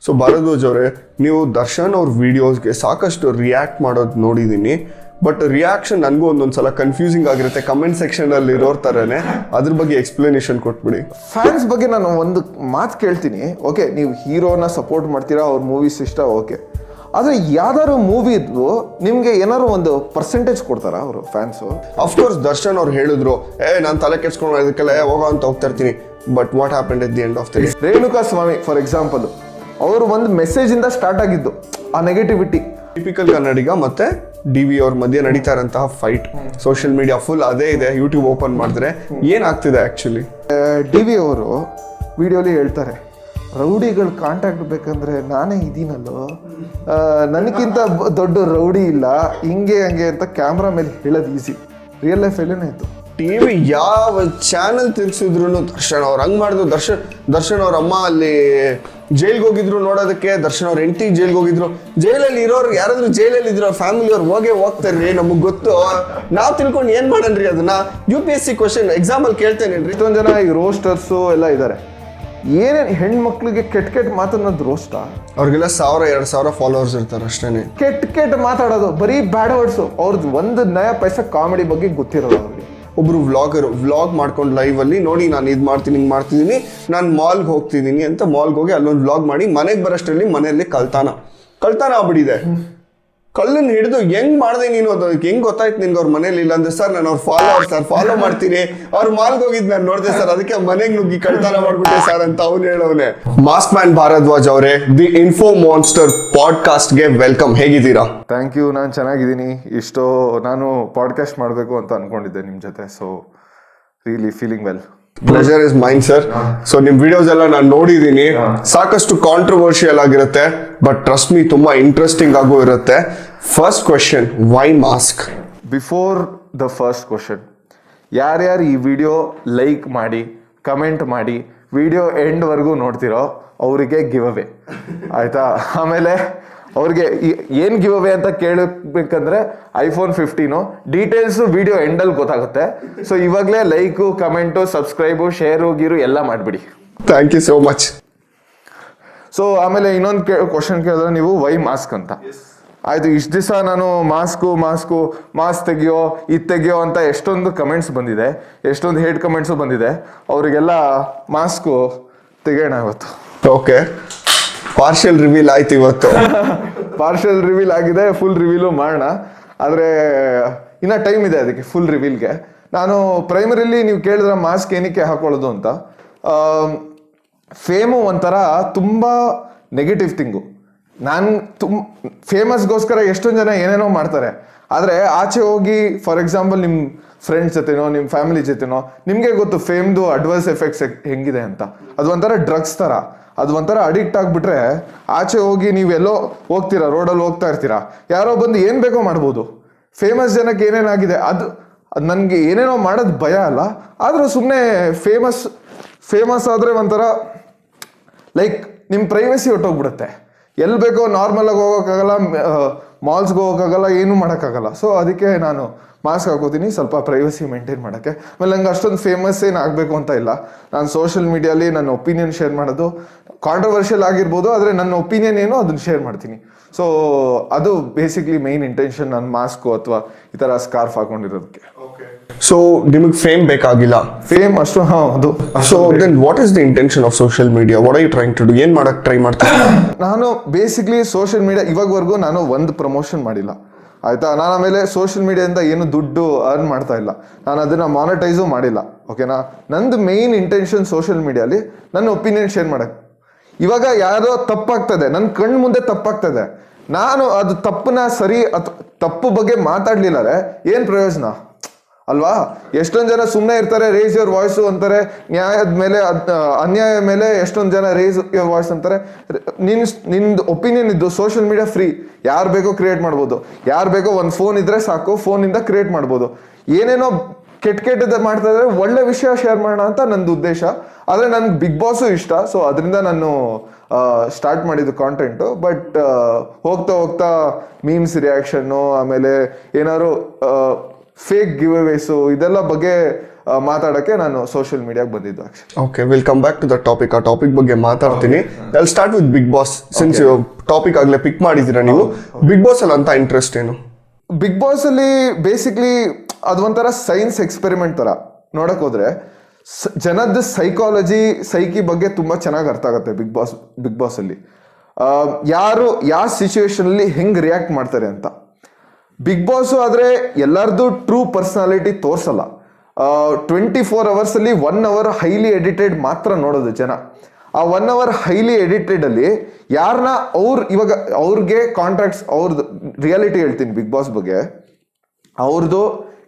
So Bharadwaj ಅವರೇ, ನೀವು ದರ್ಶನ್ ಅವ್ರ ವಿಡಿಯೋಸ್ಗೆ ಸಾಕಷ್ಟು ರಿಯಾಕ್ಟ್ ಮಾಡೋದು ನೋಡಿದ್ದೀನಿ. ಬಟ್ ರಿಯಾಕ್ಷನ್ ನನಗೂ ಒಂದೊಂದ್ಸಲ ಕನ್ಫ್ಯೂಸಿಂಗ್ ಆಗಿರುತ್ತೆ. ಕಮೆಂಟ್ ಸೆಕ್ಷನ್ ಅಲ್ಲಿ ಇರೋರ್ ತರನೇ ಅದ್ರ ಬಗ್ಗೆ ಎಕ್ಸ್ಪ್ಲನೇಷನ್ ಕೊಟ್ಬಿಡಿ. ಫ್ಯಾನ್ಸ್ ಬಗ್ಗೆ ನಾನು ಒಂದು ಮಾತು ಕೇಳ್ತೀನಿ. ಓಕೆ, ನೀವು ಹೀರೋನ ಸಪೋರ್ಟ್ ಮಾಡ್ತೀರಾ, ಅವ್ರ ಮೂವೀಸ್ ಇಷ್ಟ, ಓಕೆ. ಆದರೆ ಯಾವ್ದಾದ್ರು ಮೂವಿ ಇದ್ವು ನಿಮಗೆ ಏನಾದ್ರು ಒಂದು ಪರ್ಸೆಂಟೇಜ್ ಕೊಡ್ತಾರಾ ಅವರು ಫ್ಯಾನ್ಸು? ಅಫ್ಕೋರ್ಸ್ ದರ್ಶನ್ ಅವ್ರು ಹೇಳಿದ್ರು, ನಾನು ತಲೆ ಕೆಡ್ಸ್ಕೊಂಡು ಇದಕ್ಕೆಲ್ಲ ಹೋಗೋ ಅಂತ ಹೋಗ್ತಾ ಇರ್ತೀನಿ. But what happened at the end of the day? Renuka Swamy for example, ಅವರು ಒಂದು ಮೆಸೇಜಿಂದ ಸ್ಟಾರ್ಟ್ ಆಗಿದ್ದು ಆ ನೆಗೆಟಿವಿಟಿ. ಟಿಪಿಕಲ್ ಕನ್ನಡಿಗ ಮತ್ತೆ DV ಅವ್ರ ಮಧ್ಯೆ ನಡೀತಾ ಇರೋಂತಹ ಫೈಟ್, ಸೋಷಿಯಲ್ ಮೀಡಿಯಾ ಫುಲ್ ಅದೇ ಇದೆ. ಯೂಟ್ಯೂಬ್ ಓಪನ್ ಮಾಡಿದ್ರೆ ಏನಾಗ್ತಿದೆ ಆಕ್ಚುಲಿ? DV ಅವರು ವಿಡಿಯೋಲಿ ಹೇಳ್ತಾರೆ, ರೌಡಿಗಳು ಕಾಂಟ್ಯಾಕ್ಟ್ ಬೇಕಂದ್ರೆ ನಾನೇ ಇದೀನಲ್ಲೋ, ನನಗಿಂತ ದೊಡ್ಡ ರೌಡಿ ಇಲ್ಲ, ಹಿಂಗೆ ಹಂಗೆ ಅಂತ ಕ್ಯಾಮ್ರಾ ಮೇಲೆ ಹೇಳೋದು ಈಸಿ. ರಿಯಲ್ ಲೈಫ್ ಎಲ್ಲೇನೇ ಇತ್ತು. TV ಯಾವ ಚಾನಲ್ ತಿರ್ಸಿದ್ರು ದರ್ಶನ್ ಅವ್ರು ಹಂಗ್ ಮಾಡಿದ್ರು. ದರ್ಶನ್ ಅವ್ರ ಅಮ್ಮ ಅಲ್ಲಿ ಜೈಲ್ಗೆ ಹೋಗಿದ್ರು ನೋಡೋದಕ್ಕೆ, ದರ್ಶನ್ ಅವ್ರ ಹೆಂಡತಿ ಜೈಲ್ಗೆ ಹೋಗಿದ್ರು. ಜೈಲಲ್ಲಿ ಇರೋರು ಯಾರಾದ್ರೂ ಜೈಲಲ್ಲಿ ಇದ್ರು ಫ್ಯಾಮಿಲಿ ಅವ್ರು ಹೋಗ್ತಾರ್ರಿ, ನಮಗ್ ಗೊತ್ತು. ನಾವ್ ತಿಳ್ಕೊಂಡು ಏನ್ ಮಾಡನ್ರಿ ಅದನ್ನ? UPSC ಕ್ವಶನ್ ಎಕ್ಸಾಂಪಲ್ ಕೇಳ್ತೇನೇನ್ರಿ? ಇಷ್ಟೊಂದು ಜನ ಈ ರೋಸ್ಟರ್ಸು ಎಲ್ಲ ಇದ್ದಾರೆ. ಏನೇನು ಹೆಣ್ಮಕ್ಳಿಗೆ ಕೆಟ್ಟ ಮಾತನ್ನೋದು ರೋಸ್ಟಾ? ಅವ್ರಿಗೆಲ್ಲ 1000-2000 ಫಾಲೋವರ್ಸ್ ಇರ್ತಾರೆ ಅಷ್ಟೇನೆ. ಕೆಟ್ಟ ಮಾತಾಡೋದು, ಬರೀ ಬ್ಯಾಡ್ ವರ್ಡ್ಸು. ಅವ್ರದ್ದು ಒಂದು ನಯ ಪೈಸಾ ಕಾಮಿಡಿ ಬಗ್ಗೆ ಗೊತ್ತಿರೋದು ಅವ್ರಿಗೆ. ಒಬ್ರು ವ್ಲಾಗ್ ಮಾಡ್ಕೊಂಡು ಲೈವ್ ಅಲ್ಲಿ ನೋಡಿ, ನಾನು ಇದು ಮಾಡ್ತೀನಿ, ಹಿಂಗೆ ಮಾಡ್ತಿದ್ದೀನಿ, ನಾನು ಮಾಲ್ಗೆ ಹೋಗ್ತಿದ್ದೀನಿ ಅಂತ ಮಾಲ್ಗೆ ಹೋಗಿ ಅಲ್ಲೊಂದು ವ್ಲಾಗ್ ಮಾಡಿ ಮನೆಗೆ ಬರೋಷ್ಟರಲ್ಲಿ ಮನೆಯಲ್ಲಿ ಕಳ್ತಾನ ಆಗ್ಬಿಟ್ಟಿದೆ. ಕಳ್ಳನ್ ಹಿಡಿದು ಹೆಂಗ್ ಮಾಡ್ದೆ ನೀನು? ಅದು ಹೆಂಗ್ ಗೊತ್ತಾಯ್ತು ನಿನ್ಗೆ ಅವ್ರ ಮನೇಲಿ? ಇಲ್ಲ ಅಂದ್ರೆ ಸರ್ ನಾನು ಅವ್ರ ಫಾಲೋ ಮಾಡ್ತೀನಿ, ಅವ್ರ ಮಾಲ್ಗೆ ಹೋಗಿದ್ ನಾನು ನೋಡಿದೆ ಸರ್, ಅದಕ್ಕೆ ಮನೆಗೆ ನುಗ್ಗಿ ಕಳ್ತನ ಮಾಡ್ಬಿಟ್ಟೆ ಸರ್ ಅಂತ ಅವ್ನು ಹೇಳೋನೆ. ಮಾಸ್ಕ್ ಮ್ಯಾನ್ ಭಾರದ್ವಾಜ್ ಅವರೇ, ದಿ ಇನ್ಫೋ ಮಾನ್ಸ್ಟರ್ ಪಾಡ್ಕಾಸ್ಟ್ಗೆ ವೆಲ್ಕಮ್. ಹೇಗಿದ್ದೀರಾ? ಥ್ಯಾಂಕ್ ಯು, ನಾನು ಚೆನ್ನಾಗಿದ್ದೀನಿ. ನಾನು ಪಾಡ್ಕಾಸ್ಟ್ ಮಾಡಬೇಕು ಅಂತ ಅನ್ಕೊಂಡಿದ್ದೆ ನಿಮ್ಮ ಜೊತೆ. So really feeling well. Pleasure is mine sir. So ನಿಮ್ ವಿಡಿಯೋಸ್ ಎಲ್ಲ ನಾನು ನೋಡಿದೀನಿ, ಸಾಕಷ್ಟು ಕಾಂಟ್ರವರ್ಷಿಯಲ್ ಆಗಿರುತ್ತೆ, ಬಟ್ ಟ್ರಸ್ಟ್ ಮೀ ತುಂಬಾ ಇಂಟ್ರೆಸ್ಟಿಂಗ್ ಆಗೂ ಇರುತ್ತೆ. First question, why mask? Before the first question, ಯಾರ್ಯಾರು ಈ ವಿಡಿಯೋ ಲೈಕ್ ಮಾಡಿ ಕಮೆಂಟ್ ಮಾಡಿ ವಿಡಿಯೋ ಎಂಡ್ವರೆಗೂ ನೋಡ್ತಿರೋ ಅವರಿಗೆ ಗಿವ್ ಅವೇ, ಆಯ್ತಾ? ಆಮೇಲೆ ಅವ್ರಿಗೆ ಏನು ಗಿವ್ ಅವೇ ಅಂತ ಕೇಳಬೇಕಂದ್ರೆ iPhone 15 ಡೀಟೇಲ್ಸು ವಿಡಿಯೋ ಎಂಡಲ್ಲಿ ಗೊತ್ತಾಗುತ್ತೆ. ಸೊ ಇವಾಗಲೇ ಲೈಕು ಕಮೆಂಟು ಸಬ್ಸ್ಕ್ರೈಬು ಶೇರು ಗೀರು ಎಲ್ಲ ಮಾಡಿಬಿಡಿ. Thank you so much. So ಆಮೇಲೆ ಇನ್ನೊಂದು ಕ್ವಶನ್ ಕೇಳಿದ್ರೆ ನೀವು ವೈ ಮಾಸ್ಕ್ ಅಂತ. ಆಯಿತು, ಇಷ್ಟು ದಿವಸ ನಾನು ಮಾಸ್ಕ್ ತೆಗಿಯೋ ಇದು ತೆಗಿಯೋ ಅಂತ ಎಷ್ಟೊಂದು ಕಮೆಂಟ್ಸ್ ಬಂದಿದೆ, ಎಷ್ಟೊಂದು ಹೇಟ್ ಕಮೆಂಟ್ಸು ಬಂದಿದೆ. ಅವರಿಗೆಲ್ಲ ಮಾಸ್ಕು ತೆಗೆಯೋಣ ಇವತ್ತು. ಓಕೆ, ಪಾರ್ಷಿಯಲ್ ರಿವೀಲ್ ಆಯ್ತು ಇವತ್ತು. ಪಾರ್ಷಿಯಲ್ ರಿವೀಲ್ ಆಗಿದೆ, ಫುಲ್ ರಿವೀಲು ಮಾಡೋಣ. ಆದರೆ ಇನ್ನ ಟೈಮ್ ಇದೆ ಅದಕ್ಕೆ ಫುಲ್ ರಿವೀಲ್ಗೆ. ನಾನು ಪ್ರೈಮರಿಲಿ ನೀವು ಕೇಳಿದ್ರೆ ಮಾಸ್ಕ್ ಏನಕ್ಕೆ ಹಾಕೊಳ್ಳೋದು ಅಂತ, ಫೇಮು ಒಂಥರ ತುಂಬ ನೆಗೆಟಿವ್ ಥಿಂಗು. ನಾನು ಫೇಮಸ್ಗೋಸ್ಕರ ಎಷ್ಟೊಂದು ಜನ ಏನೇನೋ ಮಾಡ್ತಾರೆ. ಆದರೆ ಆಚೆ ಹೋಗಿ ಫಾರ್ ಎಕ್ಸಾಂಪಲ್ ನಿಮ್ಮ ಫ್ರೆಂಡ್ಸ್ ಜೊತೆನೋ ನಿಮ್ಮ ಫ್ಯಾಮಿಲಿ ಜೊತೆನೋ ನಿಮಗೆ ಗೊತ್ತು ಫೇಮ್ದು ಅಡ್ವರ್ಸ್ ಎಫೆಕ್ಟ್ಸ್ ಹೆಂಗಿದೆ ಅಂತ. ಅದು ಒಂಥರ ಡ್ರಗ್ಸ್ ಥರ, ಅದು ಒಂಥರ ಅಡಿಕ್ಟ್ ಆಗಿಬಿಟ್ರೆ ಆಚೆ ಹೋಗಿ ನೀವೆಲ್ಲೋ ಹೋಗ್ತೀರಾ, ರೋಡಲ್ಲಿ ಹೋಗ್ತಾ ಇರ್ತೀರಾ, ಯಾರೋ ಬಂದು ಏನು ಬೇಕೋ ಮಾಡ್ಬೋದು. ಫೇಮಸ್ ಜನಕ್ಕೆ ಏನೇನಾಗಿದೆ ಅದು ನನಗೆ ಏನೇನೋ ಮಾಡೋದು ಭಯ ಅಲ್ಲ, ಆದರೂ ಸುಮ್ಮನೆ ಫೇಮಸ್ ಆದರೆ ಒಂಥರ ಲೈಕ್ ನಿಮ್ಮ ಪ್ರೈವಸಿ ಹೊಟ್ಟೋಗ್ಬಿಡುತ್ತೆ. ಎಲ್ಲಿ ಬೇಕೋ ನಾರ್ಮಲಾಗಿ ಹೋಗೋಕ್ಕಾಗಲ್ಲ, ಮಾಲ್ಸ್ಗೆ ಹೋಗೋಕ್ಕಾಗಲ್ಲ, ಏನೂ ಮಾಡೋಕ್ಕಾಗಲ್ಲ. ಸೊ ಅದಕ್ಕೆ ನಾನು ಮಾಸ್ಕ್ ಹಾಕೋತೀನಿ, ಸ್ವಲ್ಪ ಪ್ರೈವಸಿ ಮೇಂಟೈನ್ ಮಾಡೋಕ್ಕೆ. ಆಮೇಲೆ ನಂಗೆ ಅಷ್ಟೊಂದು ಫೇಮಸ್ ಏನು ಆಗಬೇಕು ಅಂತ ಇಲ್ಲ. ನಾನು ಸೋಷಿಯಲ್ ಮೀಡಿಯಲ್ಲಿ ನನ್ನ ಒಪಿನಿಯನ್ ಶೇರ್ ಮಾಡೋದು ಕಾಂಟ್ರವರ್ಷಿಯಲ್ ಆಗಿರ್ಬೋದು, ಆದರೆ ನನ್ನ ಒಪಿನಿಯನ್ ಏನೋ ಅದನ್ನು ಶೇರ್ ಮಾಡ್ತೀನಿ. ಸೊ ಅದು ಬೇಸಿಕ್ಲಿ ಮೈನ್ ಇಂಟೆನ್ಷನ್ ನನ್ನ ಮಾಸ್ಕು ಅಥವಾ ಈ ಥರ ಸ್ಕಾರ್ಫ್ ಹಾಕೊಂಡಿರೋದಕ್ಕೆ. ಸೊ ನಿಮಗೆ ಫೇಮ್ ಬೇಕಾಗಿಲ್ಲ? ಫೇಮ್ ಅಷ್ಟು ಹೌದು. So then what is the intention of social media? What are you trying to do? ಏನು ಮಾಡಕ್ಕೆ ಟ್ರೈ ಮಾಡ್ತೀನಿ? ನಾನು ಬೇಸಿಕ್ಲಿ ಸೋಷಿಯಲ್ ಮೀಡಿಯಾ ಇವಾಗವರೆಗೂ ನಾನು ಒಂದು ಪ್ರಮೋಷನ್ ಮಾಡಿಲ್ಲ, ಆಯಿತಾ? ನಾನು ಆಮೇಲೆ ಸೋಷಿಯಲ್ ಮೀಡಿಯಾದಿಂದ ಏನು ದುಡ್ಡು ಅರ್ನ್ ಮಾಡ್ತಾ ಇಲ್ಲ, ನಾನು ಅದನ್ನು ಮಾನಿಟೈಸು ಮಾಡಿಲ್ಲ, ಓಕೆನಾ? ನಂದು ಮೇಯ್ನ್ ಇಂಟೆನ್ಷನ್ ಸೋಷಿಯಲ್ ಮೀಡಿಯಾಲಿ ನನ್ನ ಒಪಿನಿಯನ್ ಶೇರ್ ಮಾಡೋಕ್ಕೆ. ಇವಾಗ ಯಾರೋ ತಪ್ಪಾಗ್ತದೆ, ನನ್ನ ಕಣ್ಣು ಮುಂದೆ ತಪ್ಪಾಗ್ತದೆ, ನಾನು ಅದು ತಪ್ಪನ್ನ ತಪ್ಪು ಬಗ್ಗೆ ಮಾತಾಡ್ಲಿಲ್ಲರೆ ಏನು ಪ್ರಯೋಜನ ಅಲ್ವಾ? ಎಷ್ಟೊಂದು ಜನ ಸುಮ್ಮನೆ ಇರ್ತಾರೆ, ರೇಸ್ ಯುವರ್ ವಾಯ್ಸು ಅಂತಾರೆ, ನ್ಯಾಯದ ಮೇಲೆ ಅನ್ಯಾಯ ಮೇಲೆ ಎಷ್ಟೊಂದು ಜನ ರೇಸ್ ಯುವರ್ ವಾಯ್ಸ್ ಅಂತಾರೆ. ನಿಂದು ಒಪಿನಿಯನ್ ಇದ್ದು ಸೋಷಿಯಲ್ ಮೀಡಿಯಾ ಫ್ರೀ, ಯಾರು ಬೇಕೋ ಕ್ರಿಯೇಟ್ ಮಾಡ್ಬೋದು, ಯಾರು ಬೇಕೋ ಒಂದು ಫೋನ್ ಇದ್ರೆ ಸಾಕು, ಫೋನಿಂದ ಕ್ರಿಯೇಟ್ ಮಾಡ್ಬೋದು. ಏನೇನೋ ಕೆಟ್ಟದ್ದು ಮಾಡ್ತಾ ಇದ್ರೆ ಒಳ್ಳೆ ವಿಷಯ ಶೇರ್ ಮಾಡೋಣ ಅಂತ ನಂದು ಉದ್ದೇಶ. ಆದರೆ ನನ್ಗೆ ಬಿಗ್ ಬಾಸು ಇಷ್ಟ, ಸೊ ಅದರಿಂದ ನಾನು ಸ್ಟಾರ್ಟ್ ಮಾಡಿದ್ದು ಕಾಂಟೆಂಟು. ಬಟ್ ಹೋಗ್ತಾ ಮೀಮ್ಸ್ ರಿಯಾಕ್ಷನ್ನು, ಆಮೇಲೆ ಏನಾದ್ರು ಫೇಕ್ ಗಿವ್ ಅವೇಸು ಇದೆಲ್ಲ ಬಗ್ಗೆ ಮಾತಾಡೋಕ್ಕೆ ನಾನು ಸೋಷಿಯಲ್ ಮೀಡಿಯಾಗೆ ಬಂದಿದ್ದು actually. Okay, will come back to the topic. ಆ ಟಾಪಿಕ್ ಬಗ್ಗೆ ಮಾತಾಡ್ತೀನಿ. I start with Bigg Boss. Since topic ಆಗಲೇ ಪಿಕ್ ಮಾಡಿದ್ದೀರಾ ನೀವು, ಬಿಗ್ ಬಾಸ್ ಅಲ್ಲಿ ಅಂತ ಇಂಟ್ರೆಸ್ಟ್ ಏನು? ಬಿಗ್ ಬಾಸ್ ಅಲ್ಲಿ ಬೇಸಿಕ್ಲಿ ಅದು ಒಂಥರ ಸೈನ್ಸ್ ಎಕ್ಸ್ಪೆರಿಮೆಂಟ್ ತರ ನೋಡಕ್ ಹೋದ್ರೆ ಜನದ ಸೈಕಿ ಬಗ್ಗೆ ತುಂಬಾ ಚೆನ್ನಾಗಿ ಅರ್ಥ ಆಗುತ್ತೆ ಬಿಗ್ ಬಾಸ್ ಅಲ್ಲಿ. ಯಾರು ಯಾವ ಸಿಚುವೇಶನ್ ಅಲ್ಲಿ ಹೆಂಗ್ ರಿಯಾಕ್ಟ್ ಮಾಡ್ತಾರೆ ಅಂತ. ಬಿಗ್ ಬಾಸ್ ಆದ್ರೆ ಎಲ್ಲರದು ಟ್ರೂ ಪರ್ಸನಾಲಿಟಿ ತೋರ್ಸಲ್ಲ. 24 hours ಅಲ್ಲಿ 1 hour ಹೈಲಿ ಎಡಿಟೆಡ್ ಮಾತ್ರ ನೋಡೋದು ಜನ. ಆ 1 hour ಹೈಲಿ ಎಡಿಟೆಡ್ ಅಲ್ಲಿ ಯಾರನ್ನ ಇವಾಗ ಅವ್ರಿಗೆ ಕಾಂಟ್ರಾಕ್ಟ್ಸ್, ಅವ್ರದ್ದು ರಿಯಾಲಿಟಿ ಹೇಳ್ತೀನಿ ಬಿಗ್ ಬಾಸ್ ಬಗ್ಗೆ. ಅವ್ರದ್ದು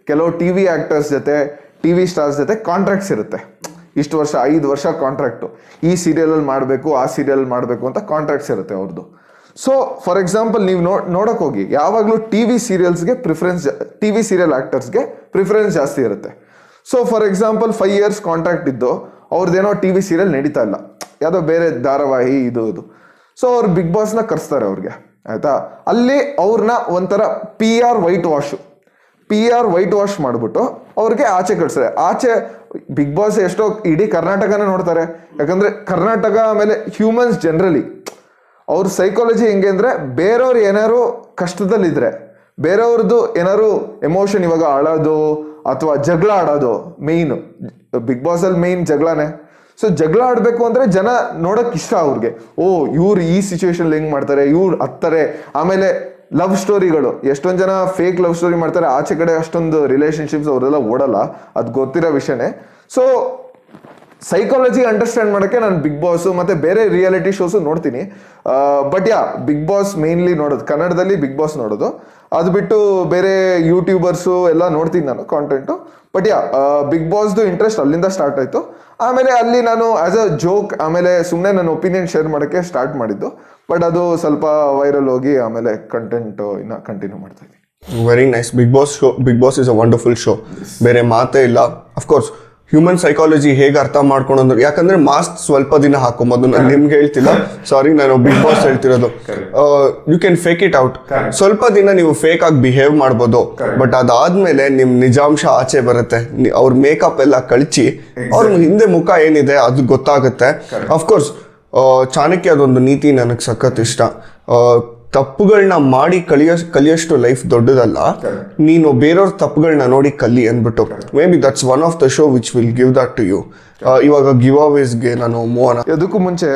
ಕೆಲವು ಟಿವಿ ಆಕ್ಟರ್ಸ್ ಜೊತೆ, ಟಿವಿ ಸ್ಟಾರ್ಸ್ ಜೊತೆ ಕಾಂಟ್ರಾಕ್ಟ್ಸ್ ಇರುತ್ತೆ. ಇಷ್ಟು ವರ್ಷ 5 ವರ್ಷ ಕಾಂಟ್ರಾಕ್ಟು, ಈ ಸೀರಿಯಲಲ್ಲಿ ಮಾಡಬೇಕು, ಆ ಸೀರಿಯಲ್ ಮಾಡಬೇಕು ಅಂತ ಕಾಂಟ್ರಾಕ್ಟ್ಸ್ ಇರುತ್ತೆ ಅವ್ರದ್ದು. ಸೊ ಫಾರ್ ಎಕ್ಸಾಂಪಲ್ ನೀವು ನೋಡಕ್ ಹೋಗಿ ಯಾವಾಗಲೂ ಟಿವಿ ಸೀರಿಯಲ್ಸ್ಗೆ ಪ್ರಿಫರೆನ್ಸ್, ಟಿವಿ ಸೀರಿಯಲ್ ಆಕ್ಟರ್ಸ್ಗೆ ಪ್ರಿಫರೆನ್ಸ್ ಜಾಸ್ತಿ ಇರುತ್ತೆ. So for example 5 years contract ಇದ್ದು ಅವ್ರದ್ದೇನೋ ಟಿವಿ ಸೀರಿಯಲ್ ನಡೀತಾ ಇಲ್ಲ, ಯಾವುದೋ ಬೇರೆ ಧಾರಾವಾಹಿ ಇದು. ಸೊ ಅವ್ರು ಬಿಗ್ ಬಾಸ್ನ ಕರೆಸ್ತಾರೆ ಅವ್ರಿಗೆ, ಆಯ್ತಾ. ಅಲ್ಲಿ ಅವ್ರನ್ನ ಒಂಥರ PR ವೈಟ್ ವಾಶ್ ಮಾಡಿಬಿಟ್ಟು ಅವ್ರಿಗೆ ಆಚೆ ಕಳಿಸ್ತಾರೆ. ಆಚೆ ಬಿಗ್ ಬಾಸ್ ಎಷ್ಟೋ ಇಡೀ ಕರ್ನಾಟಕನೇ ನೋಡ್ತಾರೆ, ಯಾಕಂದ್ರೆ ಕರ್ನಾಟಕ ಆಮೇಲೆ ಹ್ಯೂಮನ್ಸ್ ಜನರಲಿ ಅವ್ರ ಸೈಕಾಲಜಿ ಹೆಂಗೆ ಅಂದ್ರೆ, ಬೇರೆಯವ್ರು ಏನಾರು ಕಷ್ಟದಲ್ಲಿದ್ರೆ, ಬೇರೆಯವ್ರದ್ದು ಏನಾರು ಎಮೋಷನ್, ಇವಾಗ ಅಳೋದು ಅಥವಾ ಜಗಳ ಆಡೋದು, ಮೇಯ್ನ್ ಬಿಗ್ ಬಾಸ್ ಅಲ್ಲಿ ಮೇಯ್ನ್ ಜಗಳನೇ. ಸೊ ಜಗಳ ಆಡ್ಬೇಕು ಅಂದ್ರೆ ಜನ ನೋಡಕ್ ಇಷ್ಟ ಅವ್ರಿಗೆ. ಇವ್ರು ಈ ಸಿಚುವೇಶನ್ ಹೆಂಗ್ ಮಾಡ್ತಾರೆ, ಇವ್ರು ಹತ್ತಾರೆ. ಆಮೇಲೆ ಲವ್ ಸ್ಟೋರಿಗಳು, ಎಷ್ಟೊಂದು ಜನ ಫೇಕ್ ಲವ್ ಸ್ಟೋರಿ ಮಾಡ್ತಾರೆ, ಆಚೆ ಕಡೆ ಅಷ್ಟೊಂದು ರಿಲೇಶನ್ಶಿಪ್ಸ್ ಅವ್ರೆಲ್ಲ ಓಡಲ್ಲ, ಅದು ಗೊತ್ತಿರೋ ವಿಷಯನೇ. ಸೊ ಸೈಕಾಲಜಿ ಅಂಡರ್ಸ್ಟ್ಯಾಂಡ್ ಮಾಡೋಕ್ಕೆ ನಾನು ಬಿಗ್ ಬಾಸ್ ಮತ್ತೆ ಬೇರೆ ರಿಯಾಲಿಟಿ ಶೋಸು ನೋಡ್ತೀನಿ. ಬಟ್ ಬಿಗ್ ಬಾಸ್ ಮೇನ್ಲಿ ನೋಡೋದು, ಕನ್ನಡದಲ್ಲಿ ಬಿಗ್ ಬಾಸ್ ನೋಡೋದು. ಅದು ಬಿಟ್ಟು ಬೇರೆ ಯೂಟ್ಯೂಬರ್ಸು ಎಲ್ಲ ನೋಡ್ತೀನಿ ನಾನು ಕಾಂಟೆಂಟು. ಬಟ್ ಬಿಗ್ ಬಾಸ್ದು ಇಂಟ್ರೆಸ್ಟ್ ಅಲ್ಲಿಂದ ಸ್ಟಾರ್ಟ್ ಆಯಿತು. ಆಮೇಲೆ ಅಲ್ಲಿ ನಾನು ಆಸ್ ಅ ಜೋಕ್ ಆಮೇಲೆ ಸುಮ್ಮನೆ ನನ್ನ ಒಪಿನಿಯನ್ ಶೇರ್ ಮಾಡೋಕ್ಕೆ ಸ್ಟಾರ್ಟ್ ಮಾಡಿದ್ದು. ಬಟ್ ಅದು ಸ್ವಲ್ಪ ವೈರಲ್ ಹೋಗಿ ಆಮೇಲೆ ಕಂಟೆಂಟ್ ಇನ್ನು ಕಂಟಿನ್ಯೂ ಮಾಡ್ತಾ ಇದ್ದೀನಿ. Very nice. Bigg Boss is a wonderful show, ಬೇರೆ ಮಾತೇ ಇಲ್ಲ. ಅಫ್ಕೋರ್ಸ್ ಹ್ಯೂಮನ್ ಸೈಕಾಲಜಿ ಹೇಗೆ ಅರ್ಥ ಮಾಡ್ಕೊಂಡು, ಯಾಕಂದ್ರೆ ಮಾಸ್ಕ್ ಸ್ವಲ್ಪ ದಿನ ಹಾಕೊಂಬೋದು. ನಾನು ನಿಮ್ಗೆ ಹೇಳ್ತಿಲ್ಲ, ಸಾರಿ, ನಾನು ಬಿಗ್ ಬಾಸ್ ಹೇಳ್ತಿರೋದು. You can fake it out. ಸ್ವಲ್ಪ ದಿನ ನೀವು ಫೇಕ್ ಆಗಿ ಬಿಹೇವ್ ಮಾಡ್ಬೋದು, ಬಟ್ ಅದಾದ್ಮೇಲೆ ನಿಮ್ ನಿಜಾಂಶ ಆಚೆ ಬರುತ್ತೆ. ಅವ್ರ ಮೇಕಪ್ ಎಲ್ಲ ಕಳಚಿ ಅವ್ರ ಹಿಂದೆ ಮುಖ ಏನಿದೆ ಅದು ಗೊತ್ತಾಗುತ್ತೆ. ಅಫ್ಕೋರ್ಸ್ ಚಾಣಕ್ಯದೊಂದು ನೀತಿ ನನಗೆ ಸಖತ್ ಇಷ್ಟ. ತಪ್ಪುಗಳನ್ನ ಮಾಡಿ ಕಲಿಯಷ್ಟು ಲೈಫ್ ದೊಡ್ಡದಲ್ಲ, ನೀನು ಬೇರೆಯವ್ರ ತಪ್ಪುಗಳನ್ನ ನೋಡಿ ಕಲಿ ಅಂದ್ಬಿಟ್ಟು. Maybe that's one of the show which will give that to you. ಇವಾಗ ಗಿವ್ ಅವೇಸ್ಗೆ ನಾನು ಮೂವನ ಅದಕ್ಕೂ ಮುಂಚೆ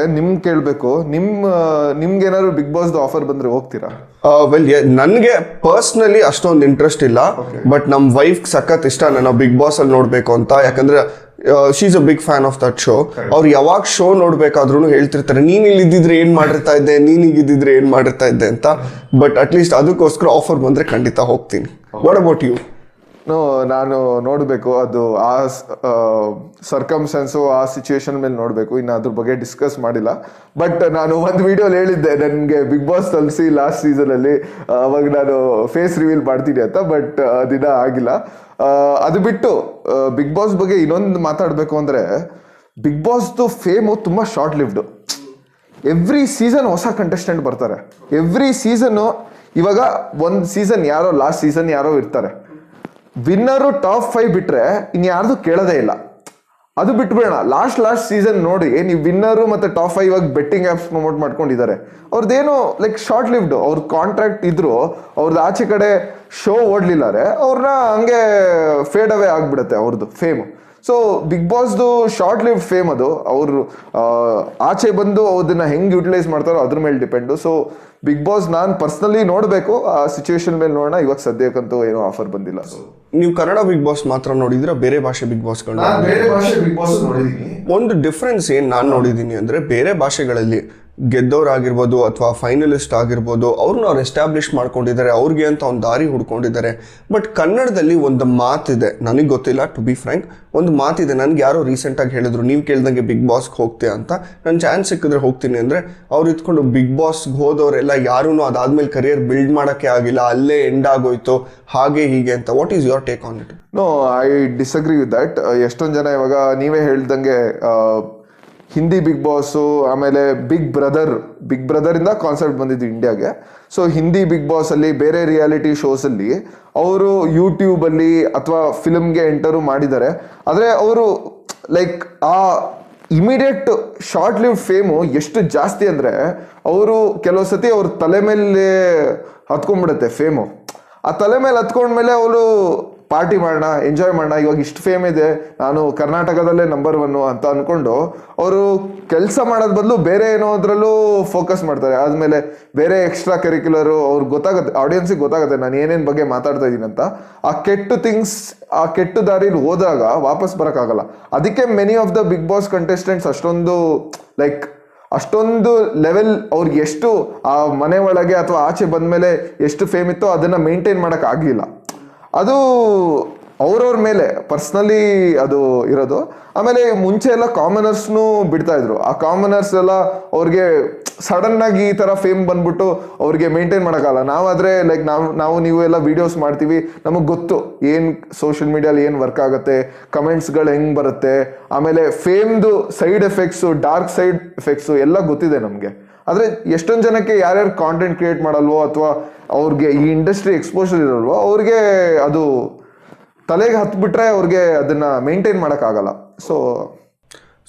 ಕೇಳಬೇಕು, ನಿಮ್ಗೆ ಏನಾದ್ರು ಬಿಗ್ ಬಾಸ್ ಆಫರ್ ಬಂದ್ರೆ ಹೋಗ್ತೀರಾ? ವೆಲ್, ನನಗೆ ಪರ್ಸ್ನಲಿ ಅಷ್ಟೊಂದು ಇಂಟ್ರೆಸ್ಟ್ ಇಲ್ಲ, ಬಟ್ ನಮ್ಮ ವೈಫ್ ಸಖತ್ ಇಷ್ಟ ನಾನು ಬಿಗ್ ಬಾಸ್ ಅಲ್ಲಿ ನೋಡ್ಬೇಕು ಅಂತ. ಯಾಕಂದ್ರೆ she is a big fan of that show. ಅವ್ರು ಯಾವಾಗ ಶೋ ನೋಡ್ಬೇಕಾದ್ರೂ ಹೇಳ್ತಿರ್ತಾರೆ, ನೀನ್ ಇಲ್ಲಿ ಇದ್ದಿದ್ರೆ ಏನ್ ಮಾಡಿರ್ತಾ ಇದ್ದೆ, ನೀನ್ ಹೀಗಿದ್ದಿದ್ರೆ ಏನ್ ಮಾಡಿರ್ತಾ ಇದ್ದೆ ಅಂತ. ಬಟ್ ಅಟ್ಲೀಸ್ಟ್ ಅದಕ್ಕೋಸ್ಕರ ಆಫರ್ ಬಂದ್ರೆ ಖಂಡಿತ ಹೋಗ್ತೀನಿ. What about you? ನಾನು ನೋಡಬೇಕು, ಅದು ಆ ಸರ್ಕಮ್ಸ್ಟೆನ್ಸು, ಆ ಸಿಚುವೇಶನ್ ಮೇಲೆ ನೋಡಬೇಕು. ಇನ್ನು ಅದ್ರ ಬಗ್ಗೆ ಡಿಸ್ಕಸ್ ಮಾಡಿಲ್ಲ. ಬಟ್ ನಾನು ಒಂದು ವಿಡಿಯೋಲಿ ಹೇಳಿದ್ದೆ ನನಗೆ ಬಿಗ್ ಬಾಸ್ ತಲುಪಿಸಿ ಲಾಸ್ಟ್ ಸೀಸನಲ್ಲಿ, ಅವಾಗ ನಾನು ಫೇಸ್ ರಿವೀಲ್ ಮಾಡ್ತೀನಿ ಅಂತ. ಬಟ್ ಅದಿನ ಆಗಿಲ್ಲ. ಅದು ಬಿಟ್ಟು ಬಿಗ್ ಬಾಸ್ ಬಗ್ಗೆ ಇನ್ನೊಂದು ಮಾತಾಡಬೇಕು ಅಂದರೆ, ಬಿಗ್ ಬಾಸ್ದು ಫೇಮು ತುಂಬ ಶಾರ್ಟ್ ಲಿವ್ಡು. ಎವ್ರಿ ಸೀಸನ್ ಹೊಸ ಕಂಟೆಸ್ಟೆಂಟ್ ಬರ್ತಾರೆ. ಎವ್ರಿ ಸೀಸನ್ನು, ಇವಾಗ ಒಂದು ಸೀಸನ್ ಯಾರೋ, ಲಾಸ್ಟ್ ಸೀಸನ್ ಯಾರೋ ಇರ್ತಾರೆ, ವಿನ್ನರು ಟಾಪ್ 5 ಬಿಟ್ರೆ ಇನ್ಯಾರ್ದು ಕೇಳೋದೇ ಇಲ್ಲ. ಅದು ಬಿಟ್ಬಿಡೋಣ, ಲಾಸ್ಟ್ ಸೀಸನ್ ನೋಡಿ ನೀವು ವಿನ್ನರು ಮತ್ತೆ ಟಾಪ್ 5 ಇವಾಗ ಬೆಟ್ಟಿಂಗ್ ಆ್ಯಪ್ಸ್ ಪ್ರಮೋಟ್ ಮಾಡ್ಕೊಂಡಿದ್ದಾರೆ. ಅವ್ರದ್ದೇನು ಲೈಕ್ ಶಾರ್ಟ್ ಲಿವ್ಡ್, ಅವ್ರ ಕಾಂಟ್ರಾಕ್ಟ್ ಇದ್ರು, ಅವ್ರದ್ದು ಆಚೆ ಕಡೆ ಶೋ ಓಡ್ಲಿಲ್ಲಾರೆ ಅವ್ರನ್ನ ಹಂಗೆ ಫೇಡ್ ಅವೇ ಆಗ್ಬಿಡುತ್ತೆ ಅವ್ರದ್ದು ಫೇಮು. ಸೊ ಬಿಗ್ ಬಾಸ್ದು ಶಾರ್ಟ್ ಲಿವ್ ಫೇಮ್ ಅದು. ಅವರು ಆಚೆ ಬಂದು ಅದನ್ನ ಹೆಂಗೆ ಯುಟಿಲೈಸ್ ಮಾಡ್ತಾರೋ ಅದ್ರ ಮೇಲೆ ಡಿಪೆಂಡು. ಸೊ ಬಿಗ್ ಬಾಸ್ ನಾನು ಪರ್ಸ್ನಲಿ ನೋಡಬೇಕು, ಆ ಸಿಚುವೇಶನ್ ಮೇಲೆ ನೋಡೋಣ. ಇವಾಗ ಸದ್ಯಕ್ಕಂತೂ ಏನೋ ಆಫರ್ ಬಂದಿಲ್ಲ. ನೀವು ಕನ್ನಡ ಬಿಗ್ ಬಾಸ್ ಮಾತ್ರ ನೋಡಿದ್ರೆ ಬೇರೆ ಭಾಷೆ ಬಿಗ್ ಬಾಸ್ ಒಂದು ಡಿಫ್ರೆನ್ಸ್ ಏನ್ ನಾನು ನೋಡಿದೀನಿ ಅಂದ್ರೆ, ಬೇರೆ ಭಾಷೆಗಳಲ್ಲಿ ಗೆದ್ದವರಾಗಿರ್ಬೋದು ಅಥವಾ ಫೈನಲಿಸ್ಟ್ ಆಗಿರ್ಬೋದು, ಅವ್ರನ್ನ ಅವ್ರು ಎಸ್ಟಾಬ್ಲಿಷ್ ಮಾಡ್ಕೊಂಡಿದ್ದಾರೆ, ಅವ್ರಿಗೆ ಅಂತ ಒಂದು ದಾರಿ ಹುಡ್ಕೊಂಡಿದ್ದಾರೆ. ಬಟ್ ಕನ್ನಡದಲ್ಲಿ ಒಂದು ಮಾತಿದೆ, ನನಗೆ ಗೊತ್ತಿಲ್ಲ ಟು ಬಿ ಫ್ರ್ಯಾಂಕ್, ಒಂದು ಮಾತಿದೆ. ನನಗೆ ಯಾರೋ ರೀಸೆಂಟಾಗಿ ಹೇಳಿದ್ರು, ನೀವು ಕೇಳ್ದಂಗೆ ಬಿಗ್ ಬಾಸ್ಗೆ ಹೋಗ್ತೀಯ ಅಂತ. ನನ್ನ ಚಾನ್ಸ್ ಸಿಕ್ಕಿದ್ರೆ ಹೋಗ್ತೀನಿ ಅಂದರೆ, ಅವ್ರು ಇದ್ಕೊಂಡು ಬಿಗ್ ಬಾಸ್ಗೆ ಹೋದವರೆಲ್ಲ ಯಾರೂ ಅದಾದ್ಮೇಲೆ ಕರಿಯರ್ ಬಿಲ್ಡ್ ಮಾಡೋಕ್ಕೆ ಆಗಿಲ್ಲ, ಅಲ್ಲೇ ಎಂಡ್ ಆಗೋಯ್ತು, ಹಾಗೆ ಹೀಗೆ ಅಂತ. What is your take on it? No, I disagree with that. ಎಷ್ಟೊಂದು ಜನ ಇವಾಗ ನೀವೇ ಹೇಳ್ದಂಗೆ ಹಿಂದಿ ಬಿಗ್ ಬಾಸು, ಆಮೇಲೆ ಬಿಗ್ ಬ್ರದರ್ ಇಂದ ಕಾನ್ಸೆಪ್ಟ್ ಬಂದಿದ್ದು ಇಂಡಿಯಾಗೆ. ಸೊ ಹಿಂದಿ ಬಿಗ್ ಬಾಸ್ ಅಲ್ಲಿ, ಬೇರೆ ರಿಯಾಲಿಟಿ ಶೋಸ್ ಅಲ್ಲಿ ಅವರು ಯೂಟ್ಯೂಬ್ ಅಲ್ಲಿ ಅಥವಾ ಫಿಲ್ಮ್ಗೆ ಎಂಟರು ಮಾಡಿದ್ದಾರೆ. ಆದ್ರೆ ಅವರು ಲೈಕ್ ಆ ಇಮಿಡಿಯೇಟ್ ಶಾರ್ಟ್ ಲಿವ್ ಫೇಮು ಎಷ್ಟು ಜಾಸ್ತಿ ಅಂದ್ರೆ ಅವರು ಕೆಲವು ಸತಿ ಅವ್ರ ತಲೆ ಮೇಲೆ ಹತ್ಕೊಂಡ್ಬಿಡುತ್ತೆ ಫೇಮು. ಆ ತಲೆ ಮೇಲೆ ಹತ್ಕೊಂಡ್ಮೇಲೆ ಅವರು ಪಾರ್ಟಿ ಮಾಡೋಣ, ಎಂಜಾಯ್ ಮಾಡೋಣ, ಇವಾಗ ಇಷ್ಟು ಫೇಮ್ ಇದೆ, ನಾನು ಕರ್ನಾಟಕದಲ್ಲೇ ನಂಬರ್ 1 ಅಂತ ಅನ್ಕೊಂಡು ಅವರು ಕೆಲಸ ಮಾಡೋದ್ ಬದಲು ಬೇರೆ ಏನೋದ್ರಲ್ಲೂ ಫೋಕಸ್ ಮಾಡ್ತಾರೆ. ಆದ್ಮೇಲೆ ಬೇರೆ ಎಕ್ಸ್ಟ್ರಾ ಕರಿಕ್ಯುಲರು ಅವ್ರಿಗೆ ಗೊತ್ತಾಗುತ್ತೆ, ಆಡಿಯನ್ಸಿಗೆ ಗೊತ್ತಾಗುತ್ತೆ ನಾನು ಏನೇನ್ ಬಗ್ಗೆ ಮಾತಾಡ್ತಾ ಇದ್ದೀನಿ ಅಂತ. ಆ ಕೆಟ್ಟ ದಾರಿಲಿ ಹೋದಾಗ ವಾಪಸ್ ಬರೋಕ್ಕಾಗಲ್ಲ. ಅದಕ್ಕೆ many of the big boss contestants ಅಷ್ಟೊಂದು ಲೆವೆಲ್ ಅವ್ರಿಗೆ ಎಷ್ಟು ಆ ಮನೆ ಒಳಗೆ ಅಥವಾ ಆಚೆ ಬಂದ್ಮೇಲೆ ಎಷ್ಟು ಫೇಮ್ ಇತ್ತೋ ಅದನ್ನ ಮೇಂಟೈನ್ ಮಾಡಕ್ ಆಗ್ಲಿಲ್ಲ. ಅದು ಅವ್ರವ್ರ ಮೇಲೆ ಪರ್ಸ್ನಲಿ ಅದು ಇರೋದು. ಆಮೇಲೆ ಮುಂಚೆ ಎಲ್ಲ ಕಾಮನರ್ಸ್ನು ಬಿಡ್ತಾ ಇದ್ರು. ಆ ಕಾಮನರ್ಸ್ ಎಲ್ಲ ಅವ್ರಿಗೆ ಸಡನ್ ಆಗಿ ಈ ತರ ಫೇಮ್ ಬಂದ್ಬಿಟ್ಟು ಅವ್ರಿಗೆ ಮೇಂಟೈನ್ ಮಾಡೋಕ್ಕಾಗಲ್ಲ. ನಾವಾದ್ರೆ ಲೈಕ್ ನಾವು ನೀವು ಎಲ್ಲ ವಿಡಿಯೋಸ್ ಮಾಡ್ತೀವಿ, ನಮಗೆ ಗೊತ್ತು ಏನ್ ಸೋಷಿಯಲ್ ಮೀಡಿಯಲ್ಲಿ ಏನ್ ವರ್ಕ್ ಆಗುತ್ತೆ, ಕಮೆಂಟ್ಸ್ಗಳು ಹೆಂಗ್ ಬರುತ್ತೆ, ಆಮೇಲೆ ಫೇಮ್ದು side effects, dark side effects ಎಲ್ಲ ಗೊತ್ತಿದೆ ನಮಗೆ. ಆದ್ರೆ ಎಷ್ಟೊಂದು ಜನಕ್ಕೆ ಯಾರ್ಯಾರು ಕಾಂಟೆಂಟ್ ಕ್ರಿಯೇಟ್ ಮಾಡಲ್ವೋ ಅಥವಾ ಅವ್ರಿಗೆ ಈ ಇಂಡಸ್ಟ್ರಿ ಎಕ್ಸ್ಪೋಜರ್ ಇರಲ್ವೋ ಅವ್ರಿಗೆ ಅದು ತಲೆಗೆ ಹತ್ಬಿಟ್ರೆ ಅವ್ರಿಗೆ ಅದನ್ನ ಮೇಂಟೈನ್ ಮಾಡೋಕ್ಕಾಗಲ್ಲ.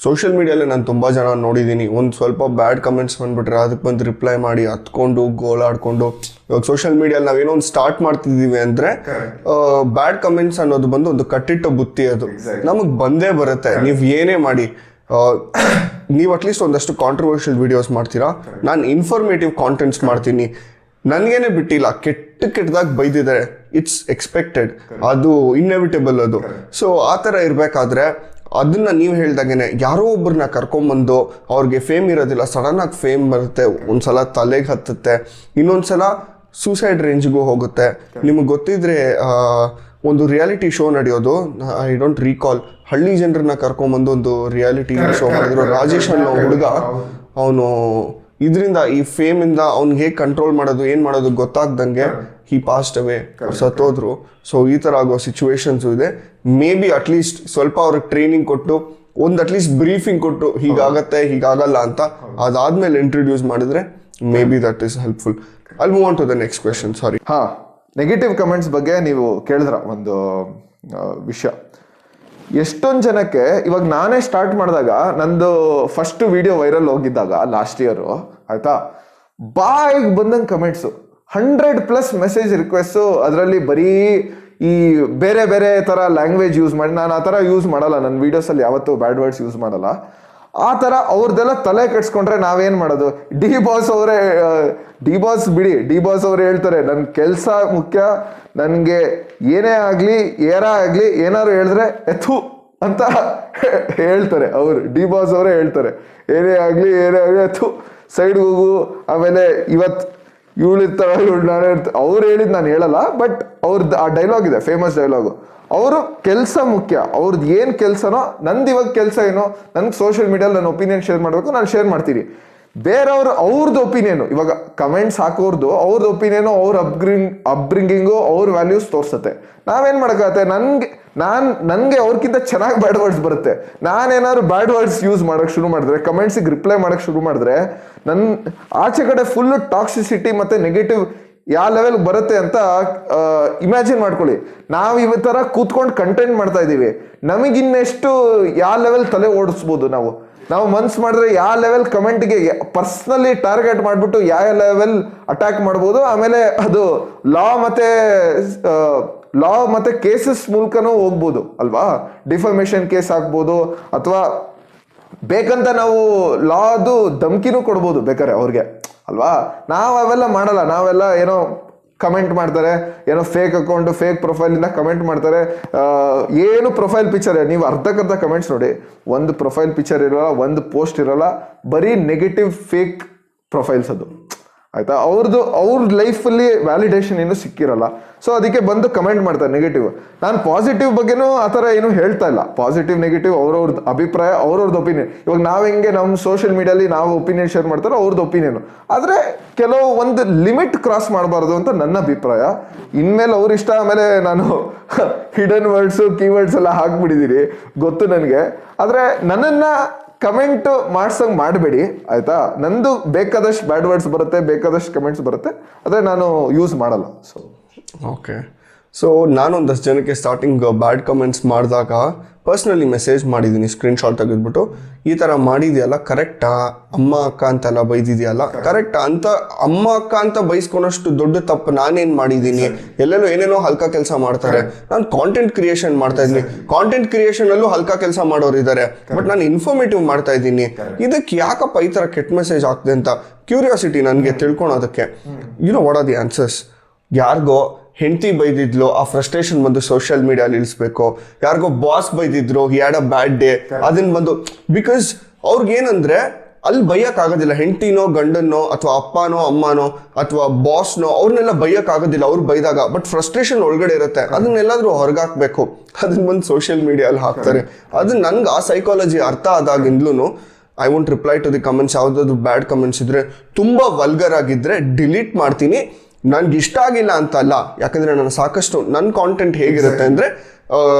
ಸೋಷಿಯಲ್ ಮೀಡಿಯಲ್ಲಿ ನಾನು ತುಂಬ ಜನ ನೋಡಿದ್ದೀನಿ, ಒಂದು ಸ್ವಲ್ಪ ಬ್ಯಾಡ್ ಕಮೆಂಟ್ಸ್ ಬಂದ್ಬಿಟ್ರೆ ಅದಕ್ಕೆ ಬಂದು ರಿಪ್ಲೈ ಮಾಡಿ ಹತ್ಕೊಂಡು ಗೋಳಾಡ್ಕೊಂಡು. ಇವಾಗ ಸೋಷಿಯಲ್ ಮೀಡಿಯಲ್ಲಿ ನಾವೇನೋ ಒಂದು ಸ್ಟಾರ್ಟ್ ಮಾಡ್ತಿದ್ದೀವಿ ಅಂದರೆ ಬ್ಯಾಡ್ ಕಮೆಂಟ್ಸ್ ಅನ್ನೋದು ಬಂದು ಒಂದು ಕಟ್ಟಿಟ್ಟ ಬುತ್ತಿ, ಅದು ನಮಗೆ ಬಂದೇ ಬರುತ್ತೆ. ನೀವು ಏನೇ ಮಾಡಿ, ನೀವು ಅಟ್ಲೀಸ್ಟ್ ಒಂದಷ್ಟು ಕಾಂಟ್ರವರ್ಷಿಯಲ್ ವಿಡಿಯೋಸ್ ಮಾಡ್ತೀರಾ, ನಾನು ಇನ್ಫಾರ್ಮೇಟಿವ್ ಕಾಂಟೆಂಟ್ಸ್ ಮಾಡ್ತೀನಿ, ನನಗೇನೆ ಬಿಟ್ಟಿಲ್ಲ, ಕೆಟ್ಟದಾಗಿ ಬೈದಿದ್ದಾರೆ, ಇಟ್ಸ್ ಎಕ್ಸ್ಪೆಕ್ಟೆಡ್, ಅದು ಇನ್ಎವಿಟೇಬಲ್ ಅದು. ಸೊ ಆ ಥರ ಇರಬೇಕಾದ್ರೆ ಅದನ್ನ ನೀವು ಹೇಳ್ದಾಗೇನೆ ಯಾರೋ ಒಬ್ಬರನ್ನ ಕರ್ಕೊಂಬಂದು ಅವ್ರಿಗೆ ಫೇಮ್ ಇರೋದಿಲ್ಲ, ಸಡನ್ನಾಗಿ ಫೇಮ್ ಬರುತ್ತೆ, ಒಂದ್ಸಲ ತಲೆಗೆ ಹತ್ತುತ್ತೆ, ಇನ್ನೊಂದ್ಸಲ ಸೂಸೈಡ್ ರೇಂಜ್ಗೂ ಹೋಗುತ್ತೆ. ನಿಮಗೆ ಗೊತ್ತಿದ್ರೆ ಒಂದು ರಿಯಾಲಿಟಿ ಶೋ ನಡೆಯೋದು, ಐ ಡೋಂಟ್ ರೀಕಾಲ್, ಹಳ್ಳಿ ಜನರನ್ನ ಕರ್ಕೊಂಬಂದು ಒಂದು ರಿಯಾಲಿಟಿ ಶೋ ಮಾಡಿದ್ರು. ರಾಜೇಶ್ ಅನ್ನೋ ಹುಡುಗ, ಅವನು ಇದರಿಂದ ಈ ಫೇಮಿಂದ ಅವ್ನಿಗೆ ಹೇಗೆ ಕಂಟ್ರೋಲ್ ಮಾಡೋದು ಏನು ಮಾಡೋದು ಗೊತ್ತಾಗ್ದಂಗೆ ಹಿ ಪಾಸ್ಟ್ ಅವೇ, ಸತ್ತೋದ್ರು. ಸೊ ಈ ಥರ ಆಗೋ ಸಿಚುವೇಶನ್ಸು ಇದೆ. ಮೇ ಬಿ ಅಟ್ಲೀಸ್ಟ್ ಸ್ವಲ್ಪ ಅವ್ರಿಗೆ ಟ್ರೈನಿಂಗ್ ಕೊಟ್ಟು ಒಂದು ಅಟ್ಲೀಸ್ಟ್ ಬ್ರೀಫಿಂಗ್ ಕೊಟ್ಟು ಹೀಗಾಗತ್ತೆ ಹೀಗಾಗಲ್ಲ ಅಂತ ಅದಾದ್ಮೇಲೆ ಇಂಟ್ರೊಡ್ಯೂಸ್ ಮಾಡಿದ್ರೆ maybe that is helpful. I'll move on to the next question. Sorry. Negative comments ಬಗ್ಗೆ ನೀವು ಕೇಳಿದ್ರ ಒಂದು ವಿಷಯ. ಎಷ್ಟೊಂದು ಜನಕ್ಕೆ ಇವಾಗ ನಾನೇ ಸ್ಟಾರ್ಟ್ ಮಾಡಿದಾಗ, ನಂದು ಫಸ್ಟ್ ವಿಡಿಯೋ ವೈರಲ್ ಹೋಗಿದ್ದಾಗ ಲಾಸ್ಟ್ ಇಯರು, ಆಯ್ತಾ, ಬಾಯಿಗೆ ಬಂದಂಗೆ ಕಮೆಂಟ್ಸು, 100+ ಮೆಸೇಜ್ ರಿಕ್ವೆಸ್ಟು. ಅದರಲ್ಲಿ ಬರೀ ಈ ಬೇರೆ ಬೇರೆ ಥರ ಲ್ಯಾಂಗ್ವೇಜ್ ಯೂಸ್ ಮಾಡಿ, ನಾನು ಆ ಥರ ಯೂಸ್ ಮಾಡಲ್ಲ, ನನ್ನ ವೀಡಿಯೋಸಲ್ಲಿ ಯಾವತ್ತೂ ಬ್ಯಾಡ್ ವರ್ಡ್ಸ್ ಯೂಸ್ ಮಾಡಲ್ಲ. ಆ ಥರ ಅವ್ರದ್ದೆಲ್ಲ ತಲೆ ಕೆಡ್ಸ್ಕೊಂಡ್ರೆ ನಾವೇನು ಮಾಡೋದು? ಡಿ ಬಾಸ್ ಅವರೇ ಹೇಳ್ತಾರೆ, ನನ್ನ ಕೆಲಸ ಮುಖ್ಯ, ನನಗೆ ಏನೇ ಆಗಲಿ ಏನಾದ್ರು ಹೇಳಿದ್ರೆ ಎಥು ಅಂತ ಹೇಳ್ತಾರೆ ಅವರು. ಡಿ ಬಾಸ್ ಅವರೇ ಹೇಳ್ತಾರೆ, ಏನೇ ಆಗಲಿ ಎಥು ಸೈಡ್ಗೆ ಹೋಗು. ಆಮೇಲೆ ಇವತ್ತು ಇವಳಿರ್ತಾಳ, ನಾನೇ ಅವ್ರು ಹೇಳಿದ್ ನಾನು ಹೇಳಲ್ಲ, ಬಟ್ ಅವ್ರದ್ದು ಆ ಡೈಲಾಗ್ ಇದೆ, ಫೇಮಸ್ ಡೈಲಾಗು. ಅವರು ಕೆಲಸ ಮುಖ್ಯ, ಅವ್ರದ್ದು ಏನು ಕೆಲಸನೋ, ನಂದು ಇವಾಗ ಕೆಲಸ ಏನೋ, ನನ್ಗೆ ಸೋಷಿಯಲ್ ಮೀಡಿಯಲ್ಲಿ ನನ್ನ ಒಪಿನಿಯನ್ ಶೇರ್ ಮಾಡಬೇಕು, ನಾನು ಶೇರ್ ಮಾಡ್ತೀನಿ. ಬೇರೆಯವ್ರು ಅವ್ರದ್ದು ಒಪಿನಿಯನು, ಇವಾಗ ಕಮೆಂಟ್ಸ್ ಹಾಕೋರ್ದು ಅವ್ರದ್ದು ಒಪಿನಿಯನು, ಅವ್ರ ಅಪ್ಬ್ರಿಂಗಿಂಗು, ಅವ್ರ ವ್ಯಾಲ್ಯೂಸ್ ತೋರ್ಸತ್ತೆ. ನಾವೇನ್ ಮಾಡೋಕ್ಕಾಗತ್ತೆ? ನನ್ಗೆ ಅವ್ರಕ್ಕಿಂತ ಚೆನ್ನಾಗಿ ಬ್ಯಾಡ್ ವರ್ಡ್ಸ್ ಬರುತ್ತೆ. ನಾನೇನಾದ್ರು ಬ್ಯಾಡ್ ವರ್ಡ್ಸ್ ಯೂಸ್ ಮಾಡಕ್ ಶುರು ಮಾಡಿದ್ರೆ, ಕಮೆಂಟ್ಸಿಗೆ ರಿಪ್ಲೈ ಮಾಡಕ್ ಶುರು ಮಾಡಿದ್ರೆ, ನನ್ನ ಆಚೆ ಕಡೆ ಫುಲ್ ಟಾಕ್ಸಿಸಿಟಿ ಮತ್ತೆ ನೆಗೆಟಿವ್ ಯಾವ ಲೆವೆಲ್ ಬರುತ್ತೆ ಅಂತ ಇಮ್ಯಾಜಿನ್ ಮಾಡ್ಕೊಳ್ಳಿ. ನಾವು ಈ ತರ ಕೂತ್ಕೊಂಡು ಕಂಟೆಂಟ್ ಮಾಡ್ತಾ ಇದೀವಿ, ನಮಗಿನ್ನೆಷ್ಟು ಯಾವ ಲೆವೆಲ್ ತಲೆ ಓಡಿಸ್ಬೋದು ನಾವು ಮನ್ಸ್ ಮಾಡಿದ್ರೆ ಯಾವ ಲೆವೆಲ್ ಕಮೆಂಟ್ಗೆ ಪರ್ಸ್ನಲಿ ಟಾರ್ಗೆಟ್ ಮಾಡ್ಬಿಟ್ಟು ಯಾವ ಲೆವೆಲ್ ಅಟ್ಯಾಕ್ ಮಾಡ್ಬೋದು. ಆಮೇಲೆ ಅದು ಲಾ ಮತ್ತೆ ಕೇಸಸ್ ಮೂಲಕನೂ ಹೋಗ್ಬೋದು ಅಲ್ವಾ? ಡಿಫಾಮೇಷನ್ ಕೇಸ್ ಹಾಕ್ಬೋದು, ಅಥವಾ ಬೇಕಂತ ನಾವು ಲಾದು ಧಮ್ಕಿನೂ ಕೊಡ್ಬೋದು ಬೇಕಾರೆ ಅವ್ರಿಗೆ ಅಲ್ವಾ? ನಾವು ಅವೆಲ್ಲ ಮಾಡಲ್ಲ. ನಾವೆಲ್ಲ ಏನೋ ಕಮೆಂಟ್ ಮಾಡ್ತಾರೆ, ಏನೋ ಫೇಕ್ ಅಕೌಂಟ್, ಫೇಕ್ ಪ್ರೊಫೈಲ್ ಇಂದ ಕಮೆಂಟ್ ಮಾಡ್ತಾರೆ. ಏನು ಪ್ರೊಫೈಲ್ ಪಿಕ್ಚರ್, ನೀವು ಅರ್ಧಕ್ಕರ್ಧ ಕಮೆಂಟ್ಸ್ ನೋಡಿ, ಒಂದು ಪ್ರೊಫೈಲ್ ಪಿಕ್ಚರ್ ಇರೋಲ್ಲ, ಒಂದು ಪೋಸ್ಟ್ ಇರೋಲ್ಲ, ಬರೀ ನೆಗೆಟಿವ್ ಫೇಕ್ ಪ್ರೊಫೈಲ್ಸ್ ಅದು, ಆಯ್ತಾ? ಅವ್ರ ಲೈಫಲ್ಲಿ ವ್ಯಾಲಿಡೇಷನ್ ಏನು ಸಿಕ್ಕಿರಲ್ಲ. ಸೊ ಅದಕ್ಕೆ ಬಂದು ಕಮೆಂಟ್ ಮಾಡ್ತಾರೆ ನೆಗೆಟಿವ್. ನಾನು ಪಾಸಿಟಿವ್ ಬಗ್ಗೆನೂ ಆ ಥರ ಏನು ಹೇಳ್ತಾ ಇಲ್ಲ. ಪಾಸಿಟಿವ್ ನೆಗೆಟಿವ್ ಅವ್ರವ್ರದ್ದು ಅಭಿಪ್ರಾಯ, ಅವ್ರವ್ರದ್ದು ಒಪಿನಿಯನ್. ಇವಾಗ ನಾವು ಹೆಂಗೆ ನಮ್ಮ ಸೋಷಿಯಲ್ ಮೀಡಿಯಲ್ಲಿ ನಾವು ಒಪಿನಿಯನ್ ಶೇರ್ ಮಾಡ್ತಾರೋ ಅವ್ರದ್ದು ಒಪಿನಿಯನ್. ಆದರೆ ಕೆಲವು ಒಂದು ಲಿಮಿಟ್ ಕ್ರಾಸ್ ಮಾಡಬಾರ್ದು ಅಂತ ನನ್ನ ಅಭಿಪ್ರಾಯ. ಇನ್ಮೇಲೆ ಅವ್ರ ಇಷ್ಟ. ಆಮೇಲೆ ನಾನು ಹಿಡನ್ ವರ್ಡ್ಸು, ಕೀವರ್ಡ್ಸ್ ಎಲ್ಲ ಹಾಕ್ಬಿಟ್ಟಿದ್ದೀನಿ, ಗೊತ್ತು ನನಗೆ. ಆದರೆ ನನ್ನನ್ನು ಕಮೆಂಟ್ ಮಾಡ್ಸಂಗ್ ಮಾಡಬೇಡಿ ಆಯ್ತಾ. ನಂದು ಬೇಕಾದಷ್ಟು ಬ್ಯಾಡ್ ವರ್ಡ್ಸ್ ಬರುತ್ತೆ, ಬೇಕಾದಷ್ಟು ಕಮೆಂಟ್ಸ್ ಬರುತ್ತೆ, ಆದರೆ ನಾನು ಯೂಸ್ ಮಾಡಲ್ಲ. So okay. ಸೊ ನಾನೊಂದಷ್ಟು ಜನಕ್ಕೆ ಸ್ಟಾರ್ಟಿಂಗ್ ಬ್ಯಾಡ್ ಕಮೆಂಟ್ಸ್ ಮಾಡಿದಾಗ ಪರ್ಸ್ನಲಿ ಮೆಸೇಜ್ ಮಾಡಿದ್ದೀನಿ, ಸ್ಕ್ರೀನ್ಶಾಟ್ ತೆಗೆದ್ಬಿಟ್ಟು, ಈ ಥರ ಮಾಡಿದ್ಯಲ್ಲ ಕರೆಕ್ಟಾ, ಅಮ್ಮ ಅಕ್ಕ ಅಂತೆಲ್ಲ ಬೈದಿದೆಯಲ್ಲ ಕರೆಕ್ಟಾ ಅಂತ. ಅಮ್ಮ ಅಕ್ಕ ಅಂತ ಬೈಸ್ಕೊಳಷ್ಟು ದೊಡ್ಡ ತಪ್ಪು ನಾನೇನು ಮಾಡಿದ್ದೀನಿ? ಎಲ್ಲೆಲ್ಲೋ ಏನೇನೋ ಹಲ್ಕ ಕೆಲಸ ಮಾಡ್ತಾರೆ. ನಾನು ಕಾಂಟೆಂಟ್ ಕ್ರಿಯೇಷನ್ ಮಾಡ್ತಾ ಇದ್ದೀನಿ, ಕಾಂಟೆಂಟ್ ಕ್ರಿಯೇಷನಲ್ಲೂ ಹಲ್ಕ ಕೆಲಸ ಮಾಡೋರು ಇದ್ದಾರೆ, ಬಟ್ ನಾನು ಇನ್ಫಾರ್ಮೇಟಿವ್ ಮಾಡ್ತಾ ಇದ್ದೀನಿ. ಇದಕ್ಕೆ ಯಾಕಪ್ಪ ಈ ಥರ ಕೆಟ್ಟ ಮೆಸೇಜ್ ಆಗ್ತದೆ ಅಂತ ಕ್ಯೂರಿಯಾಸಿಟಿ ನನಗೆ ತಿಳ್ಕೊಳೋದಕ್ಕೆ. You know what are the answers? ಯಾರಿಗೋ ಹೆಂಡತಿ ಬೈದಿದ್ಲು, ಆ ಫ್ರಸ್ಟ್ರೇಷನ್ ಬಂದು ಸೋಷಿಯಲ್ ಮೀಡಿಯಾಲಿ ಇಳಿಸ್ಬೇಕು. ಯಾರಿಗೋ ಬಾಸ್ ಬೈದಿದ್ರು, he had a bad day, ಅದನ್ನ ಬಂದು ಬಿಕಾಸ್ ಅವ್ರಿಗೇನಂದ್ರೆ ಅಲ್ಲಿ ಬೈಯಕ್ಕಾಗೋದಿಲ್ಲ. ಹೆಂಡತಿನೋ ಗಂಡನೋ ಅಥವಾ ಅಪ್ಪನೋ ಅಮ್ಮನೋ ಅಥವಾ ಬಾಸ್ನೋ ಅವ್ರನ್ನೆಲ್ಲ ಬೈಯಕ್ಕಾಗೋದಿಲ್ಲ ಅವ್ರು ಬೈದಾಗ, ಬಟ್ ಫ್ರಸ್ಟ್ರೇಷನ್ ಒಳಗಡೆ ಇರುತ್ತೆ, ಅದನ್ನೆಲ್ಲಾದ್ರೂ ಹೊರಗಾಕ್ಬೇಕು, ಅದನ್ನ ಬಂದು ಸೋಷಿಯಲ್ ಮೀಡಿಯಲ್ಲಿ ಹಾಕ್ತಾರೆ. ಅದು ನನ್ಗೆ ಆ ಸೈಕಾಲಜಿ ಅರ್ಥ ಆದಾಗಿಂದಲೂ I want reply to the comments. ಯಾವುದಾದ್ರು ಬ್ಯಾಡ್ ಕಮೆಂಟ್ಸ್ ಇದ್ರೆ, ತುಂಬ ವಲ್ಗರ್ ಆಗಿದ್ರೆ ಡಿಲೀಟ್ ಮಾಡ್ತೀನಿ. ನನ್ಗೆ ಇಷ್ಟ ಆಗಿಲ್ಲ ಅಂತ ಅಲ್ಲ, ಯಾಕಂದ್ರೆ ನಾನು ಸಾಕಷ್ಟು ನನ್ನ ಕಾಂಟೆಂಟ್ ಹೇಗಿರುತ್ತೆ ಅಂದ್ರೆ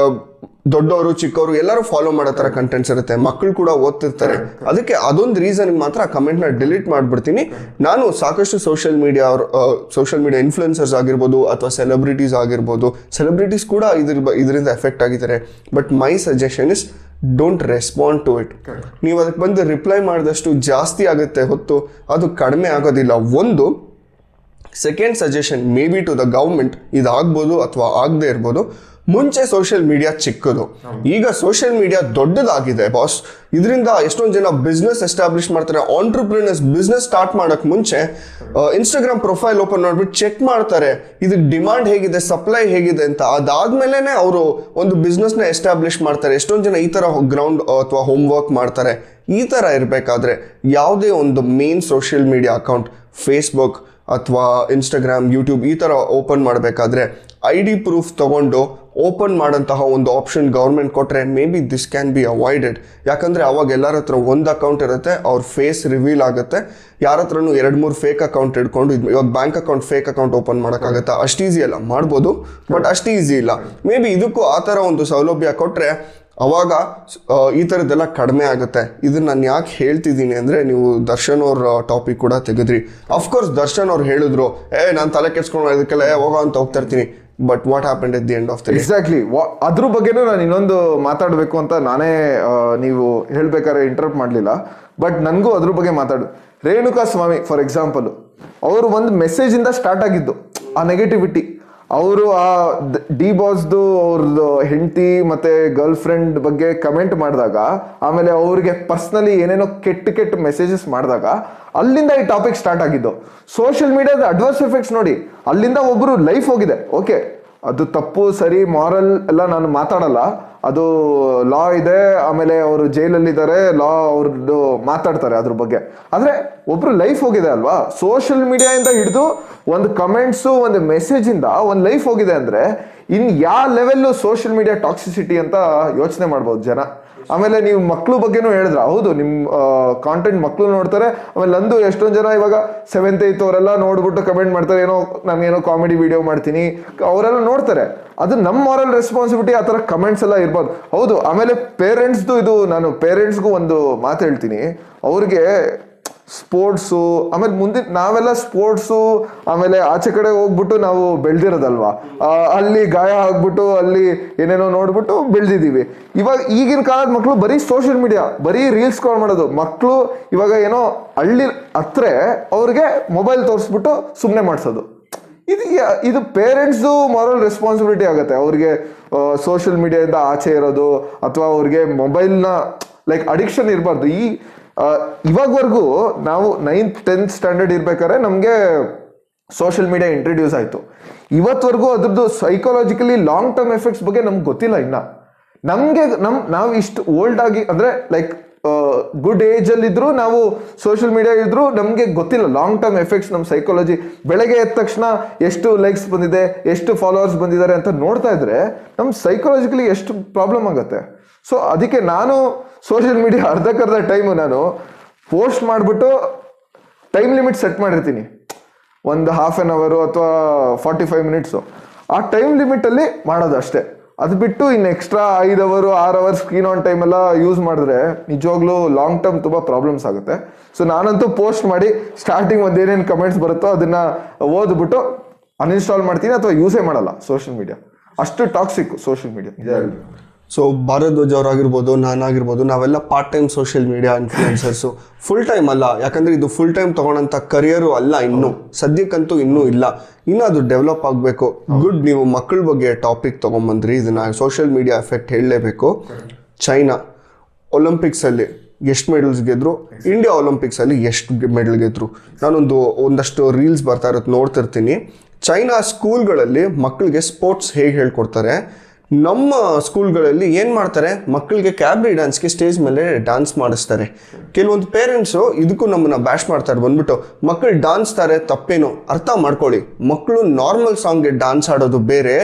ದೊಡ್ಡವರು ಚಿಕ್ಕವರು ಎಲ್ಲರೂ ಫಾಲೋ ಮಾಡೋ ಥರ ಕಂಟೆಂಟ್ಸ್ ಇರುತ್ತೆ, ಮಕ್ಕಳು ಕೂಡ ಓದ್ತಿರ್ತಾರೆ. ಅದಕ್ಕೆ ಅದೊಂದು ರೀಸನ್ಗೆ ಮಾತ್ರ ಆ ಕಮೆಂಟ್ನ ಡಿಲೀಟ್ ಮಾಡಿಬಿಡ್ತೀನಿ. ನಾನು ಸಾಕಷ್ಟು ಸೋಷಿಯಲ್ ಮೀಡಿಯಾ ಇನ್ಫ್ಲುಯೆನ್ಸರ್ಸ್ ಆಗಿರ್ಬೋದು ಅಥವಾ ಸೆಲೆಬ್ರಿಟೀಸ್ ಆಗಿರ್ಬೋದು, ಸೆಲೆಬ್ರಿಟೀಸ್ ಕೂಡ ಇದರಿಂದ ಎಫೆಕ್ಟ್ ಆಗಿದ್ದಾರೆ. But my suggestion is don't respond to it. ನೀವು ಅದಕ್ಕೆ ಬಂದು ರಿಪ್ಲೈ ಮಾಡಿದಷ್ಟು ಜಾಸ್ತಿ ಆಗುತ್ತೆ ಹೊತ್ತು ಅದು ಕಡಿಮೆ ಆಗೋದಿಲ್ಲ. ಒಂದು second suggestion maybe to the government, ಇದಾಗ್ಬೋದು ಅಥವಾ ಆಗದೆ ಇರ್ಬೋದು. ಮುಂಚೆ ಸೋಷಿಯಲ್ ಮೀಡಿಯಾ ಚಿಕ್ಕದು, ಈಗ ಸೋಷಿಯಲ್ ಮೀಡಿಯಾ ದೊಡ್ಡದಾಗಿದೆ ಬಾಸ್. ಇದರಿಂದ ಎಷ್ಟೊಂದು ಜನ ಬಿಸ್ನೆಸ್ ಎಸ್ಟಾಬ್ಲಿಷ್ ಮಾಡ್ತಾರೆ. ಆಂಟ್ರಪ್ರಿನರ್ಸ್ ಬಿಸ್ನೆಸ್ ಸ್ಟಾರ್ಟ್ ಮಾಡೋಕ್ಕೆ ಮುಂಚೆ ಇನ್ಸ್ಟಾಗ್ರಾಮ್ ಪ್ರೊಫೈಲ್ ಓಪನ್ ಮಾಡಿಬಿಟ್ಟು ಚೆಕ್ ಮಾಡ್ತಾರೆ ಇದಕ್ಕೆ ಡಿಮಾಂಡ್ ಹೇಗಿದೆ, ಸಪ್ಲೈ ಹೇಗಿದೆ ಅಂತ. ಅದಾದ್ಮೇಲೆ ಅವರು ಒಂದು ಬಿಸ್ನೆಸ್ನ ಎಸ್ಟಾಬ್ಲಿಷ್ ಮಾಡ್ತಾರೆ. ಎಷ್ಟೊಂದು ಜನ ಈ ಥರ ಗ್ರೌಂಡ್ ಅಥವಾ ಹೋಮ್ ವರ್ಕ್ ಮಾಡ್ತಾರೆ. ಈ ಥರ ಇರಬೇಕಾದ್ರೆ ಯಾವುದೇ ಒಂದು main social media account, Facebook ಅಥವಾ ಇನ್ಸ್ಟಾಗ್ರಾಮ್, ಯೂಟ್ಯೂಬ್ ಈ ಥರ ಓಪನ್ ಮಾಡಬೇಕಾದ್ರೆ ID ಪ್ರೂಫ್ ತೊಗೊಂಡು ಓಪನ್ ಮಾಡೋಂತಹ ಒಂದು ಆಪ್ಷನ್ ಗೌರ್ಮೆಂಟ್ ಕೊಟ್ಟರೆ may be this can be avoided. ಯಾಕಂದರೆ ಅವಾಗ ಎಲ್ಲರ ಹತ್ರ ಒಂದು ಅಕೌಂಟ್ ಇರುತ್ತೆ, ಅವ್ರ ಫೇಸ್ ರಿವೀಲ್ ಆಗುತ್ತೆ. ಯಾರ ಹತ್ರನೂ 2-3 ಫೇಕ್ ಅಕೌಂಟ್ ಇಟ್ಕೊಂಡು ಇವಾಗ bank account fake account open ಮಾಡೋಕ್ಕಾಗತ್ತಾ? ಅಷ್ಟು ಈಸಿ ಅಲ್ಲ, ಮಾಡ್ಬೋದು ಬಟ್ ಅಷ್ಟು ಈಸಿ ಇಲ್ಲ. ಮೇ ಬಿ ಇದಕ್ಕೂ ಆ ಥರ ಒಂದು ಸೌಲಭ್ಯ ಕೊಟ್ಟರೆ ಅವಾಗ ಈ ಥರದ್ದೆಲ್ಲ ಕಡಿಮೆ ಆಗುತ್ತೆ. ಇದನ್ನ ನಾನು ಯಾಕೆ ಹೇಳ್ತಿದ್ದೀನಿ ಅಂದರೆ, ನೀವು ದರ್ಶನ್ ಅವ್ರ ಟಾಪಿಕ್ ಕೂಡ ತೆಗೆದ್ರಿ. ಅಫ್ಕೋರ್ಸ್ ದರ್ಶನ್ ಅವ್ರು ಹೇಳಿದ್ರು, ನಾನು ತಲೆ ಕೆಡ್ಸ್ಕೊಂಡು ಇದಕ್ಕೆಲ್ಲ ಹೋಗೋ ಅಂತ ಹೋಗ್ತಾ ಇರ್ತೀನಿ. But what happened at the end of the day? Exactly ಅದ್ರ ಬಗ್ಗೆನೂ ನಾನು ಇನ್ನೊಂದು ಮಾತಾಡಬೇಕು ಅಂತ ನಾನೇ ನೀವು ಹೇಳ್ಬೇಕಾದ್ರೆ ಇಂಟರಪ್ಟ್ ಮಾಡಲಿಲ್ಲ. ಬಟ್ ನನಗೂ ಅದ್ರ ಬಗ್ಗೆ ರೇಣುಕಾ ಸ್ವಾಮಿ ಫಾರ್ ಎಕ್ಸಾಂಪಲ್, ಅವರು ಒಂದು ಮೆಸೇಜಿಂದ ಸ್ಟಾರ್ಟ್ ಆಗಿದ್ದು ಆ ನೆಗೆಟಿವಿಟಿ. ಅವರು ಆ ಡಿ ಬಾಸ್ದು ಅವ್ರದ್ದು ಹೆಂಡತಿ ಮತ್ತೆ ಗರ್ಲ್ ಫ್ರೆಂಡ್ ಬಗ್ಗೆ ಕಮೆಂಟ್ ಮಾಡಿದಾಗ, ಆಮೇಲೆ ಅವ್ರಿಗೆ ಪರ್ಸ್ನಲಿ ಏನೇನೋ ಕೆಟ್ಟ ಮೆಸೇಜಸ್ ಮಾಡಿದಾಗ, ಅಲ್ಲಿಂದ ಈ ಟಾಪಿಕ್ ಸ್ಟಾರ್ಟ್ ಆಗಿದ್ದು. ಸೋಷಿಯಲ್ ಮೀಡಿಯಾದ ಅಡ್ವರ್ಸ್ ಎಫೆಕ್ಟ್ಸ್ ನೋಡಿ, ಅಲ್ಲಿಂದ ಒಬ್ರು ಲೈಫ್ ಹೋಗಿದೆ. ಓಕೆ, ಅದು ತಪ್ಪು ಸರಿ ಮಾರಲ್ ಎಲ್ಲ ನಾನು ಮಾತಾಡಲ್ಲ, ಅದು ಲಾ ಇದೆ, ಆಮೇಲೆ ಅವರು ಜೈಲಲ್ಲಿದ್ದಾರೆ, ಲಾ ಅವ್ರದ್ದು ಮಾತಾಡ್ತಾರೆ ಅದ್ರ ಬಗ್ಗೆ. ಆದ್ರೆ ಒಬ್ರು ಲೈಫ್ ಹೋಗಿದೆ ಅಲ್ವಾ. ಸೋಷಿಯಲ್ ಮೀಡಿಯಾದಿಂದ ಹಿಡಿದು ಒಂದು ಕಮೆಂಟ್ಸು, ಒಂದು ಮೆಸೇಜ್ ಇಂದ ಒಂದು ಲೈಫ್ ಹೋಗಿದೆ ಅಂದ್ರೆ ಇನ್ ಯಾವ ಲೆವೆಲ್ ಸೋಷಿಯಲ್ ಮೀಡಿಯಾ ಟಾಕ್ಸಿಸಿಟಿ ಅಂತ ಯೋಚನೆ ಮಾಡ್ಬೋದು ಜನ. ಆಮೇಲೆ ನೀವು ಮಕ್ಳು ಬಗ್ಗೆನೂ ಹೇಳಿದ್ರ, ಹೌದು, ನಿಮ್ ಕಾಂಟೆಂಟ್ ಮಕ್ಳು ನೋಡ್ತಾರೆ. ಆಮೇಲೆ ನಂದು ಎಷ್ಟೊಂದು ಜನ ಇವಾಗ 7th 8th ಅವರೆಲ್ಲ ನೋಡ್ಬಿಟ್ಟು ಕಮೆಂಟ್ ಮಾಡ್ತಾರೆ, ನಾನೇನೋ ಕಾಮಿಡಿ ವಿಡಿಯೋ ಮಾಡ್ತೀನಿ, ಅವರೆಲ್ಲ ನೋಡ್ತಾರೆ. ಅದು ನಮ್ಮ ಮಾರಲ್ ರೆಸ್ಪಾನ್ಸಿಬಿಲಿಟಿ ಆ ಥರ ಕಮೆಂಟ್ಸ್ ಎಲ್ಲ ಇರ್ಬಾರ್ದು. ಹೌದು. ಆಮೇಲೆ ಪೇರೆಂಟ್ಸ್ದು ಇದು, ನಾನು ಪೇರೆಂಟ್ಸ್ಗೂ ಒಂದು ಮಾತು ಹೇಳ್ತೀನಿ. ಅವ್ರಿಗೆ ಸ್ಪೋರ್ಟ್ಸು, ಆಮೇಲೆ ಮುಂದಿನ ನಾವೆಲ್ಲ ಸ್ಪೋರ್ಟ್ಸು, ಆಮೇಲೆ ಆಚೆ ಕಡೆ ಹೋಗ್ಬಿಟ್ಟು ನಾವು ಬೆಳೆದಿರೋದಲ್ವಾ, ಅಲ್ಲಿ ಗಾಯ ಆಗ್ಬಿಟ್ಟು ಅಲ್ಲಿ ಏನೇನೋ ನೋಡ್ಬಿಟ್ಟು ಬೆಳೆದಿದ್ದೀವಿ. ಇವಾಗ ಈಗಿನ ಕಾಲದ ಮಕ್ಕಳು ಬರೀ ಸೋಷಿಯಲ್ ಮೀಡಿಯಾ, ಬರೀ ರೀಲ್ಸ್ ಕಾಲ್ ಮಾಡೋದು. ಮಕ್ಕಳು ಇವಾಗ ಏನೋ ಹಳ್ಳಿ ಹತ್ರ ಅವ್ರಿಗೆ ಮೊಬೈಲ್ ತೋರಿಸ್ಬಿಟ್ಟು ಸುಮ್ಮನೆ ಮಾಡಿಸೋದು. ಇದು ಪೇರೆಂಟ್ಸ್ದು ಮಾರಲ್ ರೆಸ್ಪಾನ್ಸಿಬಿಲಿಟಿ ಆಗುತ್ತೆ. ಅವ್ರಿಗೆ ಸೋಷಿಯಲ್ ಮೀಡಿಯಾದಿಂದ ಆಚೆ ಇರೋದು, ಅಥವಾ ಅವ್ರಿಗೆ ಮೊಬೈಲ್ನ ಲೈಕ್ ಅಡಿಕ್ಷನ್ ಇರಬಾರ್ದು. ಇವಾಗವರೆಗೂ ನಾವು 9th 10th ಸ್ಟ್ಯಾಂಡರ್ಡ್ ಇರ್ಬೇಕಾದ್ರೆ ನಮಗೆ ಸೋಷಿಯಲ್ ಮೀಡಿಯಾ ಇಂಟ್ರಡ್ಯೂಸ್ ಆಯಿತು. ಇವತ್ತವರೆಗೂ ಅದ್ರದ್ದು ಸೈಕಾಲಜಿಕಲಿ ಲಾಂಗ್ ಟರ್ಮ್ ಎಫೆಕ್ಟ್ಸ್ ಬಗ್ಗೆ ನಮ್ಗೆ ಗೊತ್ತಿಲ್ಲ. ಇನ್ನ ನಾವು ಇಷ್ಟು ಓಲ್ಡ್ ಆಗಿ ಅಂದ್ರೆ ಲೈಕ್ ಗುಡ್ ಏಜ್ ಅಲ್ಲಿ ಇದ್ರು, ನಾವು ಸೋಷಿಯಲ್ ಮೀಡಿಯಾ ಇದ್ರು, ನಮ್ಗೆ ಗೊತ್ತಿಲ್ಲ ಲಾಂಗ್ ಟರ್ಮ್ ಎಫೆಕ್ಟ್ಸ್ ನಮ್ಮ ಸೈಕಾಲಜಿ. ಬೆಳಗ್ಗೆ ಎದ್ದ ತಕ್ಷಣ ಎಷ್ಟು ಲೈಕ್ಸ್ ಬಂದಿದೆ, ಎಷ್ಟು ಫಾಲೋವರ್ಸ್ ಬಂದಿದ್ದಾರೆ ಅಂತ ನೋಡ್ತಾ ಇದ್ರೆ ನಮ್ ಸೈಕಾಲಜಿಕಲಿ ಎಷ್ಟು ಪ್ರಾಬ್ಲಮ್ ಆಗುತ್ತೆ. ಸೊ ಅದಕ್ಕೆ ನಾನು ಸೋಷಿಯಲ್ ಮೀಡಿಯಾ ಅರ್ಧಕ್ಕರ್ಧ ಟೈಮು ನಾನು ಪೋಸ್ಟ್ ಮಾಡಿಬಿಟ್ಟು ಟೈಮ್ ಲಿಮಿಟ್ ಸೆಟ್ ಮಾಡಿರ್ತೀನಿ. ಒಂದು 1/2 hour ಅಥವಾ 45 minutes. ಆ ಟೈಮ್ ಲಿಮಿಟಲ್ಲಿ ಮಾಡೋದು ಅಷ್ಟೇ. ಅದು ಬಿಟ್ಟು ಇನ್ನು extra 5 hour 6 hour screen on time ಎಲ್ಲ ಯೂಸ್ ಮಾಡಿದ್ರೆ ನಿಜವಾಗ್ಲೂ ಲಾಂಗ್ ಟರ್ಮ್ ತುಂಬಾ ಪ್ರಾಬ್ಲಮ್ಸ್ ಆಗುತ್ತೆ. ಸೊ ನಾನಂತೂ ಪೋಸ್ಟ್ ಮಾಡಿ ಸ್ಟಾರ್ಟಿಂಗ್ ಒಂದು ಏನೇನು ಕಮೆಂಟ್ಸ್ ಬರುತ್ತೋ ಅದನ್ನ ಓದ್ಬಿಟ್ಟು ಅನ್ಇನ್ಸ್ಟಾಲ್ ಮಾಡ್ತೀನಿ ಅಥವಾ ಯೂಸೇ ಮಾಡಲ್ಲ ಸೋಷಿಯಲ್ ಮೀಡಿಯಾ. ಅಷ್ಟು toxic social media. So Bharadwaj ಅವರಾಗಿರ್ಬೋದು, ನಾನಾಗಿರ್ಬೋದು, ನಾವೆಲ್ಲ part time social media influencers. Full time ಅಲ್ಲ, ಯಾಕಂದರೆ ಇದು ಫುಲ್ ಟೈಮ್ ತೊಗೊಳಂಥ ಕರಿಯರು ಅಲ್ಲ, ಇನ್ನೂ ಸದ್ಯಕ್ಕಂತೂ ಇನ್ನೂ ಇಲ್ಲ. ಇನ್ನೂ ಅದು ಡೆವಲಪ್ ಆಗಬೇಕು. ಗುಡ್, ನೀವು ಮಕ್ಕಳ ಬಗ್ಗೆ ಟಾಪಿಕ್ ತೊಗೊಂಬಂದ್ರಿ, ಇದನ್ನು ಸೋಷಿಯಲ್ ಮೀಡಿಯಾ ಎಫೆಕ್ಟ್ ಹೇಳಲೇಬೇಕು. ಚೈನಾ ಒಲಿಂಪಿಕ್ಸಲ್ಲಿ ಎಷ್ಟು ಮೆಡಲ್ಸ್ ಗೆದ್ರು, ಇಂಡಿಯಾ ಒಲಿಂಪಿಕ್ಸಲ್ಲಿ ಎಷ್ಟು ಮೆಡಲ್ ಗೆದ್ರು. ಒಂದಷ್ಟು ರೀಲ್ಸ್ ಬರ್ತಾ ಇರೋದು ನೋಡ್ತಿರ್ತೀನಿ. ಚೈನಾ ಸ್ಕೂಲ್ಗಳಲ್ಲಿ ಮಕ್ಕಳಿಗೆ ಸ್ಪೋರ್ಟ್ಸ್ ಹೇಗೆ ಹೇಳ್ಕೊಡ್ತಾರೆ, ನಮ್ಮ ಸ್ಕೂಲ್ಗಳಲ್ಲಿ ಏನು ಮಾಡ್ತಾರೆ, ಮಕ್ಕಳಿಗೆ ಕ್ಯಾಬ್ರಿ ಡ್ಯಾನ್ಸ್ಗೆ ಸ್ಟೇಜ್ ಮೇಲೆ ಡ್ಯಾನ್ಸ್ ಮಾಡಿಸ್ತಾರೆ. ಕೆಲವೊಂದು ಪೇರೆಂಟ್ಸು ಇದಕ್ಕೂ ನಮ್ಮನ್ನು ಬ್ಯಾಶ್ ಮಾಡ್ತಾರೆ, ಬಂದ್ಬಿಟ್ಟು ಮಕ್ಕಳು ಡ್ಯಾನ್ಸ್ತಾರೆ ತಪ್ಪೇನು, ಅರ್ಥ ಮಾಡ್ಕೊಳ್ಳಿ. ಮಕ್ಕಳು ನಾರ್ಮಲ್ ಸಾಂಗ್ಗೆ ಡ್ಯಾನ್ಸ್ ಆಡೋದು ಬೇರೆ,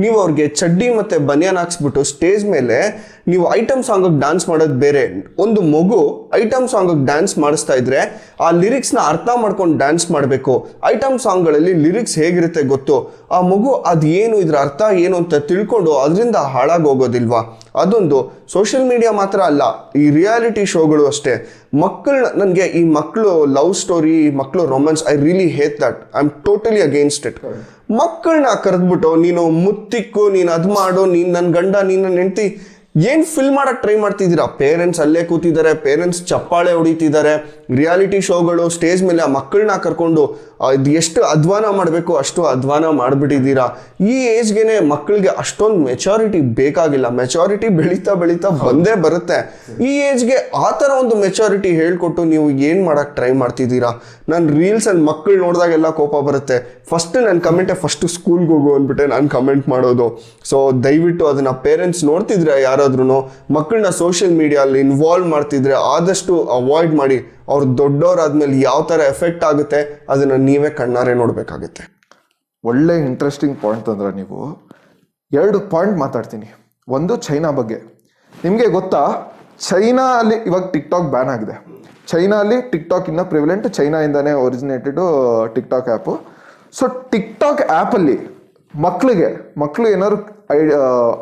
ನೀವು ಅವ್ರಿಗೆ ಚಡ್ಡಿ ಮತ್ತು ಬನಿಯಾನ್ ಹಾಕ್ಸ್ಬಿಟ್ಟು ಸ್ಟೇಜ್ ಮೇಲೆ ನೀವು ಐಟಮ್ ಸಾಂಗಿಗೆ ಡ್ಯಾನ್ಸ್ ಮಾಡೋದು ಬೇರೆ. ಒಂದು ಮಗು ಐಟಮ್ ಸಾಂಗಿಗೆ ಡ್ಯಾನ್ಸ್ ಮಾಡಿಸ್ತಾ ಇದ್ರೆ ಆ ಲಿರಿಕ್ಸ್ನ ಅರ್ಥ ಮಾಡ್ಕೊಂಡು ಡ್ಯಾನ್ಸ್ ಮಾಡಬೇಕು. ಐಟಮ್ ಸಾಂಗ್ಗಳಲ್ಲಿ ಲಿರಿಕ್ಸ್ ಹೇಗಿರುತ್ತೆ ಗೊತ್ತು, ಆ ಮಗು ಅದು ಏನು, ಇದ್ರ ಅರ್ಥ ಏನು ಅಂತ ತಿಳ್ಕೊಂಡು ಅದರಿಂದ ಹಾಳಾಗಿ ಹೋಗೋದಿಲ್ವಾ. ಅದೊಂದು ಸೋಷಿಯಲ್ ಮೀಡಿಯಾ ಮಾತ್ರ ಅಲ್ಲ, ಈ ರಿಯಾಲಿಟಿ ಶೋಗಳು ಅಷ್ಟೇ. ನನಗೆ ಈ ಮಕ್ಕಳು ಲವ್ ಸ್ಟೋರಿ, ಮಕ್ಕಳು romance, I really hate that. I am totally against it. ಮಕ್ಕಳನ್ನ ಕರೆದ್ಬಿಟ್ಟು ನೀನು ಮುತ್ತಿಕ್ಕು, ನೀನು ಅದು ಮಾಡು, ನೀನು ನನ್ನ ಗಂಡ, ನೀನು ನನ್ನ ಹೆಂಡತಿ, ಏನು ಫಿಲ್ ಮಾಡಕ್ಕೆ ಟ್ರೈ ಮಾಡ್ತಿದ್ದೀರಾ? ಪೇರೆಂಟ್ಸ್ ಅಲ್ಲೇ ಕೂತಿದ್ದಾರೆ, ಪೇರೆಂಟ್ಸ್ ಚಪ್ಪಾಳೆ ಹೊಡಿತಿದ್ದಾರೆ. ರಿಯಾಲಿಟಿ ಶೋಗಳು ಸ್ಟೇಜ್ ಮೇಲೆ ಆ ಮಕ್ಕಳನ್ನ ಕರ್ಕೊಂಡು ಇದು ಎಷ್ಟು ಅಧ್ವಾನ ಮಾಡಬೇಕು ಅಷ್ಟು ಅಧ್ವಾನ ಮಾಡಿಬಿಟ್ಟಿದ್ದೀರಾ. ಈ ಏಜ್ಗೆ ಮಕ್ಕಳಿಗೆ ಅಷ್ಟೊಂದು ಮೆಚಾರಿಟಿ ಬೇಕಾಗಿಲ್ಲ. ಮೆಚಾರಿಟಿ ಬೆಳೀತಾ ಬೆಳೀತಾ ಬಂದೇ ಬರುತ್ತೆ. ಈ ಏಜ್ಗೆ ಆ ಥರ ಒಂದು ಮೆಚಾರಿಟಿ ಹೇಳ್ಕೊಟ್ಟು ನೀವು ಏನು ಮಾಡೋಕ್ಕೆ ಟ್ರೈ ಮಾಡ್ತಿದ್ದೀರಾ? ನಾನು ರೀಲ್ಸಲ್ಲಿ ಮಕ್ಕಳು ನೋಡಿದಾಗೆಲ್ಲ ಕೋಪ ಬರುತ್ತೆ. ನನ್ನ ಕಮೆಂಟೇ ಫಸ್ಟು ಸ್ಕೂಲ್ಗೆ ಹೋಗು ಅಂದ್ಬಿಟ್ಟೆ ನಾನು ಕಮೆಂಟ್ ಮಾಡೋದು. ಸೊ ದಯವಿಟ್ಟು ಅದನ್ನು ಪೇರೆಂಟ್ಸ್ ನೋಡ್ತಿದ್ರೆ ಯಾರಾದ್ರೂ ಮಕ್ಕಳನ್ನ ಸೋಷಿಯಲ್ ಮೀಡಿಯಲ್ಲಿ ಇನ್ವಾಲ್ವ್ ಮಾಡ್ತಿದ್ರೆ ಆದಷ್ಟು ಅವಾಯ್ಡ್ ಮಾಡಿ. ಅವ್ರು ದೊಡ್ಡವರಾದ್ಮೇಲೆ ಯಾವ ಥರ ಎಫೆಕ್ಟ್ ಆಗುತ್ತೆ ಅದನ್ನು ನೀವೇ ಕಣ್ಣಾರೆ ನೋಡಬೇಕಾಗುತ್ತೆ. ಒಳ್ಳೆ ಇಂಟ್ರೆಸ್ಟಿಂಗ್ ಪಾಯಿಂಟ್ ಅಂದ್ರೆ ನೀವು 2 ಪಾಯಿಂಟ್ ಮಾತಾಡ್ತೀನಿ. ಒಂದು ಚೈನಾ ಬಗ್ಗೆ. ನಿಮಗೆ ಗೊತ್ತಾ, ಚೈನಾ ಅಲ್ಲಿ ಇವಾಗ ಟಿಕ್ಟಾಕ್ ಬ್ಯಾನ್ ಆಗಿದೆ. ಚೈನಾ ಅಲ್ಲಿ ಟಿಕ್ಟಾಕ್ ಇನ್ನ ಪ್ರಿವಿಲೆಂಟ್, ಚೈನಾಯಿಂದಾನೇ originated TikTok app. So TikTok ಆ್ಯಪಲ್ಲಿ ಮಕ್ಕಳು ಏನಾದ್ರು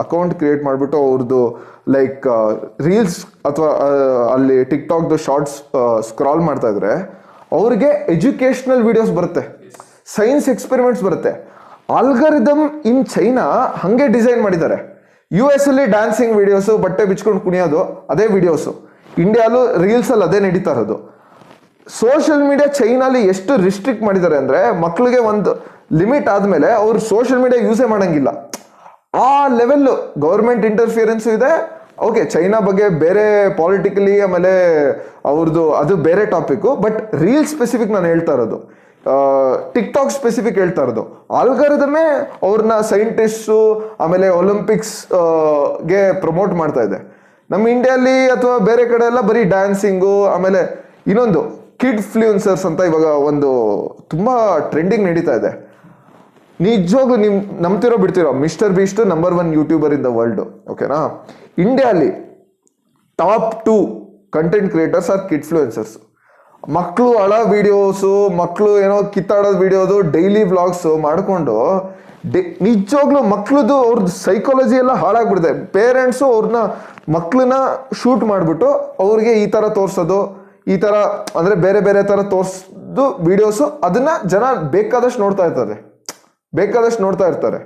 ಅಕೌಂಟ್ ಕ್ರಿಯೇಟ್ ಮಾಡಿಬಿಟ್ಟು ಅವ್ರದ್ದು ಲೈಕ್ ರೀಲ್ಸ್ ಅಥವಾ ಅಲ್ಲಿ ಟಿಕ್ಟಾಕ್ದು ಶಾರ್ಟ್ಸ್ ಸ್ಕ್ರಾಲ್ ಮಾಡ್ತಾ ಇದ್ರೆ ಅವ್ರಿಗೆ ಎಜುಕೇಶನಲ್ ವಿಡಿಯೋಸ್ ಬರುತ್ತೆ, ಸೈನ್ಸ್ ಎಕ್ಸ್ಪೆರಿಮೆಂಟ್ಸ್ ಬರುತ್ತೆ. ಆಲ್ಗರಿದಮ್ ಇನ್ ಚೈನಾ ಹಂಗೆ ಡಿಸೈನ್ ಮಾಡಿದ್ದಾರೆ. US ಅಲ್ಲಿ ಡ್ಯಾನ್ಸಿಂಗ್ ವಿಡಿಯೋಸು, ಬಟ್ಟೆ ಬಿಚ್ಕೊಂಡು ಕುಣಿಯೋದು ಅದೇ ವಿಡಿಯೋಸು. ಇಂಡಿಯಾಲು ರೀಲ್ಸಲ್ಲಿ ಅದೇ ನಡೀತಾ ಇರೋದು. ಸೋಷಿಯಲ್ ಮೀಡಿಯಾ ಚೈನಾಲಿ ಎಷ್ಟು ರಿಸ್ಟ್ರಿಕ್ಟ್ ಮಾಡಿದ್ದಾರೆ ಅಂದರೆ ಮಕ್ಕಳಿಗೆ ಒಂದು ಲಿಮಿಟ್ ಆದಮೇಲೆ ಅವ್ರು ಸೋಷಿಯಲ್ ಮೀಡಿಯಾ ಯೂಸೇ ಮಾಡೋಂಗಿಲ್ಲ. ಆ ಲೆವೆಲ್ಲು ಗೌರ್ಮೆಂಟ್ ಇಂಟರ್ಫಿಯರೆನ್ಸು ಇದೆ. ಓಕೆ, ಚೈನಾ ಬಗ್ಗೆ ಬೇರೆ ಪಾಲಿಟಿಕಲಿ, ಆಮೇಲೆ ಅವ್ರದ್ದು ಅದು ಬೇರೆ ಟಾಪಿಕ್ಕು. ಬಟ್ ರೀಲ್ ಸ್ಪೆಸಿಫಿಕ್ ನಾನು ಹೇಳ್ತಾ ಇರೋದು, ಟಿಕ್ಟಾಕ್ ಸ್ಪೆಸಿಫಿಕ್ ಹೇಳ್ತಾ ಇರೋದು. ಆಲ್ಗರಿದಮೇ ಅವ್ರನ್ನ ಸೈಂಟಿಸ್ಟು ಆಮೇಲೆ ಒಲಿಂಪಿಕ್ಸ್ಗೆ ಪ್ರಮೋಟ್ ಮಾಡ್ತಾ ಇದೆ. ನಮ್ಮ ಇಂಡಿಯಾಲಿ ಅಥವಾ ಬೇರೆ ಕಡೆ ಎಲ್ಲ ಬರೀ ಡ್ಯಾನ್ಸಿಂಗು, ಆಮೇಲೆ ಇನ್ನೊಂದು ಕಿಡ್ ಫ್ಲೂಯೆನ್ಸರ್ಸ್ ಅಂತ ಇವಾಗ ಒಂದು ತುಂಬ ಟ್ರೆಂಡಿಂಗ್ ನಡೀತಾ ಇದೆ. ನಿಜವಾಗ್ಲೂ ನೀವು ನಂಬ್ತಿರೋ ಬಿಡ್ತಿರೋ, Mr Beast number 1 YouTuber in the world. ಓಕೆನಾ? ಇಂಡಿಯಾಲಿ top 2 content creators are kidfluencers. ಮಕ್ಕಳು ಅಳ ವಿಡಿಯೋಸು, ಮಕ್ಕಳು ಏನೋ ಕಿತ್ತಾಡೋದು ವಿಡಿಯೋದು, ಡೈಲಿ ವ್ಲಾಗ್ಸು ಮಾಡಿಕೊಂಡು ನಿಜವಾಗ್ಲೂ ಮಕ್ಳದ್ದು ಅವ್ರದ್ದು ಸೈಕಾಲಜಿ ಎಲ್ಲ ಹಾಳಾಗ್ಬಿಡುತ್ತೆ. ಪೇರೆಂಟ್ಸು ಮಕ್ಕಳನ್ನ ಶೂಟ್ ಮಾಡಿಬಿಟ್ಟು ಅವ್ರಿಗೆ ಈ ಥರ ತೋರಿಸೋದು, ಈ ಥರ ಅಂದರೆ ಬೇರೆ ಬೇರೆ ಥರ ತೋರಿಸೋದು ವಿಡಿಯೋಸು, ಅದನ್ನ ಜನ ಬೇಕಾದಷ್ಟು ನೋಡ್ತಾ ಇರ್ತಾರೆ.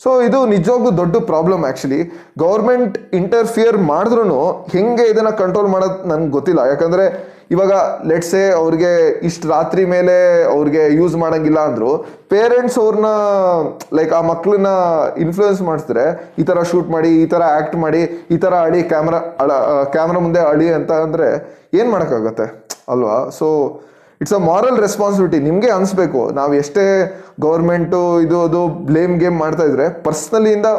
ಸೊ ಇದು ನಿಜವಾಗ್ಲೂ ದೊಡ್ಡ ಪ್ರಾಬ್ಲಮ್. ಆ್ಯಕ್ಚುಲಿ ಗೌರ್ಮೆಂಟ್ ಇಂಟರ್ಫಿಯರ್ ಮಾಡಿದ್ರೂ ಹೆಂಗೆ ಇದನ್ನು ಕಂಟ್ರೋಲ್ ಮಾಡೋದು ನನಗೆ ಗೊತ್ತಿಲ್ಲ. ಯಾಕಂದರೆ ಇವಾಗ ಲೆಟ್ಸೇ ಅವ್ರಿಗೆ ಇಷ್ಟು ರಾತ್ರಿ ಮೇಲೆ ಅವ್ರಿಗೆ ಯೂಸ್ ಮಾಡೋಂಗಿಲ್ಲ ಅಂದರು, ಪೇರೆಂಟ್ಸ್ ಅವ್ರನ್ನ ಲೈಕ್ ಆ ಮಕ್ಕಳನ್ನ ಇನ್ಫ್ಲೂಯೆನ್ಸ್ ಮಾಡಿಸಿದ್ರೆ ಈ ಥರ ಶೂಟ್ ಮಾಡಿ, ಈ ಥರ ಆ್ಯಕ್ಟ್ ಮಾಡಿ, ಈ ಥರ ಅಳಿ, ಕ್ಯಾಮ್ರಾ ಮುಂದೆ ಅಳಿ ಅಂತ ಅಂದರೆ ಏನು ಮಾಡೋಕ್ಕಾಗತ್ತೆ ಅಲ್ವಾ? So it's a moral responsibility. ನಿಮಗೆ ಅನಿಸ್ಬೇಕು, ನಾವು ಎಷ್ಟೇ ಗೌರ್ಮೆಂಟು ಅದು ಬ್ಲೇಮ್ ಗೇಮ್ ಮಾಡ್ತಾ ಇದ್ರೆ ಪರ್ಸ್ನಲಿಯಿಂದ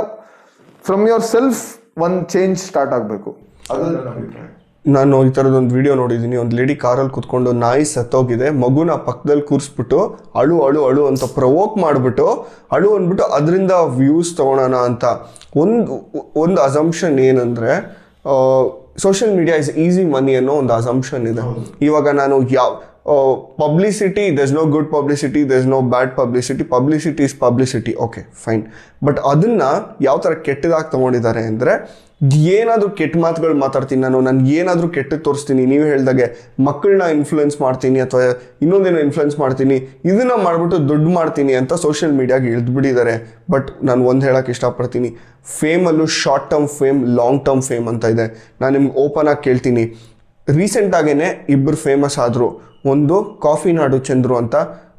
ಫ್ರಮ್ ಯುವರ್ ಸೆಲ್ಫ್ ಒಂದು ಚೇಂಜ್ ಸ್ಟಾರ್ಟ್ ಆಗಬೇಕು. ಅದು ನನ್ನ ಅಭಿಪ್ರಾಯ. ನಾನು ಈ ಥರದೊಂದು ವಿಡಿಯೋ ನೋಡಿದ್ದೀನಿ. ಒಂದು ಲೇಡಿ ಕಾರಲ್ಲಿ ಕೂತ್ಕೊಂಡು ನಾಯಿ ಸತ್ತೋಗಿದೆ, ಮಗುನ ಪಕ್ಕದಲ್ಲಿ ಕೂರಿಸ್ಬಿಟ್ಟು ಅಳು ಅಂತ ಪ್ರವೋಕ್ ಮಾಡಿಬಿಟ್ಟು ಅಂದ್ಬಿಟ್ಟು ಅದರಿಂದ ವ್ಯೂಸ್ ತೊಗೊಳೋಣ ಅಂತ. ಒಂದು ಅಸಂಪ್ಷನ್ ಏನಂದರೆ social media is easy money ಅನ್ನೋ ಒಂದು ಅಸಂಪ್ಷನ್ ಇದೆ. ಇವಾಗ ನಾನು publicity there's no good publicity, there's no bad publicity is publicity, okay fine. But ಅದನ್ನ ಯಾವ ಥರ ಕೆಟ್ಟದಾಗಿ ತಗೊಂಡಿದ್ದಾರೆ ಅಂದರೆ, ಏನಾದರೂ ಕೆಟ್ಟ ಮಾತುಗಳು ಮಾತಾಡ್ತೀನಿ ನಾನು ಏನಾದರೂ ಕೆಟ್ಟದ್ದು ತೋರಿಸ್ತೀನಿ, ನೀವು ಹೇಳ್ದಾಗೆ ಮಕ್ಕಳನ್ನ ಇನ್ಫ್ಲುಯೆನ್ಸ್ ಮಾಡ್ತೀನಿ ಅಥವಾ ಇನ್ನೊಂದೇನೋ ಇನ್ಫ್ಲುಯೆನ್ಸ್ ಮಾಡ್ತೀನಿ, ಇದನ್ನ ಮಾಡಿಬಿಟ್ಟು ದುಡ್ಡು ಮಾಡ್ತೀನಿ ಅಂತ ಸೋಷಿಯಲ್ ಮೀಡಿಯಾಗೆ ಇಳಿದ್ಬಿಟ್ಟಿದ್ದಾರೆ. ಬಟ್ ನಾನು ಒಂದು ಹೇಳೋಕ್ಕೆ ಇಷ್ಟಪಡ್ತೀನಿ, ಫೇಮಲ್ಲೂ short term fame, long term fame ಅಂತ ಇದೆ. ನಾನು ನಿಮ್ಗೆ ಓಪನ್ ಆಗಿ ಕೇಳ್ತೀನಿ, ರೀಸೆಂಟಾಗೇ ಇಬ್ಬರು ಫೇಮಸ್ ಆದರು. ಒಂದು ಕಾಫಿ ನಾಡು ಚಂದ್ರು ಅಂತ,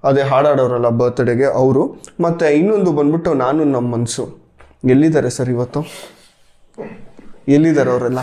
ಅದೇ ಹಾಡಾಡೋರಲ್ಲ ಬರ್ತ್ಡೇಗೆ ಅವರು, ಮತ್ತು ಇನ್ನೊಂದು ಬಂದ್ಬಿಟ್ಟು ನಾನು ನಮ್ಮ ಮನಸ್ಸು. ಎಲ್ಲಿದ್ದಾರೆ ಸರ್ ಇವತ್ತು? ಎಲ್ಲಿದ್ದಾರೆ ಅವರೆಲ್ಲ?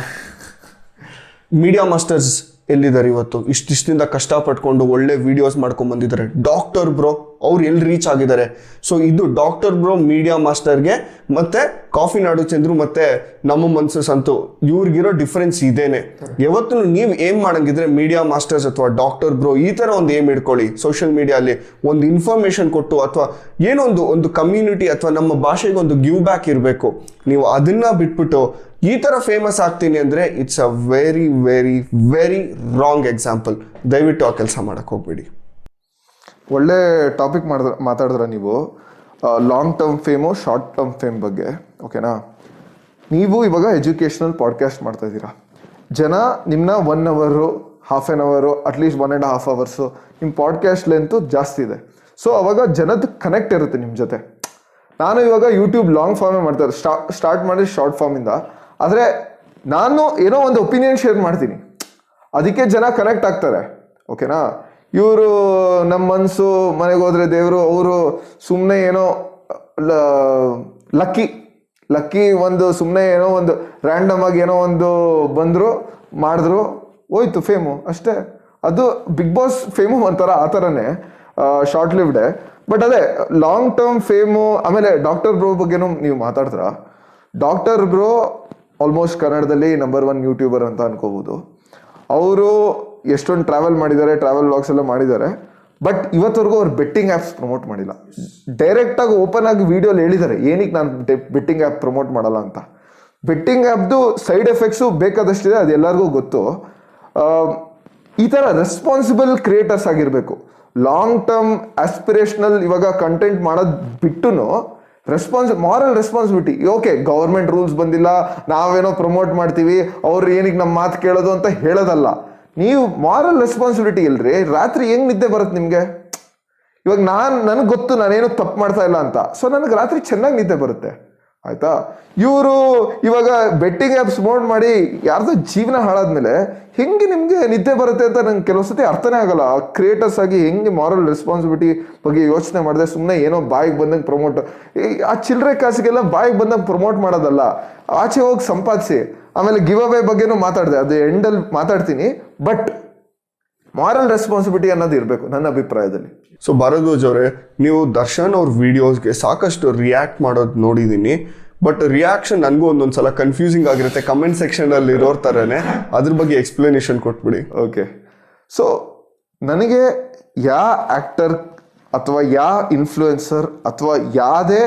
ಮೀಡಿಯಾ ಮಾಸ್ಟರ್ಸ್ ಎಲ್ಲಿದ್ದಾರೆ ಇವತ್ತು? ಇಷ್ಟಿಂದ ಕಷ್ಟಪಟ್ಕೊಂಡು ಒಳ್ಳೆ ವಿಡಿಯೋಸ್ ಮಾಡ್ಕೊಂಡು ಬಂದಿದ್ದಾರೆ. ಡಾಕ್ಟರ್ ಬ್ರೋ ಅವ್ರು ಎಲ್ಲಿ ರೀಚ್ ಆಗಿದ್ದಾರೆ? ಸೊ ಇದು ಡಾಕ್ಟರ್ ಬ್ರೋ, ಮೀಡಿಯಾ ಮಾಸ್ಟರ್ಗೆ ಮತ್ತು ಕಾಫಿ ನಾಡು ಚಂದ್ರು ಮತ್ತು ನಮ್ಮ ಮನಸ್ಸು ಸಂತು, ಇವ್ರಿಗಿರೋ ಡಿಫ್ರೆನ್ಸ್ ಇದೇನೆ. ಯಾವತ್ತೂ ನೀವು ಏಮ್ ಮಾಡಂಗಿದ್ರೆ ಮೀಡಿಯಾ ಮಾಸ್ಟರ್ಸ್ ಅಥವಾ ಡಾಕ್ಟರ್ ಬ್ರೋ ಈ ಥರ ಒಂದು ಏಮ್ ಇಟ್ಕೊಳ್ಳಿ. ಸೋಷಿಯಲ್ ಮೀಡಿಯಲ್ಲಿ ಒಂದು ಇನ್ಫಾರ್ಮೇಷನ್ ಕೊಟ್ಟು ಅಥವಾ ಏನೋ ಒಂದು ಕಮ್ಯುನಿಟಿ ಅಥವಾ ನಮ್ಮ ಭಾಷೆಗೆ ಒಂದು ಗಿವ್ ಬ್ಯಾಕ್ ಇರಬೇಕು. ನೀವು ಅದನ್ನು ಬಿಟ್ಬಿಟ್ಟು ಈ ಥರ ಫೇಮಸ್ ಆಗ್ತೀನಿ ಅಂದರೆ it's a very very very wrong example. ದಯವಿಟ್ಟು ಆ ಕೆಲಸ ಮಾಡೋಕ್ಕೆ ಹೋಗ್ಬೇಡಿ. ಒಳ್ಳೆ ಟಾಪಿಕ್ ಮಾತಾಡಿದ್ರೆ ನೀವು long term fame, short term fame ಬಗ್ಗೆ. ಓಕೆನಾ? ನೀವು ಇವಾಗ ಎಜುಕೇಷನಲ್ ಪಾಡ್ಕಾಸ್ಟ್ ಮಾಡ್ತಾ ಇದ್ದೀರಾ. ಜನ ನಿಮ್ಮನ್ನ 1 ಅವರು, ಹಾಫ್ ಆನ್ ಅವರು, ಅಟ್ಲೀಸ್ಟ್ 1.5 ಅವರ್ಸು ನಿಮ್ಮ ಪಾಡ್ಕಾಸ್ಟ್ ಲೆಂತು ಜಾಸ್ತಿ ಇದೆ. ಸೊ ಅವಾಗ ಜನದ ಕನೆಕ್ಟ್ ಇರುತ್ತೆ ನಿಮ್ಮ ಜೊತೆ. ನಾನು ಇವಾಗ ಯೂಟ್ಯೂಬ್ ಲಾಂಗ್ ಫಾರ್ಮೇ ಮಾಡ್ತಾ ಇದ್ದೆ, ಸ್ಟಾರ್ಟ್ ಮಾಡಿ ಶಾರ್ಟ್ ಫಾರ್ಮಿಂದ. ಆದರೆ ನಾನು ಏನೋ ಒಂದು ಒಪಿನಿಯನ್ ಶೇರ್ ಮಾಡ್ತೀನಿ, ಅದಕ್ಕೆ ಜನ ಕನೆಕ್ಟ್ ಆಗ್ತಾರೆ. ಓಕೆನಾ? ಇವರು ನಮ್ಮ ಮನಸ್ಸು, ಮನೆಗೆ ಹೋದ್ರೆ ದೇವರು, ಅವರು ಸುಮ್ಮನೆ ಏನೋ ಲಕ್ಕಿ ಒಂದು ಸುಮ್ಮನೆ ಏನೋ ಒಂದು ರ್ಯಾಂಡಮ್ ಆಗಿ ಏನೋ ಒಂದು ಬಂದರು ಮಾಡಿದ್ರು, ಹೋಯ್ತು ಫೇಮು ಅಷ್ಟೇ. ಅದು ಬಿಗ್ ಬಾಸ್ ಫೇಮು ಒಂಥರ ಆ ಥರನೇ ಶಾರ್ಟ್ ಲಿವ್ಡೆ. ಬಟ್ ಅದೇ ಲಾಂಗ್ ಟರ್ಮ್ ಫೇಮು. ಆಮೇಲೆ ಡಾಕ್ಟರ್ ಬ್ರೋ ಬಗ್ಗೆನೂ ನೀವು ಮಾತಾಡ್ತೀರಾ. ಡಾಕ್ಟರ್ ಬ್ರೋ ಆಲ್ಮೋಸ್ಟ್ ಕನ್ನಡದಲ್ಲಿ ನಂಬರ್ 1 ಯೂಟ್ಯೂಬರ್ ಅಂತ ಅನ್ಕೋಬೋದು. ಅವರು ಎಷ್ಟೊಂದು ಟ್ರಾವೆಲ್ ಮಾಡಿದ್ದಾರೆ, ಟ್ರಾವೆಲ್ ವ್ಲಾಗ್ಸ್ ಎಲ್ಲ ಮಾಡಿದ್ದಾರೆ. ಬಟ್ ಇವತ್ತವರೆಗೂ ಅವ್ರು ಬೆಟ್ಟಿಂಗ್ ಆ್ಯಪ್ಸ್ ಪ್ರಮೋಟ್ ಮಾಡಿಲ್ಲ. ಡೈರೆಕ್ಟಾಗಿ ಓಪನ್ ಆಗಿ ವಿಡಿಯೋಲಿ ಹೇಳಿದ್ದಾರೆ ಏನಕ್ಕೆ ನಾನು ಬೆಟ್ಟಿಂಗ್ ಆ್ಯಪ್ ಪ್ರಮೋಟ್ ಮಾಡಲ್ಲ ಅಂತ. ಬೆಟ್ಟಿಂಗ್ ಆ್ಯಪ್ದು ಸೈಡ್ ಎಫೆಕ್ಟ್ಸು ಬೇಕಾದಷ್ಟಿದೆ, ಅದು ಎಲ್ಲರಿಗೂ ಗೊತ್ತು. ಈ ಥರ ರೆಸ್ಪಾನ್ಸಿಬಲ್ ಕ್ರಿಯೇಟರ್ಸ್ ಆಗಿರಬೇಕು. ಲಾಂಗ್ ಟರ್ಮ್ ಆಸ್ಪಿರೇಷನಲ್ ಇವಾಗ ಕಂಟೆಂಟ್ ಮಾಡೋದು ಬಿಟ್ಟು moral responsibility. Okay, government rules ಬಂದಿಲ್ಲ, ನಾವೇನೋ ಪ್ರಮೋಟ್ ಮಾಡ್ತೀವಿ, ಅವ್ರು ಏನಕ್ಕೆ ನಮ್ಮ ಮಾತು ಕೇಳೋದು ಅಂತ ಹೇಳೋದಲ್ಲ. ನೀವು ಮಾರಲ್ ರೆಸ್ಪಾನ್ಸಿಬಿಲಿಟಿ ಇಲ್ರಿ. ರಾತ್ರಿ ಹೆಂಗ್ ನಿದ್ದೆ ಬರುತ್ತೆ ನಿಮಗೆ? ಇವಾಗ ನನಗೆ ಗೊತ್ತು ನಾನೇನು ತಪ್ಪು ಮಾಡ್ತಾ ಇಲ್ಲ ಅಂತ, ಸೊ ನನಗೆ ರಾತ್ರಿ ಚೆನ್ನಾಗಿ ನಿದ್ದೆ ಬರುತ್ತೆ. ಆಯ್ತಾ? ಇವರು ಇವಾಗ ಬೆಟ್ಟಿಂಗ್ ಆ್ಯಪ್ಸ್ ಪ್ರಮೋಟ್ ಮಾಡಿ ಯಾರ್ದೋ ಜೀವನ ಹಾಳಾದ್ಮೇಲೆ ಹೆಂಗೆ ನಿಮಗೆ ನಿದ್ದೆ ಬರುತ್ತೆ ಅಂತ ನಂಗೆ ಕೆಲವು ಸತಿ ಅರ್ಥನೇ ಆಗಲ್ಲ. ಕ್ರಿಯೇಟರ್ಸ್ ಆಗಿ ಹೆಂಗೆ ಮಾರಲ್ ರೆಸ್ಪಾನ್ಸಿಬಿಲಿಟಿ ಬಗ್ಗೆ ಯೋಚನೆ ಮಾಡಿದೆ. ಸುಮ್ಮನೆ ಏನೋ ಬಾಯಿಗೆ ಬಂದಂಗೆ ಪ್ರಮೋಟ್, ಆ ಚಿಲ್ಲರೆ ಕಾಸಿಗೆಲ್ಲ ಬಾಯಿಗೆ ಬಂದಂಗೆ ಪ್ರಮೋಟ್ ಮಾಡೋದಲ್ಲ, ಆಚೆ ಹೋಗಿ ಸಂಪಾದಿಸಿ. ಆಮೇಲೆ ಗಿವ್ ಅವೇ ಬಗ್ಗೆನೂ ಮಾತಾಡಿದೆ, ಅದು ಎಂಡಲ್ಲಿ ಮಾತಾಡ್ತೀನಿ. ಬಟ್ ಮಾರಲ್ ರೆಸ್ಪಾನ್ಸಿಬಿಲಿಟಿ ಅನ್ನೋದು ಇರಬೇಕು ನನ್ನ ಅಭಿಪ್ರಾಯದಲ್ಲಿ. ಸೊ ಭಾರದ್ವಾಜ್ ಅವರೇ, ನೀವು ದರ್ಶನ್ ಅವ್ರ ವಿಡಿಯೋಸ್ಗೆ ಸಾಕಷ್ಟು ರಿಯಾಕ್ಟ್ ಮಾಡೋದು ನೋಡಿದ್ದೀನಿ. ಬಟ್ ರಿಯಾಕ್ಷನ್ ನನಗೂ ಒಂದೊಂದ್ಸಲ ಕನ್ಫ್ಯೂಸಿಂಗ್ ಆಗಿರುತ್ತೆ. ಕಮೆಂಟ್ ಸೆಕ್ಷನಲ್ಲಿ ಇರೋರ್ ಥರನೇ ಅದ್ರ ಬಗ್ಗೆ ಎಕ್ಸ್ಪ್ಲನೇಷನ್ ಕೊಟ್ಬಿಡಿ. ಓಕೆ, ಸೊ ನನಗೆ ಯಾವ ಆ್ಯಕ್ಟರ್ ಅಥವಾ ಯಾವ ಇನ್ಫ್ಲೂಯೆನ್ಸರ್ ಅಥವಾ ಯಾವುದೇ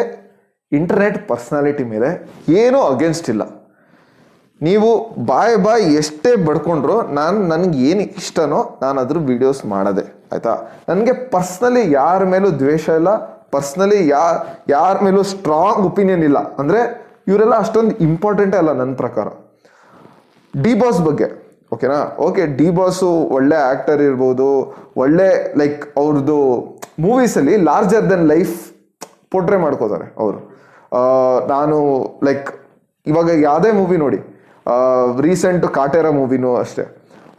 ಇಂಟರ್ನೆಟ್ ಪರ್ಸ್ನಾಲಿಟಿ ಮೇಲೆ ಏನೂ ಅಗೇನ್ಸ್ಟ್ ಇಲ್ಲ. ನೀವು ಬಾಯ್ ಎಷ್ಟೇ ಬಡ್ಕೊಂಡ್ರು ನನಗೆ ಏನು ಇಷ್ಟನೋ ನಾನು ಅದ್ರ ವಿಡಿಯೋಸ್ ಮಾಡೋದೆ. ಆಯಿತಾ? ನನಗೆ ಪರ್ಸ್ನಲಿ ಯಾರ ಮೇಲೂ ದ್ವೇಷ ಇಲ್ಲ, ಪರ್ಸ್ನಲಿ ಯಾರ ಮೇಲೂ ಸ್ಟ್ರಾಂಗ್ ಒಪಿನಿಯನ್ ಇಲ್ಲ. ಅಂದರೆ ಇವರೆಲ್ಲ ಅಷ್ಟೊಂದು ಇಂಪಾರ್ಟೆಂಟೇ ಅಲ್ಲ ನನ್ನ ಪ್ರಕಾರ. ಡಿ ಬಾಸ್ ಬಗ್ಗೆ ಓಕೆನಾ? ಓಕೆ, ಡಿ ಬಾಸು ಒಳ್ಳೆ ಆ್ಯಕ್ಟರ್ ಇರ್ಬೋದು, ಒಳ್ಳೆ ಲೈಕ್ ಅವ್ರದ್ದು ಮೂವೀಸಲ್ಲಿ ಲಾರ್ಜರ್ ದೆನ್ ಲೈಫ್ ಪೋರ್ಟ್ರೇ ಮಾಡ್ಕೋತಾರೆ ಅವರು. ನಾನು ಲೈಕ್ ಇವಾಗ ಯಾವುದೇ ಮೂವಿ ನೋಡಿ, ರೀಸೆಂಟ್ ಕಾಟೇರ ಮೂವಿನೂ ಅಷ್ಟೇ,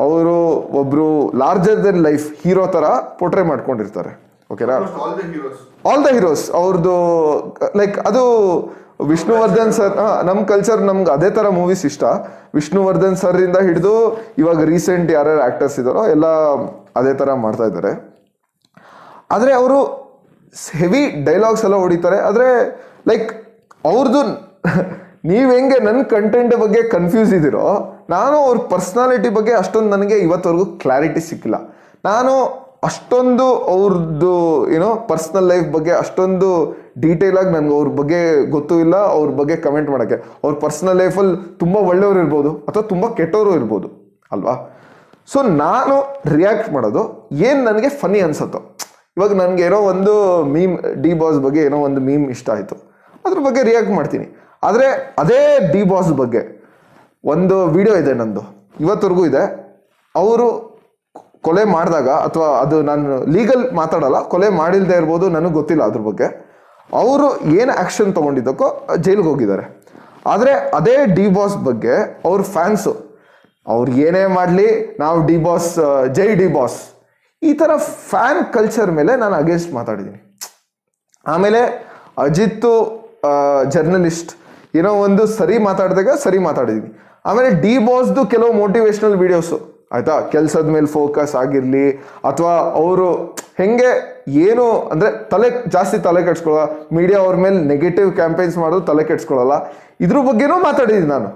ಅವರು ಒಬ್ರು ಲಾರ್ಜರ್ ದೆನ್ ಲೈಫ್ ಹೀರೋ ಥರ ಪೋರ್ಟ್ರೇ ಮಾಡ್ಕೊಂಡಿರ್ತಾರೆ. ಓಕೆನಾ? ಆಲ್ ದ ಹೀರೋಸ್ ಅವ್ರದ್ದು ಲೈಕ್ ಅದು ವಿಷ್ಣುವರ್ಧನ್ ಸರ್. ನಮ್ಮ ಕಲ್ಚರ್ ನಮ್ಗೆ ಅದೇ ಥರ ಮೂವೀಸ್ ಇಷ್ಟ. ವಿಷ್ಣುವರ್ಧನ್ ಸರ್ ಇಂದ ಹಿಡಿದು ಇವಾಗ ರೀಸೆಂಟ್ ಯಾರ್ಯಾರು ಆ್ಯಕ್ಟರ್ಸ್ ಇದ್ದಾರೋ ಎಲ್ಲ ಅದೇ ಥರ ಮಾಡ್ತಾ ಇದ್ದಾರೆ. ಆದರೆ ಅವರು ಹೆವಿ ಡೈಲಾಗ್ಸ್ ಎಲ್ಲ ಹೊಡಿತಾರೆ. ಆದರೆ ಲೈಕ್ ಅವ್ರದ್ದು ನೀವು ಹೆಂಗೆ ನನ್ನ ಕಂಟೆಂಟ್ ಬಗ್ಗೆ ಕನ್ಫ್ಯೂಸ್ ಇದ್ದೀರೋ, ನಾನು ಅವ್ರ ಪರ್ಸ್ನಾಲಿಟಿ ಬಗ್ಗೆ ಅಷ್ಟೊಂದು ನನಗೆ ಇವತ್ತವರೆಗೂ ಕ್ಲಾರಿಟಿ ಸಿಕ್ಕಿಲ್ಲ. ನಾನು ಅಷ್ಟೊಂದು ಅವ್ರದ್ದು ಏನೋ ಪರ್ಸ್ನಲ್ ಲೈಫ್ ಬಗ್ಗೆ ಅಷ್ಟೊಂದು ಡೀಟೇಲಾಗಿ ನನಗೆ ಅವ್ರ ಬಗ್ಗೆ ಗೊತ್ತೂ ಇಲ್ಲ. ಅವ್ರ ಬಗ್ಗೆ ಕಮೆಂಟ್ ಮಾಡೋಕ್ಕೆ, ಅವ್ರ ಪರ್ಸ್ನಲ್ ಲೈಫಲ್ಲಿ ತುಂಬ ಒಳ್ಳೆಯವರು ಇರ್ಬೋದು ಅಥವಾ ತುಂಬ ಕೆಟ್ಟವರು ಇರ್ಬೋದು ಅಲ್ವಾ? ಸೊ ನಾನು ರಿಯಾಕ್ಟ್ ಮಾಡೋದು ಏನು ನನಗೆ ಫನಿ ಅನ್ಸುತ್ತೋ. ಇವಾಗ ನನಗೆ ಏನೋ ಒಂದು ಮೀಮ್ ಡಿ ಬಾಸ್ ಬಗ್ಗೆ ಏನೋ ಒಂದು ಮೀಮ್ ಇಷ್ಟ ಆಯಿತು, ಅದ್ರ ಬಗ್ಗೆ ರಿಯಾಕ್ಟ್ ಮಾಡ್ತೀನಿ. ಆದರೆ ಅದೇ ಡಿ ಬಾಸ್ ಬಗ್ಗೆ ಒಂದು ವಿಡಿಯೋ ಇದೆ ನಂದು, ಇವತ್ತರೆಗೂ ಇದೆ. ಅವರು ಕೊಲೆ ಮಾಡಿದಾಗ, ಅಥವಾ ಅದು ನಾನು ಲೀಗಲ್ ಮಾತಾಡಲ್ಲ, ಕೊಲೆ ಮಾಡಿಲ್ಲದೆ ಇರ್ಬೋದು, ನನಗೆ ಗೊತ್ತಿಲ್ಲ ಅದ್ರ ಬಗ್ಗೆ. ಅವರು ಏನು ಆ್ಯಕ್ಷನ್ ತೊಗೊಂಡಿದ್ದಕ್ಕೋ ಜೈಲಿಗೆ ಹೋಗಿದ್ದಾರೆ. ಆದರೆ ಅದೇ ಡಿ ಬಾಸ್ ಬಗ್ಗೆ ಅವ್ರ ಫ್ಯಾನ್ಸು ಅವ್ರು ಏನೇ ಮಾಡಲಿ ನಾವು ಡಿ ಬಾಸ್, ಜೈ ಡಿ ಬಾಸ್, ಈ ಥರ ಫ್ಯಾನ್ ಕಲ್ಚರ್ ಮೇಲೆ ನಾನು ಅಗೇನ್ಸ್ಟ್ ಮಾತಾಡಿದ್ದೀನಿ. ಆಮೇಲೆ ಅಜಿತ್ತು ಜರ್ನಲಿಸ್ಟ್ ಏನೋ ಒಂದು ಸರಿ ಮಾತಾಡಿದಾಗ ಸರಿ ಮಾತಾಡಿದ್ದೀನಿ. ಆಮೇಲೆ ಡಿ ಬಾಸ್ದು ಕೆಲವು ಮೋಟಿವೇಶ್ನಲ್ ವಿಡಿಯೋಸು ಆಯಿತಾ, ಕೆಲಸದ ಮೇಲೆ ಫೋಕಸ್ ಆಗಿರಲಿ, ಅಥವಾ ಅವರು ಹೆಂಗೆ ಏನು ಅಂದರೆ ಜಾಸ್ತಿ ತಲೆ ಕೆಡ್ಸ್ಕೊಳ್ಳೋ, ಮೀಡಿಯಾ ಅವ್ರ ಮೇಲೆ ನೆಗೆಟಿವ್ ಕ್ಯಾಂಪೇನ್ಸ್ ಮಾಡೋದು ತಲೆ ಕೆಡ್ಸ್ಕೊಳ್ಳಲ್ಲ, ಇದ್ರ ಬಗ್ಗೆನೂ ಮಾತಾಡಿದ್ದೀನಿ ನಾನು.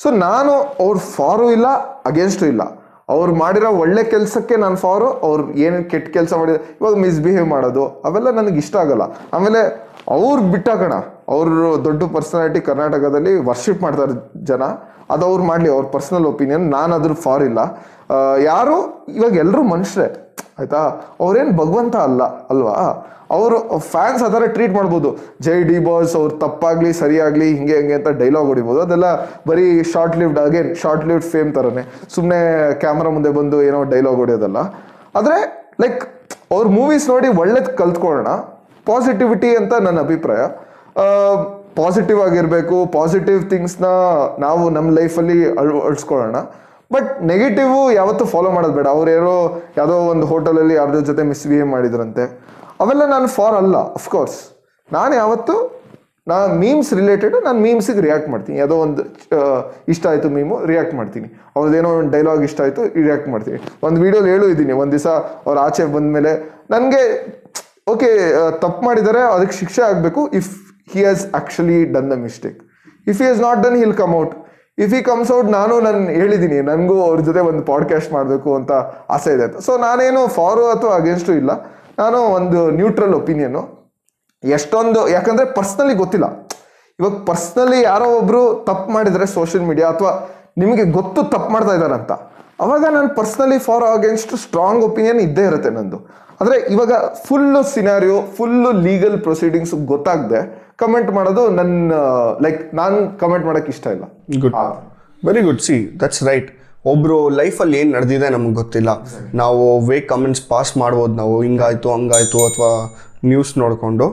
ಸೊ ನಾನು ಅವ್ರ ಫಾರು ಇಲ್ಲ, ಅಗೇನ್ಸ್ಟು ಇಲ್ಲ. ಅವ್ರು ಮಾಡಿರೋ ಒಳ್ಳೆ ಕೆಲಸಕ್ಕೆ ನಾನು ಫಾರು, ಅವ್ರು ಏನು ಕೆಟ್ಟ ಕೆಲಸ ಮಾಡಿದ್ರು, ಇವಾಗ ಮಿಸ್ಬಿಹೇವ್ ಮಾಡೋದು ಅವೆಲ್ಲ ನನಗೆ ಇಷ್ಟ ಆಗಲ್ಲ. ಆಮೇಲೆ ಅವ್ರು ಬಿಟ್ಟಾಕೋಣ, ಅವರು ದೊಡ್ಡ ಪರ್ಸನಾಲಿಟಿ, ಕರ್ನಾಟಕದಲ್ಲಿ ವರ್ಷಿಪ್ ಮಾಡ್ತಾರೆ ಜನ, ಅದು ಅವ್ರು ಮಾಡಲಿ, ಅವ್ರ ಪರ್ಸನಲ್ ಒಪಿನಿಯನ್, ನಾನು ಅದ್ರ ಫಾರ್ ಇಲ್ಲ. ಯಾರು ಇವಾಗ ಎಲ್ಲರೂ ಮನುಷ್ಯರೇ ಆಯಿತಾ, ಅವ್ರೇನು ಭಗವಂತ ಅಲ್ಲ ಅಲ್ವಾ. ಅವರು ಫ್ಯಾನ್ಸ್ ಆ ಥರ ಟ್ರೀಟ್ ಮಾಡ್ಬೋದು, ಜೈ ಡಿ ಬಾಸ್ ಅವ್ರು ತಪ್ಪಾಗಲಿ ಸರಿಯಾಗಲಿ ಹಿಂಗೆ ಹಿಂಗೆ ಅಂತ ಡೈಲಾಗ್ ಹೊಡಿಬೋದು. ಅದೆಲ್ಲ ಬರೀ ಶಾರ್ಟ್ ಲಿವ್ಡ್ ಫೇಮ್ ಥರನೇ, ಸುಮ್ಮನೆ ಕ್ಯಾಮ್ರಾ ಮುಂದೆ ಬಂದು ಏನೋ ಡೈಲಾಗ್ ಹೊಡಿಯೋದಲ್ಲ. ಆದರೆ ಲೈಕ್ ಅವ್ರ ಮೂವೀಸ್ ನೋಡಿ ಒಳ್ಳೇದು ಕಲ್ತ್ಕೊಳ್ಳೋಣ, ಪಾಸಿಟಿವಿಟಿ ಅಂತ ನನ್ನ ಅಭಿಪ್ರಾಯ. ಪಾಸಿಟಿವ್ ಆಗಿರಬೇಕು, ಪಾಸಿಟಿವ್ ಥಿಂಗ್ಸ್ನ ನಾವು ನಮ್ಮ ಲೈಫಲ್ಲಿ ಅಳಿಸ್ಕೊಳ್ಳೋಣ. ಬಟ್ ನೆಗೆಟಿವು ಯಾವತ್ತೂ ಫಾಲೋ ಮಾಡೋದು ಬೇಡ. ಅವ್ರೇನೋ ಯಾವುದೋ ಒಂದು ಹೋಟೆಲಲ್ಲಿ ಯಾರ್ದ್ರ ಜೊತೆ ಮಿಸ್ಬಿಹೇವ್ ಮಾಡಿದ್ರಂತೆ, ಅವೆಲ್ಲ ನಾನು ಫಾರ್ ಅಲ್ಲ. ಅಫ್ಕೋರ್ಸ್ ನಾನು ಯಾವತ್ತು ಮೀಮ್ಸ್ ರಿಲೇಟೆಡ್ ನಾನು ಮೀಮ್ಸಿಗೆ ರಿಯಾಕ್ಟ್ ಮಾಡ್ತೀನಿ. ಯಾವುದೋ ಒಂದು ಇಷ್ಟ ಆಯಿತು ಮೀಮು, ರಿಯಾಕ್ಟ್ ಮಾಡ್ತೀನಿ. ಅವ್ರದ್ದೇನೋ ಒಂದು ಡೈಲಾಗ್ ಇಷ್ಟ ಆಯಿತು, ರಿಯಾಕ್ಟ್ ಮಾಡ್ತೀನಿ. ಒಂದು ವೀಡಿಯೋಲಿ ಹೇಳಿದ್ದೀನಿ, ಒಂದು ದಿವಸ ಅವ್ರು ಆಚೆ ಬಂದಮೇಲೆ ನನಗೆ ಓಕೆ ತಪ್ಪು ಮಾಡಿದ್ದಾರೆ, ಅದಕ್ಕೆ ಶಿಕ್ಷೆ ಆಗಬೇಕು if he has actually done the mistake. If he has not done, he'll come out. If he comes out, ನಾನು ಹೇಳಿದ್ದೀನಿ, ನನಗೂ ಅವ್ರ ಜೊತೆ ಒಂದು ಪಾಡ್ಕಾಸ್ಟ್ ಮಾಡಬೇಕು ಅಂತ ಆಸೆ ಇದೆ ಅಂತ. ಸೊ ನಾನೇನು ಫಾರು ಅಥವಾ ಅಗೇನ್ಸ್ಟು ಇಲ್ಲ, ನಾನು ಒಂದು ನ್ಯೂಟ್ರಲ್ ಒಪಿನಿಯನು. ಎಷ್ಟೊಂದು ಯಾಕಂದರೆ ಪರ್ಸ್ನಲಿ ಗೊತ್ತಿಲ್ಲ, ಇವಾಗ ಪರ್ಸ್ನಲಿ ಯಾರೋ ಒಬ್ಬರು ತಪ್ಪು ಮಾಡಿದರೆ ಸೋಷಿಯಲ್ ಮೀಡಿಯಾ, ಅಥವಾ ನಿಮಗೆ ಗೊತ್ತು ತಪ್ಪು ಮಾಡ್ತಾ ಇದ್ದಾರಂತ, ಅವಾಗ ನಾನು personally for against strong opinion ಇದ್ದೇ ಇರುತ್ತೆ ನಂದು. ಆದರೆ ಇವಾಗ full scenario, full legal proceedings ಗೊತ್ತಾಗದೆ ಕಮೆಂಟ್ ಮಾಡೋದು ನಾನು ಕಮೆಂಟ್ ಮಾಡೋಕ್ಕೆ ಇಷ್ಟ ಇಲ್ಲ. Good, very good. See that's right. ಒಬ್ರು ಲೈಫಲ್ಲಿ ಏನು ನಡೆದಿದೆ ನಮ್ಗೆ ಗೊತ್ತಿಲ್ಲ, ನಾವು ಕಮೆಂಟ್ಸ್ ಪಾಸ್ ಮಾಡ್ಬೋದು, ನಾವು ಹಿಂಗಾಯ್ತು ಹಂಗಾಯ್ತು ಅಥವಾ ನ್ಯೂಸ್ ನೋಡಿಕೊಂಡು.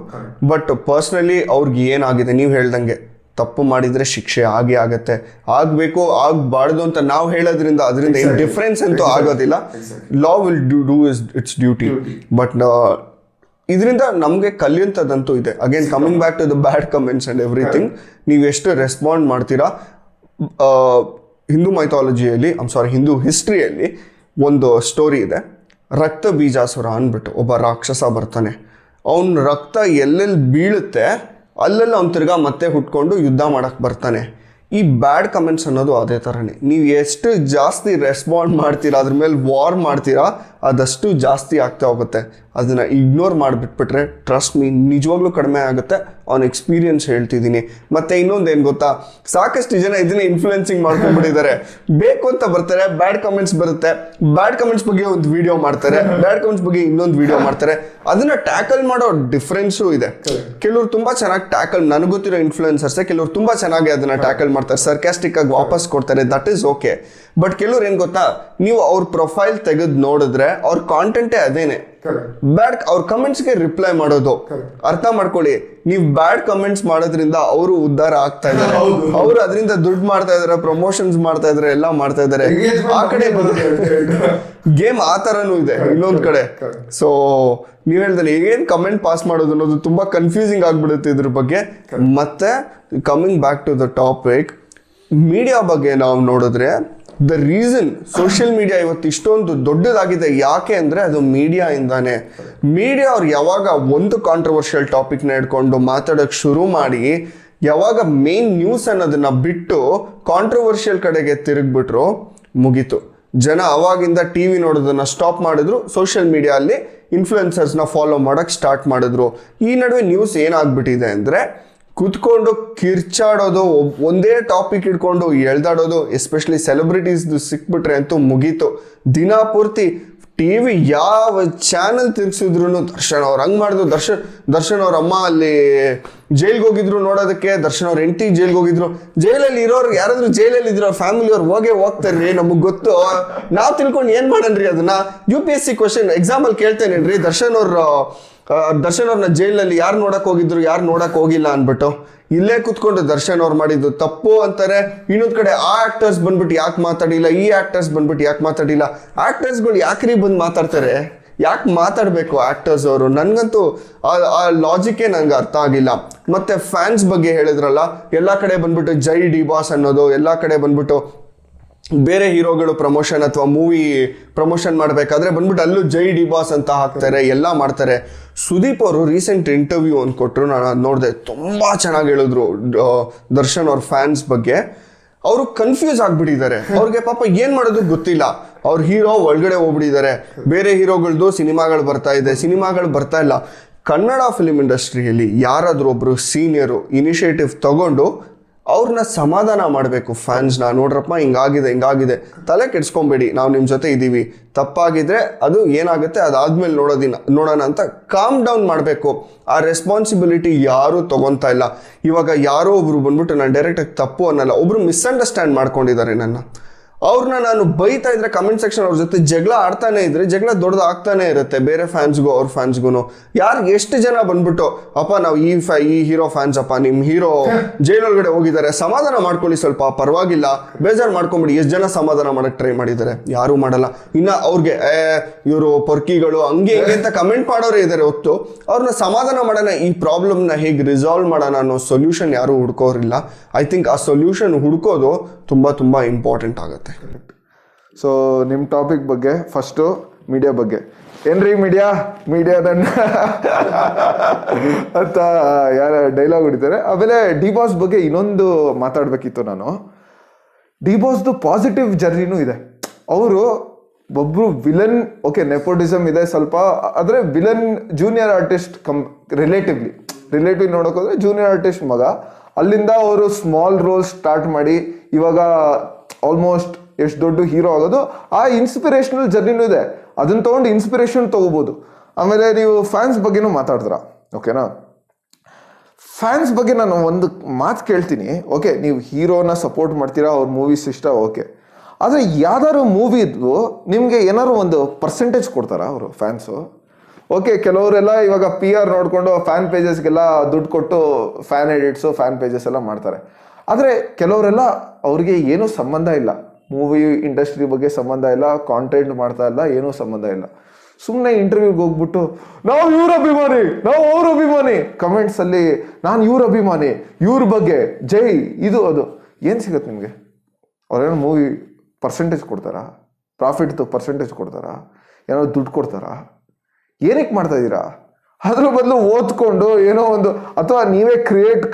ಬಟ್ ಪರ್ಸ್ನಲಿ ಅವ್ರಿಗೆ ಏನಾಗಿದೆ, ನೀವು ಹೇಳ್ದಂಗೆ ತಪ್ಪು ಮಾಡಿದರೆ ಶಿಕ್ಷೆ ಆಗೇ ಆಗತ್ತೆ, ಆಗಬೇಕು ಆಗಬಾರ್ದು ಅಂತ ನಾವು ಹೇಳೋದ್ರಿಂದ ಅದರಿಂದ ಏನು ಡಿಫ್ರೆನ್ಸ್ ಅಂತೂ ಆಗೋದಿಲ್ಲ. Law will do its duty. But ಇದರಿಂದ ನಮಗೆ ಕಲಿಯುವಂಥದ್ದಂತೂ ಇದೆ. Again coming back to the bad comments and everything, ನೀವು ಎಷ್ಟು ರೆಸ್ಪಾಂಡ್ ಮಾಡ್ತೀರಾ. ಹಿಂದೂ ಮೈಥಾಲಜಿಯಲ್ಲಿ ಹಿಂದೂ ಹಿಸ್ಟ್ರಿಯಲ್ಲಿ ಒಂದು ಸ್ಟೋರಿ ಇದೆ. ರಕ್ತ ಬೀಜಾಸುರ ಅಂದ್ಬಿಟ್ಟು ಒಬ್ಬ ರಾಕ್ಷಸ ಬರ್ತಾನೆ. ಅವನ ರಕ್ತ ಎಲ್ಲೆಲ್ಲಿ ಬೀಳುತ್ತೆ ಅಲ್ಲೆಲ್ಲ ಅವ್ನು ತಿರ್ಗಾ ಮತ್ತೆ ಹುಟ್ಕೊಂಡು ಯುದ್ಧ ಮಾಡಕ್ಕೆ ಬರ್ತಾನೆ. ಈ ಬ್ಯಾಡ್ ಕಮೆಂಟ್ಸ್ ಅನ್ನೋದು ಅದೇ ಥರನೇ. ನೀವು ಎಷ್ಟು ಜಾಸ್ತಿ ರೆಸ್ಪಾಂಡ್ ಮಾಡ್ತೀರಾ, ಅದ್ರ ಮೇಲೆ ವಾರ್ ಮಾಡ್ತೀರಾ, ಅದಷ್ಟು ಜಾಸ್ತಿ ಆಗ್ತಾ ಹೋಗುತ್ತೆ. ಅದನ್ನು ಇಗ್ನೋರ್ ಮಾಡಿಬಿಟ್ಬಿಟ್ರೆ ಟ್ರಸ್ಟ್ ಮೀ ನಿಜವಾಗ್ಲೂ ಕಡಿಮೆ ಆಗುತ್ತೆ. ಅವ್ನ ಎಕ್ಸ್ಪೀರಿಯನ್ಸ್ ಹೇಳ್ತಿದ್ದೀನಿ. ಮತ್ತು ಇನ್ನೊಂದು ಏನು ಗೊತ್ತಾ, ಸಾಕಷ್ಟು ಜನ ಇದನ್ನೇ ಇನ್ಫ್ಲುಯೆನ್ಸಿಂಗ್ ಮಾಡ್ಕೊಂಡ್ಬಿಟ್ಟಿದ್ದಾರೆ. ಬೇಕು ಅಂತ ಬರ್ತಾರೆ, ಬ್ಯಾಡ್ ಕಮೆಂಟ್ಸ್ ಬರುತ್ತೆ, ಬ್ಯಾಡ್ ಕಮೆಂಟ್ಸ್ ಬಗ್ಗೆ ಒಂದು ವಿಡಿಯೋ ಮಾಡ್ತಾರೆ, ಬ್ಯಾಡ್ ಕಮೆಂಟ್ಸ್ ಬಗ್ಗೆ ಇನ್ನೊಂದು ವಿಡಿಯೋ ಮಾಡ್ತಾರೆ. ಅದನ್ನು ಟ್ಯಾಕಲ್ ಮಾಡೋ ಡಿಫ್ರೆನ್ಸು ಇದೆ. ಕೆಲವರು ತುಂಬ ಚೆನ್ನಾಗಿ ಟ್ಯಾಕಲ್, ನನಗೆ ಗೊತ್ತಿರೋ ಇನ್ಫ್ಲುಯೆನ್ಸರ್ಸೇ ಕೆಲವರು ತುಂಬ ಚೆನ್ನಾಗಿ ಅದನ್ನು ಟ್ಯಾಕಲ್ ಮಾಡ್ತಾರೆ, ಸರ್ಕ್ಯಾಸ್ಟಿಕ್ ಆಗಿ ವಾಪಸ್ ಕೊಡ್ತಾರೆ, ದಟ್ ಈಸ್ ಓಕೆ. ಬಟ್ ಕೆಲವ್ರು ಏನು ಗೊತ್ತಾ, ನೀವು ಅವ್ರ ಪ್ರೊಫೈಲ್ ತೆಗೆದು ನೋಡಿದ್ರೆ ಅವ್ರ ಕಾಂಟೆಂಟೇ ಅದೇನೆ. ಬ್ಯಾಡ್ ಅವ್ರ ಕಮೆಂಟ್ಸ್ಗೆ ರಿಪ್ಲೈ ಮಾಡೋದು. ಅರ್ಥ ಮಾಡ್ಕೊಳ್ಳಿ, ನೀವು ಬ್ಯಾಡ್ ಕಮೆಂಟ್ಸ್ ಮಾಡೋದ್ರಿಂದ ಅವರು ಉದ್ಧಾರ ಆಗ್ತಾ ಇದ್ದಾರೆ, ಅವರು ಅದರಿಂದ ದುಡ್ಡು ಮಾಡ್ತಾ ಇದಾರೆ, ಪ್ರಮೋಷನ್ಸ್ ಮಾಡ್ತಾ ಇದಾರೆ, ಎಲ್ಲ ಮಾಡ್ತಾ ಇದಾರೆ. ಆ ಕಡೆ ಗೇಮ್ ಆ ಥರನೂ ಇದೆ ಇನ್ನೊಂದು ಕಡೆ. ಸೊ ನೀವು ಹೇಳ್ದಲ್ಲಿ ಏನ್ ಕಮೆಂಟ್ ಪಾಸ್ ಮಾಡೋದು ಅನ್ನೋದು ತುಂಬಾ ಕನ್ಫ್ಯೂಸಿಂಗ್ ಆಗ್ಬಿಡುತ್ತೆ ಇದ್ರ ಬಗ್ಗೆ. ಮತ್ತೆ coming back to the topic, media ಬಗ್ಗೆ ನಾವು ನೋಡಿದ್ರೆ ದ ರೀಸನ್ ಸೋಷಿಯಲ್ ಮೀಡಿಯಾ ಇವತ್ತು ಇಷ್ಟೊಂದು ದೊಡ್ಡದಾಗಿದೆ ಯಾಕೆ ಅಂದರೆ ಅದು ಮೀಡಿಯಾ ಇಂದಾನೆ. ಮೀಡಿಯಾ ಅವ್ರು ಯಾವಾಗ ಒಂದು ಕಾಂಟ್ರವರ್ಷಿಯಲ್ ಟಾಪಿಕ್ನ ಹಿಡ್ಕೊಂಡು ಮಾತಾಡೋಕ್ಕೆ ಶುರು ಮಾಡಿ, ಯಾವಾಗ ಮೇನ್ ನ್ಯೂಸ್ ಅನ್ನೋದನ್ನ ಬಿಟ್ಟು ಕಾಂಟ್ರವರ್ಷಿಯಲ್ ಕಡೆಗೆ ತಿರುಗ್ಬಿಟ್ರು, ಮುಗೀತು. ಜನ ಅವಾಗಿಂದ ಟಿ ವಿ ನೋಡೋದನ್ನ ಸ್ಟಾಪ್ ಮಾಡಿದ್ರು, ಸೋಷಿಯಲ್ ಮೀಡಿಯಾ ಅಲ್ಲಿ ಇನ್ಫ್ಲುಯೆನ್ಸರ್ಸ್ನ ಫಾಲೋ ಮಾಡೋಕ್ಕೆ ಸ್ಟಾರ್ಟ್ ಮಾಡಿದ್ರು. ಈ ನಡುವೆ ನ್ಯೂಸ್ ಏನಾಗ್ಬಿಟ್ಟಿದೆ ಅಂದರೆ ಕೂತ್ಕೊಂಡು ಕಿರ್ಚಾಡೋದು, ಒಂದೇ ಟಾಪಿಕ್ ಇಟ್ಕೊಂಡು ಎಳ್ದಾಡೋದು, ಎಸ್ಪೆಷಲಿ ಸೆಲೆಬ್ರಿಟೀಸ್ದು ಸಿಕ್ಬಿಟ್ರೆ ಅಂತೂ ಮುಗೀತು. ದಿನ ಪೂರ್ತಿ ಟಿವಿ ಯಾವ ಚಾನಲ್ ತಿರ್ಗಿಸಿದ್ರು ದರ್ಶನ್ ಅವ್ರು ಹಂಗ್ ಮಾಡಿದ್ರು, ದರ್ಶನ್ ಅವ್ರ ಅಮ್ಮ ಅಲ್ಲಿ ಜೈಲ್ಗೆ ಹೋಗಿದ್ರು ನೋಡೋದಕ್ಕೆ, ದರ್ಶನ್ ಅವ್ರ ಹೆಂಡತಿ ಜೈಲ್ಗೆ ಹೋಗಿದ್ರು. ಜೈಲಲ್ಲಿ ಇರೋರು ಯಾರಾದ್ರೂ ಜೈಲಲ್ಲಿ ಇದ್ರು ಅವ್ರ ಫ್ಯಾಮಿಲಿ ಅವ್ರು ಹೋಗ್ತಾರ್ರಿ, ನಮಗ್ ಗೊತ್ತು. ನಾವ್ ತಿಳ್ಕೊಂಡು ಏನ್ ಮಾಡನ್ರಿ ಅದನ್ನ. UPSC ಕ್ವಶನ್ ಎಕ್ಸಾಂಪಲ್ ಕೇಳ್ತೇನೇನ್ರಿ, ದರ್ಶನ್ ಅವ್ರನ್ನ ಜೈಲಲ್ಲಿ ಯಾರು ನೋಡಕ್ ಹೋಗಿದ್ರು, ಯಾರು ನೋಡಕ್ ಹೋಗಿಲ್ಲ ಅನ್ಬಿಟ್ಟು ಇಲ್ಲೇ ಕುತ್ಕೊಂಡು ದರ್ಶನ್ ಅವ್ರು ಮಾಡಿದ್ದು ತಪ್ಪು ಅಂತಾರೆ. ಇನ್ನೊಂದ್ ಕಡೆ ಆ ಆಕ್ಟರ್ಸ್ ಬಂದ್ಬಿಟ್ಟು ಯಾಕೆ ಮಾತಾಡಿಲ್ಲ, ಈ ಆಕ್ಟರ್ಸ್ ಬಂದ್ಬಿಟ್ಟು ಯಾಕೆ ಮಾತಾಡಿಲ್ಲ. ಆಕ್ಟರ್ಸ್ಗಳು ಯಾಕ್ರಿ ಬಂದು ಮಾತಾಡ್ತಾರೆ, ಯಾಕೆ ಮಾತಾಡ್ಬೇಕು ಆಕ್ಟರ್ಸ್ ಅವರು? ನನ್ಗಂತೂ ಆ ಲಾಜಿಕೇ ನಂಗೆ ಅರ್ಥ ಆಗಿಲ್ಲ. ಮತ್ತೆ ಫ್ಯಾನ್ಸ್ ಬಗ್ಗೆ ಹೇಳಿದ್ರಲ್ಲ, ಎಲ್ಲಾ ಕಡೆ ಬಂದ್ಬಿಟ್ಟು ಜೈ ಡಿ ಬಾಸ್ ಅನ್ನೋದು, ಎಲ್ಲಾ ಕಡೆ ಬಂದ್ಬಿಟ್ಟು ಬೇರೆ ಹೀರೋಗಳು ಪ್ರಮೋಷನ್ ಅಥವಾ ಮೂವಿ ಪ್ರಮೋಷನ್ ಮಾಡಬೇಕಾದ್ರೆ ಬಂದ್ಬಿಟ್ಟು ಅಲ್ಲೂ ಜೈ ಡಿ ಬಾಸ್ ಅಂತ ಹಾಕ್ತಾರೆ, ಎಲ್ಲ ಮಾಡ್ತಾರೆ. ಸುದೀಪ್ ಅವರು ರೀಸೆಂಟ್ ಇಂಟರ್ವ್ಯೂ ಒಂದು ಕೊಟ್ಟರು, ನಾನು ಅದು ನೋಡಿದೆ. ತುಂಬ ಚೆನ್ನಾಗಿ ಹೇಳಿದ್ರು ದರ್ಶನ್ ಅವ್ರ ಫ್ಯಾನ್ಸ್ ಬಗ್ಗೆ. ಅವರು ಕನ್ಫ್ಯೂಸ್ ಆಗ್ಬಿಟ್ಟಿದ್ದಾರೆ, ಅವ್ರಿಗೆ ಪಾಪ ಏನ್ ಮಾಡೋದು ಗೊತ್ತಿಲ್ಲ. ಅವ್ರ ಹೀರೋ ಒಳಗಡೆ ಹೋಗ್ಬಿಟ್ಟಿದ್ದಾರೆ, ಬೇರೆ ಹೀರೋಗಳದ್ದು ಸಿನಿಮಾಗಳು ಬರ್ತಾ ಇಲ್ಲ. ಕನ್ನಡ ಫಿಲಿಂ ಇಂಡಸ್ಟ್ರಿಯಲ್ಲಿ ಯಾರಾದ್ರೂ ಒಬ್ರು ಸೀನಿಯರು ಇನಿಷಿಯೇಟಿವ್ ತಗೊಂಡು ಅವ್ರನ್ನ ಸಮಾಧಾನ ಮಾಡಬೇಕು ಫ್ಯಾನ್ಸ್ನ. ನೋಡ್ರಪ್ಪ ಹಿಂಗಾಗಿದೆ, ತಲೆ ಕೆಡ್ಸ್ಕೊಂಬೇಡಿ, ನಾವು ನಿಮ್ಮ ಜೊತೆ ಇದ್ದೀವಿ, ತಪ್ಪಾಗಿದ್ರೆ ಅದು ಏನಾಗುತ್ತೆ ಅದಾದ್ಮೇಲೆ ನೋಡೋಣ ಅಂತ ಕಾಮ್ ಡೌನ್ ಮಾಡಬೇಕು. ಆ ರೆಸ್ಪಾನ್ಸಿಬಿಲಿಟಿ ಯಾರೂ ತಗೊತಾ ಇಲ್ಲ. ಇವಾಗ ಯಾರೋ ಒಬ್ರು ಬಂದ್ಬಿಟ್ಟು ನಾನು ಡೈರೆಕ್ಟಾಗಿ ತಪ್ಪು ಅನ್ನಲ್ಲ, ಒಬ್ರು ಮಿಸ್ಅಂಡರ್ಸ್ಟ್ಯಾಂಡ್ ಮಾಡ್ಕೊಂಡಿದ್ದಾರೆ ನನ್ನ. ಅವ್ರನ್ನ ನಾನು ಬೈತಾ ಇದ್ರೆ ಕಮೆಂಟ್ ಸೆಕ್ಷನ್ ಅವ್ರ ಜೊತೆ ಜಗಳ ಆಡ್ತಾನೆ ಇದ್ರೆ ಜಗಳ ದೊಡ್ಡದಾಗ್ತಾನೆ ಇರುತ್ತೆ, ಬೇರೆ ಫ್ಯಾನ್ಸ್ಗೂ ಅವ್ರ ಫ್ಯಾನ್ಸ್ಗೂ. ಯಾರಿಗೆ ಎಷ್ಟು ಜನ ಬಂದ್ಬಿಟ್ಟು ಅಪ್ಪ ನಾವು ಈ ಹೀರೋ ಫ್ಯಾನ್ಸ್ ಅಪ್ಪ, ನಿಮ್ಮ ಹೀರೋ ಜೈಲೊಳಗಡೆ ಹೋಗಿದ್ದಾರೆ, ಸಮಾಧಾನ ಮಾಡ್ಕೊಳ್ಳಿ ಸ್ವಲ್ಪ, ಪರವಾಗಿಲ್ಲ, ಬೇಜಾರು ಮಾಡ್ಕೊಂಬಿಡಿ. ಎಷ್ಟು ಜನ ಸಮಾಧಾನ ಮಾಡಕ್ ಟ್ರೈ ಮಾಡಿದ್ದಾರೆ? ಯಾರೂ ಮಾಡಲ್ಲ. ಇನ್ನ ಅವ್ರಿಗೆ ಇವರು ಪೊರ್ಕಿಗಳು ಹಂಗೆ ಹಿಂಗೆ ಅಂತ ಕಮೆಂಟ್ ಮಾಡೋರೇ ಇದ್ದಾರೆ ಹೊತ್ತು ಅವ್ರನ್ನ ಸಮಾಧಾನ ಮಾಡೋಣ, ಈ ಪ್ರಾಬ್ಲಮ್ನ ಹೇಗೆ ರಿಸಾಲ್ವ್ ಮಾಡೋಣ ಅನ್ನೋ ಸೊಲ್ಯೂಷನ್ ಯಾರೂ ಹುಡ್ಕೋರಿಲ್ಲ. ಐ ಥಿಂಕ್ ಆ ಸೊಲ್ಯೂಷನ್ ಹುಡ್ಕೋದು ತುಂಬ ಇಂಪಾರ್ಟೆಂಟ್ ಆಗುತ್ತೆ. ಸೊ ನಿಮ್ಮ ಟಾಪಿಕ್ ಬಗ್ಗೆ ಫಸ್ಟು ಮೀಡಿಯಾ ಬಗ್ಗೆ ಏನ್ರಿ, ಮೀಡಿಯಾದನ್ನ ಅಂತ ಯಾರ ಡೈಲಾಗ್ ಹೊಡಿತಾರೆ. ಆಮೇಲೆ ಡಿ ಬಾಸ್ ಬಗ್ಗೆ ಇನ್ನೊಂದು ಮಾತಾಡ್ಬೇಕಿತ್ತು ನಾನು. ಡಿ ಬಾಸ್ದು ಪಾಸಿಟಿವ್ ಜರ್ನಿನೂ ಇದೆ. ಅವರು ಒಬ್ರು ವಿಲನ್, ಓಕೆ ನೆಪೋಟಿಸಮ್ ಇದೆ ಸ್ವಲ್ಪ, ಆದರೆ ವಿಲನ್ ಜೂನಿಯರ್ ಆರ್ಟಿಸ್ಟ್ ರಿಲೇಟಿವ್ ನೋಡೋಕೆ ಹೋದ್ರೆ ಜೂನಿಯರ್ ಆರ್ಟಿಸ್ಟ್ ಮಗ. ಅಲ್ಲಿಂದ ಅವರು ಸ್ಮಾಲ್ ರೋಲ್ ಸ್ಟಾರ್ಟ್ ಮಾಡಿ ಇವಾಗ ಆಲ್ಮೋಸ್ಟ್ ಎಷ್ಟು ದೊಡ್ಡ ಹೀರೋ ಆಗೋದು. ಆ ಇನ್ಸ್ಪಿರೇಷನಲ್ ಜರ್ನಿನೂ ಇದೆ, ಅದನ್ನ ತಗೊಂಡು ಇನ್ಸ್ಪಿರೇಷನ್ ತಗೋಬಹುದು. ಆಮೇಲೆ ನೀವು ಫ್ಯಾನ್ಸ್ ಬಗ್ಗೆನೂ ಮಾತಾಡಿದ್ರ, ಓಕೆನಾ? ಫ್ಯಾನ್ಸ್ ಬಗ್ಗೆ ನಾನು ಒಂದು ಮಾತು ಕೇಳ್ತೀನಿ. ಓಕೆ, ನೀವು ಹೀರೋನ ಸಪೋರ್ಟ್ ಮಾಡ್ತೀರಾ, ಅವ್ರ ಮೂವೀಸ್ ಇಷ್ಟ, ಓಕೆ. ಆದರೆ ಯಾವ್ದಾದ್ರು ಮೂವಿದು ನಿಮಗೆ ಏನಾದ್ರು ಒಂದು ಪರ್ಸೆಂಟೇಜ್ ಕೊಡ್ತಾರಾ ಅವರು ಫ್ಯಾನ್ಸು? ಓಕೆ, ಕೆಲವರೆಲ್ಲ ಇವಾಗ PR ನೋಡಿಕೊಂಡು ಫ್ಯಾನ್ ಪೇಜಸ್ಗೆಲ್ಲ ದುಡ್ಡು ಕೊಟ್ಟು ಫ್ಯಾನ್ ಎಡಿಟ್ಸು, ಫ್ಯಾನ್ ಪೇಜಸ್ ಎಲ್ಲ ಮಾಡ್ತಾರೆ. ಆದರೆ ಕೆಲವರೆಲ್ಲ ಅವ್ರಿಗೆ ಏನೂ ಸಂಬಂಧ ಇಲ್ಲ, ಮೂವಿ ಇಂಡಸ್ಟ್ರಿ ಬಗ್ಗೆ ಸಂಬಂಧ ಇಲ್ಲ, ಕಾಂಟೆಂಟ್ ಮಾಡ್ತಾ ಇಲ್ಲ, ಏನೂ ಸಂಬಂಧ ಇಲ್ಲ. ಸುಮ್ಮನೆ ಇಂಟರ್ವ್ಯೂಗೆ ಹೋಗ್ಬಿಟ್ಟು ನಾವು ಇವ್ರ ಅಭಿಮಾನಿ, ನಾವು ಅವ್ರ ಅಭಿಮಾನಿ, ಕಮೆಂಟ್ಸಲ್ಲಿ ನಾನು ಇವ್ರ ಅಭಿಮಾನಿ, ಇವ್ರ ಬಗ್ಗೆ ಜೈ, ಇದು ಅದು. ಏನು ಸಿಗುತ್ತೆ ನಿಮಗೆ? ಅವ್ರೇನೋ ಮೂವಿ ಪರ್ಸೆಂಟೇಜ್ ಕೊಡ್ತಾರಾ? ಪ್ರಾಫಿಟ್ದು ಪರ್ಸೆಂಟೇಜ್ ಕೊಡ್ತಾರಾ? ಏನೋ ದುಡ್ಡು ಕೊಡ್ತಾರಾ? ಏನಕ್ಕೆ ಮಾಡ್ತಾ ಇದ್ದೀರಾ? ಅದ್ರ ಬದಲು ಓದ್ಕೊಂಡು ಏನೋ ಒಂದು, ಅಥವಾ ನೀವೇ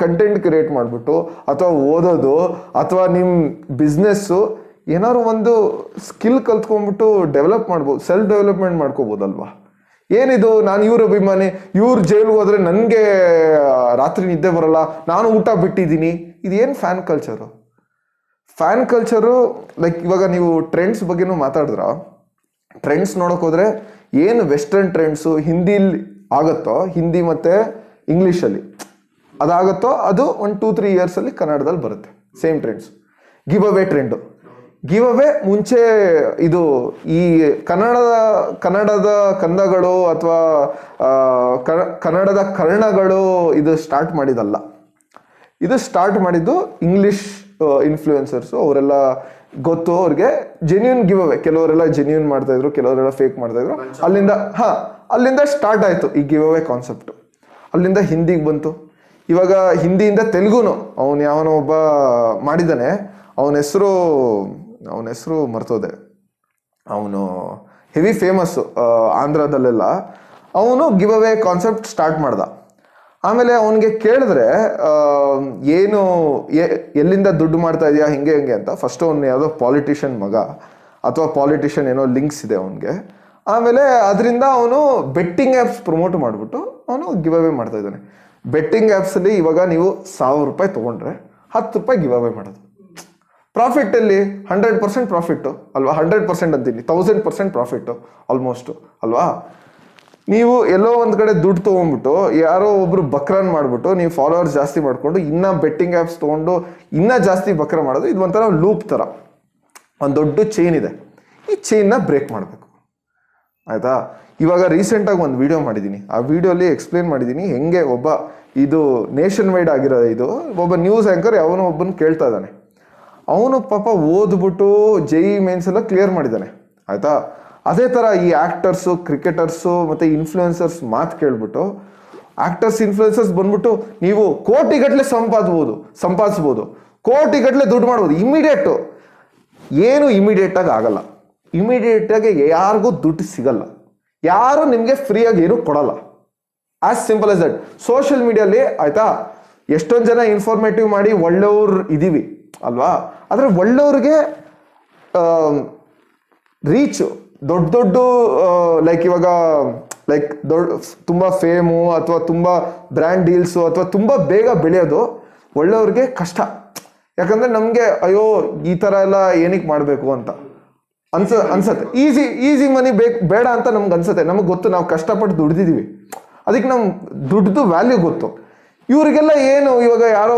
ಕಂಟೆಂಟ್ ಕ್ರಿಯೇಟ್ ಮಾಡಿಬಿಟ್ಟು, ಅಥವಾ ಓದೋದು, ಅಥವಾ ನಿಮ್ಮ ಬಿಸ್ನೆಸ್ಸು ಏನಾದ್ರು ಒಂದು ಸ್ಕಿಲ್ ಕಲ್ತ್ಕೊಂಡ್ಬಿಟ್ಟು ಡೆವಲಪ್ ಮಾಡ್ಬೋದು, ಸೆಲ್ಫ್ ಡೆವಲಪ್ಮೆಂಟ್ ಮಾಡ್ಕೋಬೋದಲ್ವಾ? ಏನಿದು ನಾನು ಇವ್ರ ಅಭಿಮಾನಿ, ಇವ್ರು ಜೈಲ್ಗೆ ಹೋದ್ರೆ ನನಗೆ ರಾತ್ರಿ ನಿದ್ದೆ ಬರಲ್ಲ, ನಾನು ಊಟ ಬಿಟ್ಟಿದ್ದೀನಿ, ಇದೇನು fan culture? Fan culture like ಇವಾಗ ನೀವು ಟ್ರೆಂಡ್ಸ್ ಬಗ್ಗೆನೂ ಮಾತಾಡಿದ್ರ, ಟ್ರೆಂಡ್ಸ್ ನೋಡೋಕೆ ಹೋದ್ರೆ ಏನು ವೆಸ್ಟರ್ನ್ ಟ್ರೆಂಡ್ಸು ಹಿಂದಿಲಿ ಆಗುತ್ತೋ, ಹಿಂದಿ ಮತ್ತು ಇಂಗ್ಲೀಷಲ್ಲಿ ಅದಾಗುತ್ತೋ ಅದು ಒಂದು 2-3 ಇಯರ್ಸಲ್ಲಿ ಕನ್ನಡದಲ್ಲಿ ಬರುತ್ತೆ same trends. Give away trend, give away ಮುಂಚೆ ಇದು ಈ ಕನ್ನಡದ ಕಂದಗಳು ಅಥವಾ ಕನ್ನಡದ ಕರ್ಣಗಳು ಇದು ಸ್ಟಾರ್ಟ್ ಮಾಡಿದಲ್ಲ. ಇದು ಸ್ಟಾರ್ಟ್ ಮಾಡಿದ್ದು ಇಂಗ್ಲಿಷ್ ಇನ್ಫ್ಲೂಯೆನ್ಸರ್ಸು. ಅವರೆಲ್ಲ ಗೊತ್ತು ಅವ್ರಿಗೆ ಜೆನ್ಯೂನ್ ಗಿವ್ ಅವೇ. ಕೆಲವರೆಲ್ಲ ಜೆನ್ಯೂನ್ ಮಾಡ್ತಾ ಇದ್ರು, ಕೆಲವರೆಲ್ಲ ಫೇಕ್ ಮಾಡ್ತಾ ಇದ್ರು. ಅಲ್ಲಿಂದ ಸ್ಟಾರ್ಟ್ ಆಯ್ತು ಈ ಗಿವ್ ಅವೇ ಕಾನ್ಸೆಪ್ಟ್. ಅಲ್ಲಿಂದ ಹಿಂದಿಗೆ ಬಂತು. ಇವಾಗ ಹಿಂದಿಯಿಂದ ತೆಲುಗುನು ಅವನು ಯಾವನೋ ಒಬ್ಬ ಮಾಡಿದ್ದಾನೆ, ಅವನ ಹೆಸರು ಮರ್ತೋದೆ. ಅವನು ಹೆವಿ ಫೇಮಸ್ಸು ಆಂಧ್ರದಲ್ಲೆಲ್ಲ. ಅವನು ಗಿವ್ ಅವೇ ಕಾನ್ಸೆಪ್ಟ್ ಸ್ಟಾರ್ಟ್ ಮಾಡ್ದ. ಆಮೇಲೆ ಅವನಿಗೆ ಕೇಳಿದ್ರೆ ಎಲ್ಲಿಂದ ದುಡ್ಡು ಮಾಡ್ತಾ ಇದೆಯಾ ಹಿಂಗೆ ಅಂತ. ಫಸ್ಟ್ ಅವ್ನು ಯಾವುದೋ ಪಾಲಿಟಿಷಿಯನ್ ಮಗ ಅಥವಾ ಪಾಲಿಟಿಷಿಯನ್ ಏನೋ ಲಿಂಕ್ಸ್ ಇದೆ ಅವನಿಗೆ. ಆಮೇಲೆ ಅದರಿಂದ ಅವನು ಬೆಟ್ಟಿಂಗ್ ಆ್ಯಪ್ಸ್ ಪ್ರಮೋಟ್ ಮಾಡಿಬಿಟ್ಟು ಅವನು ಗಿವ್ ಅವೇ ಮಾಡ್ತಾ ಇದ್ದಾನೆ. ಬೆಟ್ಟಿಂಗ್ ಆ್ಯಪ್ಸಲ್ಲಿ ಇವಾಗ ನೀವು 1,000 ರೂಪಾಯಿ ತೊಗೊಂಡ್ರೆ 10 ರೂಪಾಯಿ ಗಿವ್ ಅವೇ ಮಾಡೋದು. ಪ್ರಾಫಿಟ್ಟಲ್ಲಿ 100% ಪ್ರಾಫಿಟ್ಟು ಅಲ್ವಾ, 100% ಅಂತೀನಿ, 1000% ಪ್ರಾಫಿಟ್ಟು ಆಲ್ಮೋಸ್ಟು ಅಲ್ವಾ. ನೀವು ಎಲ್ಲೋ ಒಂದು ಕಡೆ ದುಡ್ಡು ತೊಗೊಂಡ್ಬಿಟ್ಟು ಯಾರೋ ಒಬ್ರು ಬಕ್ರನ್ ಮಾಡಿಬಿಟ್ಟು ನೀವು ಫಾಲೋವರ್ಸ್ ಜಾಸ್ತಿ ಮಾಡಿಕೊಂಡು ಇನ್ನೂ ಬೆಟ್ಟಿಂಗ್ ಆ್ಯಪ್ಸ್ ತೊಗೊಂಡು ಇನ್ನೂ ಜಾಸ್ತಿ ಬಕ್ರ ಮಾಡೋದು, ಇದು ಒಂಥರ ಲೂಪ್ ಥರ, ಒಂದು ದೊಡ್ಡ ಚೈನ್ ಇದೆ. ಈ ಚೈನ್ನ ಬ್ರೇಕ್ ಮಾಡಬೇಕು ಆಯಿತಾ. ಇವಾಗ ರೀಸೆಂಟಾಗಿ ಒಂದು ವಿಡಿಯೋ ಮಾಡಿದ್ದೀನಿ, ಆ ವಿಡಿಯೋಲಿ ಎಕ್ಸ್ಪ್ಲೇನ್ ಮಾಡಿದ್ದೀನಿ ಹೆಂಗೆ ಇದು ನೇಷನ್ ವೈಡ್ ಆಗಿರೋ ಇದು ಒಬ್ಬ ನ್ಯೂಸ್ ಆ್ಯಂಕರ್ ಯಾವನೋ ಒಬ್ಬನ ಕೇಳ್ತಾ ಇದ್ದಾನೆ. ಅವನು ಪಾಪ ಓದ್ಬಿಟ್ಟು JEE ಮೇನ್ಸ್ ಎಲ್ಲ ಕ್ಲಿಯರ್ ಮಾಡಿದ್ದಾನೆ ಆಯಿತಾ. ಅದೇ ಥರ ಈ ಆ್ಯಕ್ಟರ್ಸು, ಕ್ರಿಕೆಟರ್ಸು ಮತ್ತು ಇನ್ಫ್ಲೂಯೆನ್ಸರ್ಸ್ ಮಾತು ಕೇಳ್ಬಿಟ್ಟು ಇನ್ಫ್ಲೂಯೆನ್ಸರ್ಸ್ ಬಂದ್ಬಿಟ್ಟು ನೀವು ಕೋಟಿಗಟ್ಟಲೆ ಸಂಪಾದಿಸ್ಬೋದು, ಕೋಟಿಗಟ್ಟಲೆ ದುಡ್ಡು ಮಾಡ್ಬೋದು ಇಮಿಡಿಯೇಟು. ಏನು ಇಮಿಡಿಯೇಟಾಗಿ ಆಗಲ್ಲ, ಇಮಿಡಿಯೇಟಾಗಿ ಯಾರಿಗೂ ದುಡ್ಡು ಸಿಗಲ್ಲ, ಯಾರು ನಿಮಗೆ ಫ್ರೀಯಾಗಿ ಏನು ಕೊಡಲ್ಲ. As simple as that. Social ಮೀಡಿಯಲ್ಲಿ ಆಯಿತಾ ಎಷ್ಟೊಂದು ಜನ ಇನ್ಫಾರ್ಮೇಟಿವ್ ಮಾಡಿ ಒಳ್ಳೆಯವ್ರು ಇದ್ದೀವಿ ಅಲ್ವಾ, ಆದರೆ ಒಳ್ಳೆಯವ್ರಿಗೆ ರೀಚು ದೊಡ್ಡ ಲೈಕ್ ಇವಾಗ ತುಂಬ ಫೇಮು ಅಥವಾ ತುಂಬ ಬ್ರ್ಯಾಂಡ್ ಡೀಲ್ಸು ಅಥವಾ ತುಂಬ ಬೇಗ ಬೆಳೆಯೋದು ಒಳ್ಳೆಯವ್ರಿಗೆ ಕಷ್ಟ. ಯಾಕಂದರೆ ನಮಗೆ ಅಯ್ಯೋ ಈ ಥರ ಎಲ್ಲ ಏನಕ್ಕೆ ಮಾಡಬೇಕು ಅಂತ ಅನ್ಸತ್ತೆ. ಈಸಿ ಮನಿ ಬೇಡ ಅಂತ ನಮ್ಗೆ ಅನ್ಸತ್ತೆ. ನಮಗೆ ಗೊತ್ತು, ನಾವು ಕಷ್ಟಪಟ್ಟು ದುಡ್ದಿದ್ದೀವಿ, ಅದಕ್ಕೆ ನಮ್ಗೆ ದುಡ್ದು ವ್ಯಾಲ್ಯೂ ಗೊತ್ತು. ಇವರಿಗೆಲ್ಲ ಏನು, ಇವಾಗ ಯಾರೋ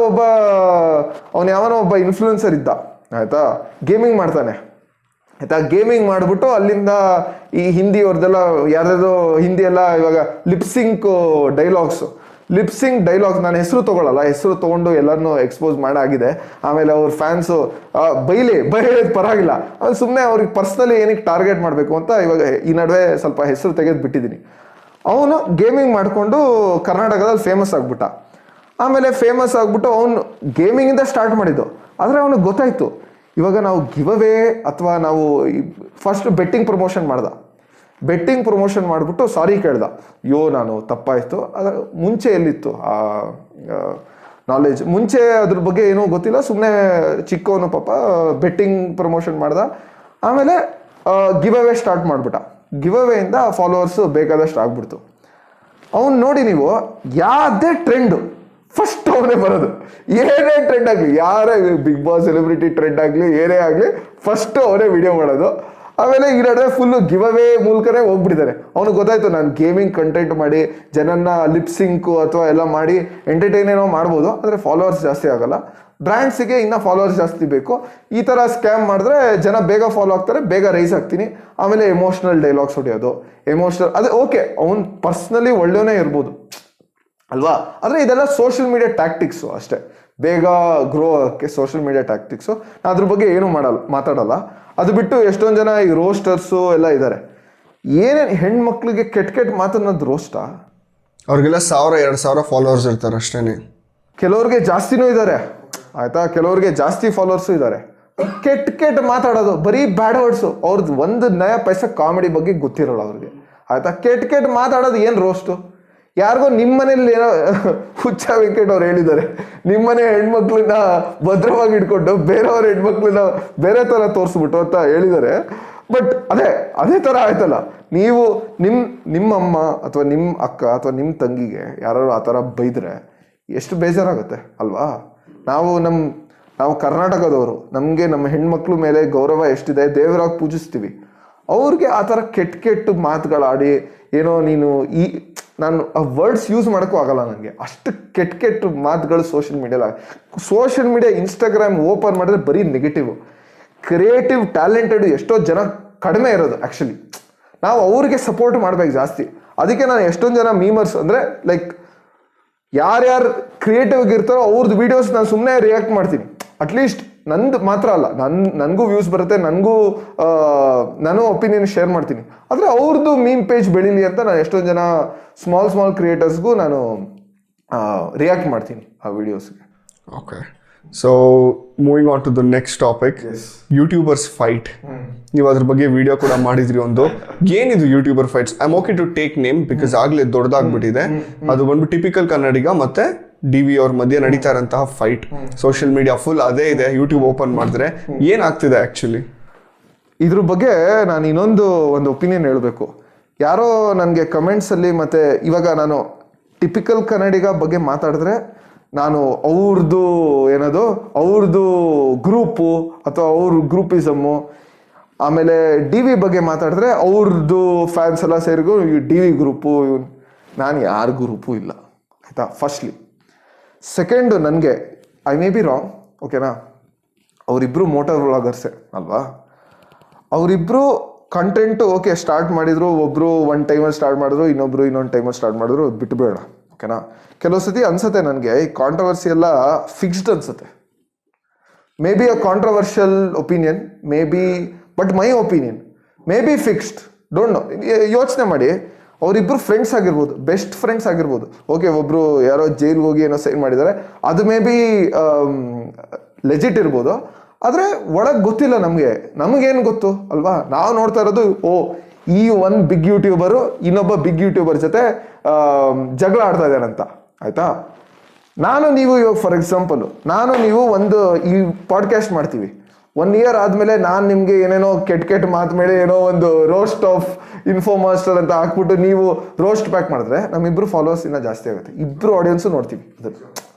ಯಾವನೋ ಒಬ್ಬ ಇನ್ಫ್ಲೂಯೆನ್ಸರ್ ಇದ್ದ ಆಯಿತಾ, ಗೇಮಿಂಗ್ ಮಾಡ್ತಾನೆ ಆಯಿತಾ. ಗೇಮಿಂಗ್ ಮಾಡಿಬಿಟ್ಟು ಅಲ್ಲಿಂದ ಈ ಹಿಂದಿಯವ್ರದ್ದೆಲ್ಲ ಯಾರ್ಯಾರೋ ಹಿಂದಿ ಎಲ್ಲ ಇವಾಗ ಲಿಪ್ಸಿಂಕ್ ಡೈಲಾಗ್ಸ್, ನಾನು ಹೆಸರು ತೊಗೊಳ್ಳಲ್ಲ, ಹೆಸರು ತೊಗೊಂಡು ಎಲ್ಲರನ್ನೂ ಎಕ್ಸ್ಪೋಸ್ ಮಾಡಾಗಿದೆ. ಆಮೇಲೆ ಅವ್ರ ಫ್ಯಾನ್ಸು ಬೈಯೋದು ಪರವಾಗಿಲ್ಲ, ಆಮೇಲೆ ಸುಮ್ಮನೆ ಅವ್ರಿಗೆ ಪರ್ಸ್ನಲಿ ಏನಕ್ಕೆ ಟಾರ್ಗೆಟ್ ಮಾಡಬೇಕು ಅಂತ ಇವಾಗ ಈ ನಡುವೆ ಸ್ವಲ್ಪ ಹೆಸರು ತೆಗೆದು ಬಿಟ್ಟಿದ್ದೀನಿ. ಅವನು ಗೇಮಿಂಗ್ ಮಾಡಿಕೊಂಡು ಕರ್ನಾಟಕದಲ್ಲಿ ಫೇಮಸ್ ಆಗ್ಬಿಟ್ಟ. ಆಮೇಲೆ ಫೇಮಸ್ ಆಗ್ಬಿಟ್ಟು ಅವನು ಗೇಮಿಂಗಿಂದ ಸ್ಟಾರ್ಟ್ ಮಾಡಿದ್ದು. ಆದರೆ ಅವನಿಗೆ ಗೊತ್ತಾಯಿತು ಇವಾಗ ನಾವು ಗಿವ್ ಅವೇ ಅಥವಾ ನಾವು ಫಸ್ಟ್ ಬೆಟ್ಟಿಂಗ್ ಪ್ರಮೋಷನ್ ಮಾಡಿಬಿಟ್ಟು ಸಾರಿ ಕೇಳ್ದ, ನಾನು ತಪ್ಪಾಯಿತು. ಅದರ ಮುಂಚೆ ಎಲ್ಲಿತ್ತು ಆ ನಾಲೆಜ್, ಮುಂಚೆ ಅದ್ರ ಬಗ್ಗೆ ಏನೂ ಗೊತ್ತಿಲ್ಲ, ಸುಮ್ಮನೆ ಚಿಕ್ಕವನು ಪಾಪ ಬೆಟ್ಟಿಂಗ್ ಪ್ರಮೋಷನ್ ಮಾಡ್ದ. ಆಮೇಲೆ ಗಿವ್ ಅವೇ ಸ್ಟಾರ್ಟ್ ಮಾಡಿಬಿಟ್ಟ. ಗಿವ್ ಅವೇಯಿಂದ ಫಾಲೋವರ್ಸು ಬೇಕಾದಷ್ಟು ಆಗ್ಬಿಡ್ತು. ಅವನು ನೋಡಿ ನೀವು ಯಾವುದೇ ಟ್ರೆಂಡು ಫಸ್ಟ್ ಅವನೇ ಬರೋದು, ಏನೇ ಟ್ರೆಂಡ್ ಆಗಲಿ, ಯಾರೇ ಬಿಗ್ ಬಾಸ್ ಸೆಲೆಬ್ರಿಟಿ ಟ್ರೆಂಡ್ ಆಗಲಿ ಏನೇ ಆಗಲಿ ಫಸ್ಟ್ ಅವನೇ ವಿಡಿಯೋ ಮಾಡೋದು. ಆಮೇಲೆ ಈ ನಡುವೆ ಫುಲ್ಲು ಗಿವ್ ಅವೇ ಮೂಲಕನೇ ಹೋಗ್ಬಿಟ್ಟಿದ್ದಾರೆ. ಅವನಿಗೆ ಗೊತ್ತಾಯ್ತು ನಾನು ಗೇಮಿಂಗ್ ಕಂಟೆಂಟ್ ಮಾಡಿ ಜನನ್ನ ಲಿಪ್ಸಿಂಕು ಅಥವಾ ಎಲ್ಲ ಮಾಡಿ ಎಂಟರ್ಟೈನ್ ಏನೋ ಮಾಡ್ಬೋದು, ಆದರೆ ಫಾಲೋವರ್ಸ್ ಜಾಸ್ತಿ ಆಗಲ್ಲ. ಬ್ರ್ಯಾಂಡ್ಸಿಗೆ ಇನ್ನೂ ಫಾಲೋವರ್ಸ್ ಜಾಸ್ತಿ ಬೇಕು. ಈ ಥರ ಸ್ಕ್ಯಾಮ್ ಮಾಡಿದ್ರೆ ಜನ ಬೇಗ ಫಾಲೋ ಆಗ್ತಾರೆ, ಬೇಗ ರೈಸ್ ಆಗ್ತೀನಿ. ಆಮೇಲೆ ಎಮೋಷ್ನಲ್ ಡೈಲಾಗ್ಸ್ ಹೊಡೆಯೋದು, ಅದೇ ಓಕೆ, ಅವ್ನು ಪರ್ಸ್ನಲಿ ಒಳ್ಳೆಯವನೇ ಇರ್ಬೋದು ಅಲ್ವಾ, ಆದರೆ ಇದೆಲ್ಲ ಸೋಷಿಯಲ್ ಮೀಡಿಯಾ ಟ್ಯಾಕ್ಟಿಕ್ಸು ಅಷ್ಟೇ, ಬೇಗ ಗ್ರೋ ಆಗೋಕ್ಕೆ ಸೋಷಿಯಲ್ ಮೀಡಿಯಾ ಟ್ಯಾಕ್ಟಿಕ್ಸು. ನಾನು ಅದ್ರ ಬಗ್ಗೆ ಏನೂ ಮಾತಾಡಲ್ಲ. ಅದು ಬಿಟ್ಟು ಎಷ್ಟೊಂದು ಜನ ಈ ರೋಸ್ಟರ್ಸು ಎಲ್ಲ ಇದ್ದಾರೆ. ಏನೇನು ಹೆಣ್ಮಕ್ಳಿಗೆ ಕೆಟ್ಟ ಮಾತನ್ನೋದು ರೋಸ್ಟಾ? ಅವ್ರಿಗೆಲ್ಲ 1,000-2,000 ಫಾಲೋವರ್ಸ್ ಇರ್ತಾರೆ ಅಷ್ಟೇ. ಕೆಲವ್ರಿಗೆ ಜಾಸ್ತಿನೂ ಇದ್ದಾರೆ ಆಯಿತಾ, ಕೆಲವ್ರಿಗೆ ಜಾಸ್ತಿ ಫಾಲೋವರ್ಸು ಇದ್ದಾರೆ. ಕೆಟ್ಟ ಮಾತಾಡೋದು, ಬರೀ ಬ್ಯಾಡ್ ವರ್ಡ್ಸು, ಅವ್ರದ್ದು ಒಂದು ನಯ ಪೈಸೆ ಕಾಮಿಡಿ ಬಗ್ಗೆ ಗೊತ್ತಿರೋಲ್ಲ ಅವ್ರಿಗೆ ಆಯಿತಾ. ಕೆಟ್ಟ ಮಾತಾಡೋದು ಏನು ರೋಸ್ಟು? ಯಾರಿಗೋ ನಿಮ್ಮ ಮನೇಲಿ ಏನೋ ಹುಚ್ಚ ವೆಂಕಟ್ ಅವ್ರು ಹೇಳಿದ್ದಾರೆ, ನಿಮ್ಮನೆ ಹೆಣ್ಮಕ್ಳನ್ನ ಭದ್ರವಾಗಿ ಇಟ್ಕೊಂಡು ಬೇರೆಯವ್ರ ಹೆಣ್ಮಕ್ಳನ್ನ ಬೇರೆ ಥರ ತೋರಿಸ್ಬಿಟ್ಟು ಅಂತ ಹೇಳಿದ್ದಾರೆ. ಬಟ್ ಅದೇ ಥರ ಆಯ್ತಲ್ಲ, ನೀವು ನಿಮ್ಮಮ್ಮ ಅಥವಾ ನಿಮ್ಮ ಅಕ್ಕ ಅಥವಾ ನಿಮ್ಮ ತಂಗಿಗೆ ಯಾರು ಆ ಥರ ಬೈದರೆ ಎಷ್ಟು ಬೇಜಾರಾಗುತ್ತೆ ಅಲ್ವಾ. ನಾವು ಕರ್ನಾಟಕದವರು, ನಮಗೆ ನಮ್ಮ ಹೆಣ್ಮಕ್ಳ ಮೇಲೆ ಗೌರವ ಎಷ್ಟಿದೆ, ದೇವರಾಗಿ ಪೂಜಿಸ್ತೀವಿ. ಅವ್ರಿಗೆ ಆ ಥರ ಕೆಟ್ಟ ಮಾತುಗಳಾಡಿ ಏನೋ ನಾನು ಆ ವರ್ಡ್ಸ್ ಯೂಸ್ ಮಾಡೋಕ್ಕೂ ಆಗಲ್ಲ ನನಗೆ, ಅಷ್ಟು ಕೆಟ್ಟ ಮಾತುಗಳು ಸೋಷಿಯಲ್ ಮೀಡಿಯಾ ಇನ್ಸ್ಟಾಗ್ರಾಮ್ ಓಪನ್ ಮಾಡಿದ್ರೆ ಬರೀ ನೆಗೆಟಿವ್. ಕ್ರಿಯೇಟಿವ್ ಟ್ಯಾಲೆಂಟೆಡ್ ಎಷ್ಟೋ ಜನ ಕಡಿಮೆ ಇರೋದು ಆ್ಯಕ್ಚುಲಿ. ನಾವು ಅವ್ರಿಗೆ ಸಪೋರ್ಟ್ ಮಾಡ್ಬೇಕು ಜಾಸ್ತಿ. ಅದಕ್ಕೆ ನಾನು ಎಷ್ಟೊಂದು ಜನ ಮೀಮರ್ಸ್ ಅಂದರೆ ಲೈಕ್ ಯಾರ್ಯಾರು ಕ್ರಿಯೇಟಿವ್ ಇರ್ತಾರೋ ಅವ್ರದ್ದು ವೀಡಿಯೋಸ್ ನಾನು ಸುಮ್ಮನೆ ರಿಯಾಕ್ಟ್ ಮಾಡ್ತೀನಿ. ಅಟ್ಲೀಸ್ಟ್ ನಂದು ಮಾತ್ರ ಅಲ್ಲ, ನನಗೂ ವ್ಯೂಸ್ ಬರುತ್ತೆ, ನಾನು ಒಪಿನಿಯನ್ ಶೇರ್ ಮಾಡ್ತೀನಿ. ಆದರೆ ಅವ್ರದ್ದು ಮೀಮ್ ಪೇಜ್ ಬೆಳೀಲಿ ಅಂತ ನಾನು ಎಷ್ಟೊಂದು ಜನ ಸ್ಮಾಲ್ ಕ್ರಿಯೇಟರ್ಸ್ಗೂ ನಾನು ರಿಯಾಕ್ಟ್ ಮಾಡ್ತೀನಿ ಆ ವಿಡಿಯೋಸ್ಗೆ. Okay, so moving on to the next topic, YouTubers fight. ನೀವು ಅದ್ರ ಬಗ್ಗೆ ವಿಡಿಯೋ ಕೂಡ ಮಾಡಿದ್ರಿ ಒಂದು. ಏನಿದು YouTuber fights? I am okay to take name because ಆಗ್ಲೇ ದೊಡ್ಡದಾಗ್ಬಿಟ್ಟಿದೆ. ಅದು ಬಂದು ಟಿಪಿಕಲ್ ಕನ್ನಡಿಗ ಮತ್ತೆ DV ಅವ್ರ ಮಧ್ಯೆ ನಡೀತಾ ಇರೋಂತಹ ಫೈಟ್. ಸೋಷಿಯಲ್ ಮೀಡಿಯಾ ಫುಲ್ ಅದೇ ಇದೆ. ಯೂಟ್ಯೂಬ್ ಓಪನ್ ಮಾಡಿದ್ರೆ ಏನಾಗ್ತಿದೆ ಆ್ಯಕ್ಚುಲಿ? ಇದ್ರ ಬಗ್ಗೆ ನಾನು ಇನ್ನೊಂದು ಒಪಿನಿಯನ್ ಹೇಳಬೇಕು. ಯಾರೋ ನನಗೆ ಕಮೆಂಟ್ಸಲ್ಲಿ, ಮತ್ತು ಇವಾಗ ನಾನು ಟಿಪಿಕಲ್ ಕನ್ನಡಿಗ ಬಗ್ಗೆ ಮಾತಾಡಿದ್ರೆ ನಾನು ಅವ್ರದ್ದು ಗ್ರೂಪು ಅಥವಾ ಅವ್ರ ಗ್ರೂಪಿಸಮ್ಮು, ಆಮೇಲೆ ಡಿ ವಿ ಬಗ್ಗೆ ಮಾತಾಡಿದ್ರೆ ಅವ್ರದ್ದು ಫ್ಯಾನ್ಸ್ ಎಲ್ಲ ಸೇರಿಗೂ ಈ ಡಿ ವಿ ಗ್ರೂಪು ನಾನು ಯಾರ ಗ್ರೂಪು ಇಲ್ಲ ಆಯಿತಾ. ಫಸ್ಟ್ಲಿ ಸೆಕೆಂಡು, ನನಗೆ ಐ ಮೇ ಬಿ ರಾಂಗ್, ಓಕೆನಾ, ಅವರಿಬ್ಬರು ಮೋಟರ್ ವ್ಲಾಗರ್ಸೇ ಅಲ್ವಾ, ಅವರಿಬ್ಬರು ಕಂಟೆಂಟು ಓಕೆ ಸ್ಟಾರ್ಟ್ ಮಾಡಿದ್ರು, ಒಬ್ಬರು ಒನ್ ಟೈಮಲ್ಲಿ ಸ್ಟಾರ್ಟ್ ಮಾಡಿದ್ರು, ಇನ್ನೊಬ್ರು ಇನ್ನೊಂದು ಟೈಮಲ್ಲಿ ಸ್ಟಾರ್ಟ್ ಮಾಡಿದ್ರು, ಬಿಟ್ಟು ಬೇಡ, ಓಕೆನಾ. ಕೆಲವು ಸತಿ ಅನ್ಸುತ್ತೆ ನನಗೆ ಈ ಕಾಂಟ್ರವರ್ಸಿ ಎಲ್ಲ ಫಿಕ್ಸ್ಡ್ ಅನ್ಸುತ್ತೆ. May be a controversial opinion, may be, but my opinion may be fixed, don't know. ಯೋಚನೆ ಮಾಡಿ, ಅವರಿಬ್ಬರು ಫ್ರೆಂಡ್ಸ್ ಆಗಿರ್ಬೋದು, ಬೆಸ್ಟ್ ಫ್ರೆಂಡ್ಸ್ ಆಗಿರ್ಬೋದು, ಓಕೆ, ಒಬ್ಬರು ಯಾರೋ ಜೈಲ್ಗೆ ಹೋಗಿ ಏನೋ ಸೈನ್ ಮಾಡಿದ್ದಾರೆ, ಅದು ಮೇ ಬಿ ಲೆಜಿಟ್ ಇರ್ಬೋದು, ಆದರೆ ಒಳಗೆ ಗೊತ್ತಿಲ್ಲ ನಮಗೇನು ಗೊತ್ತು ಅಲ್ವಾ. ನಾವು ನೋಡ್ತಾ ಇರೋದು ಈ ಒಂದು ಬಿಗ್ ಯೂಟ್ಯೂಬರು ಇನ್ನೊಬ್ಬ ಬಿಗ್ ಯೂಟ್ಯೂಬರ್ ಜೊತೆ ಜಗಳ ಆಡ್ತಾ ಇದ್ದಾರಂತ, ಆಯ್ತಾ. ನಾನು ನೀವು ಇವಾಗ ಫಾರ್ ಎಕ್ಸಾಂಪಲ್ ಒಂದು ಈ ಪಾಡ್ಕಾಸ್ಟ್ ಮಾಡ್ತೀವಿ, 1 year ಆದಮೇಲೆ ನಾನು ನಿಮಗೆ ಏನೇನೋ ಕೆಟ್ಟ ಮಾತು ಮೇಲೆ ಏನೋ ಒಂದು ರೋಸ್ಟ್ ಆಫ್ ಇನ್ಫೋ ಮಾಸ್ಟರ್ ಅಂತ ಹಾಕ್ಬಿಟ್ಟು ನೀವು ರೋಸ್ಟ್ ಪ್ಯಾಕ್ ಮಾಡಿದ್ರೆ ನಮ್ಮಿಬ್ರು ಫಾಲೋವರ್ಸ್ ಇನ್ನೂ ಜಾಸ್ತಿ ಆಗುತ್ತೆ, ಇಬ್ಬರು ಆಡಿಯನ್ಸು ನೋಡ್ತೀವಿ ಅದನ್ನು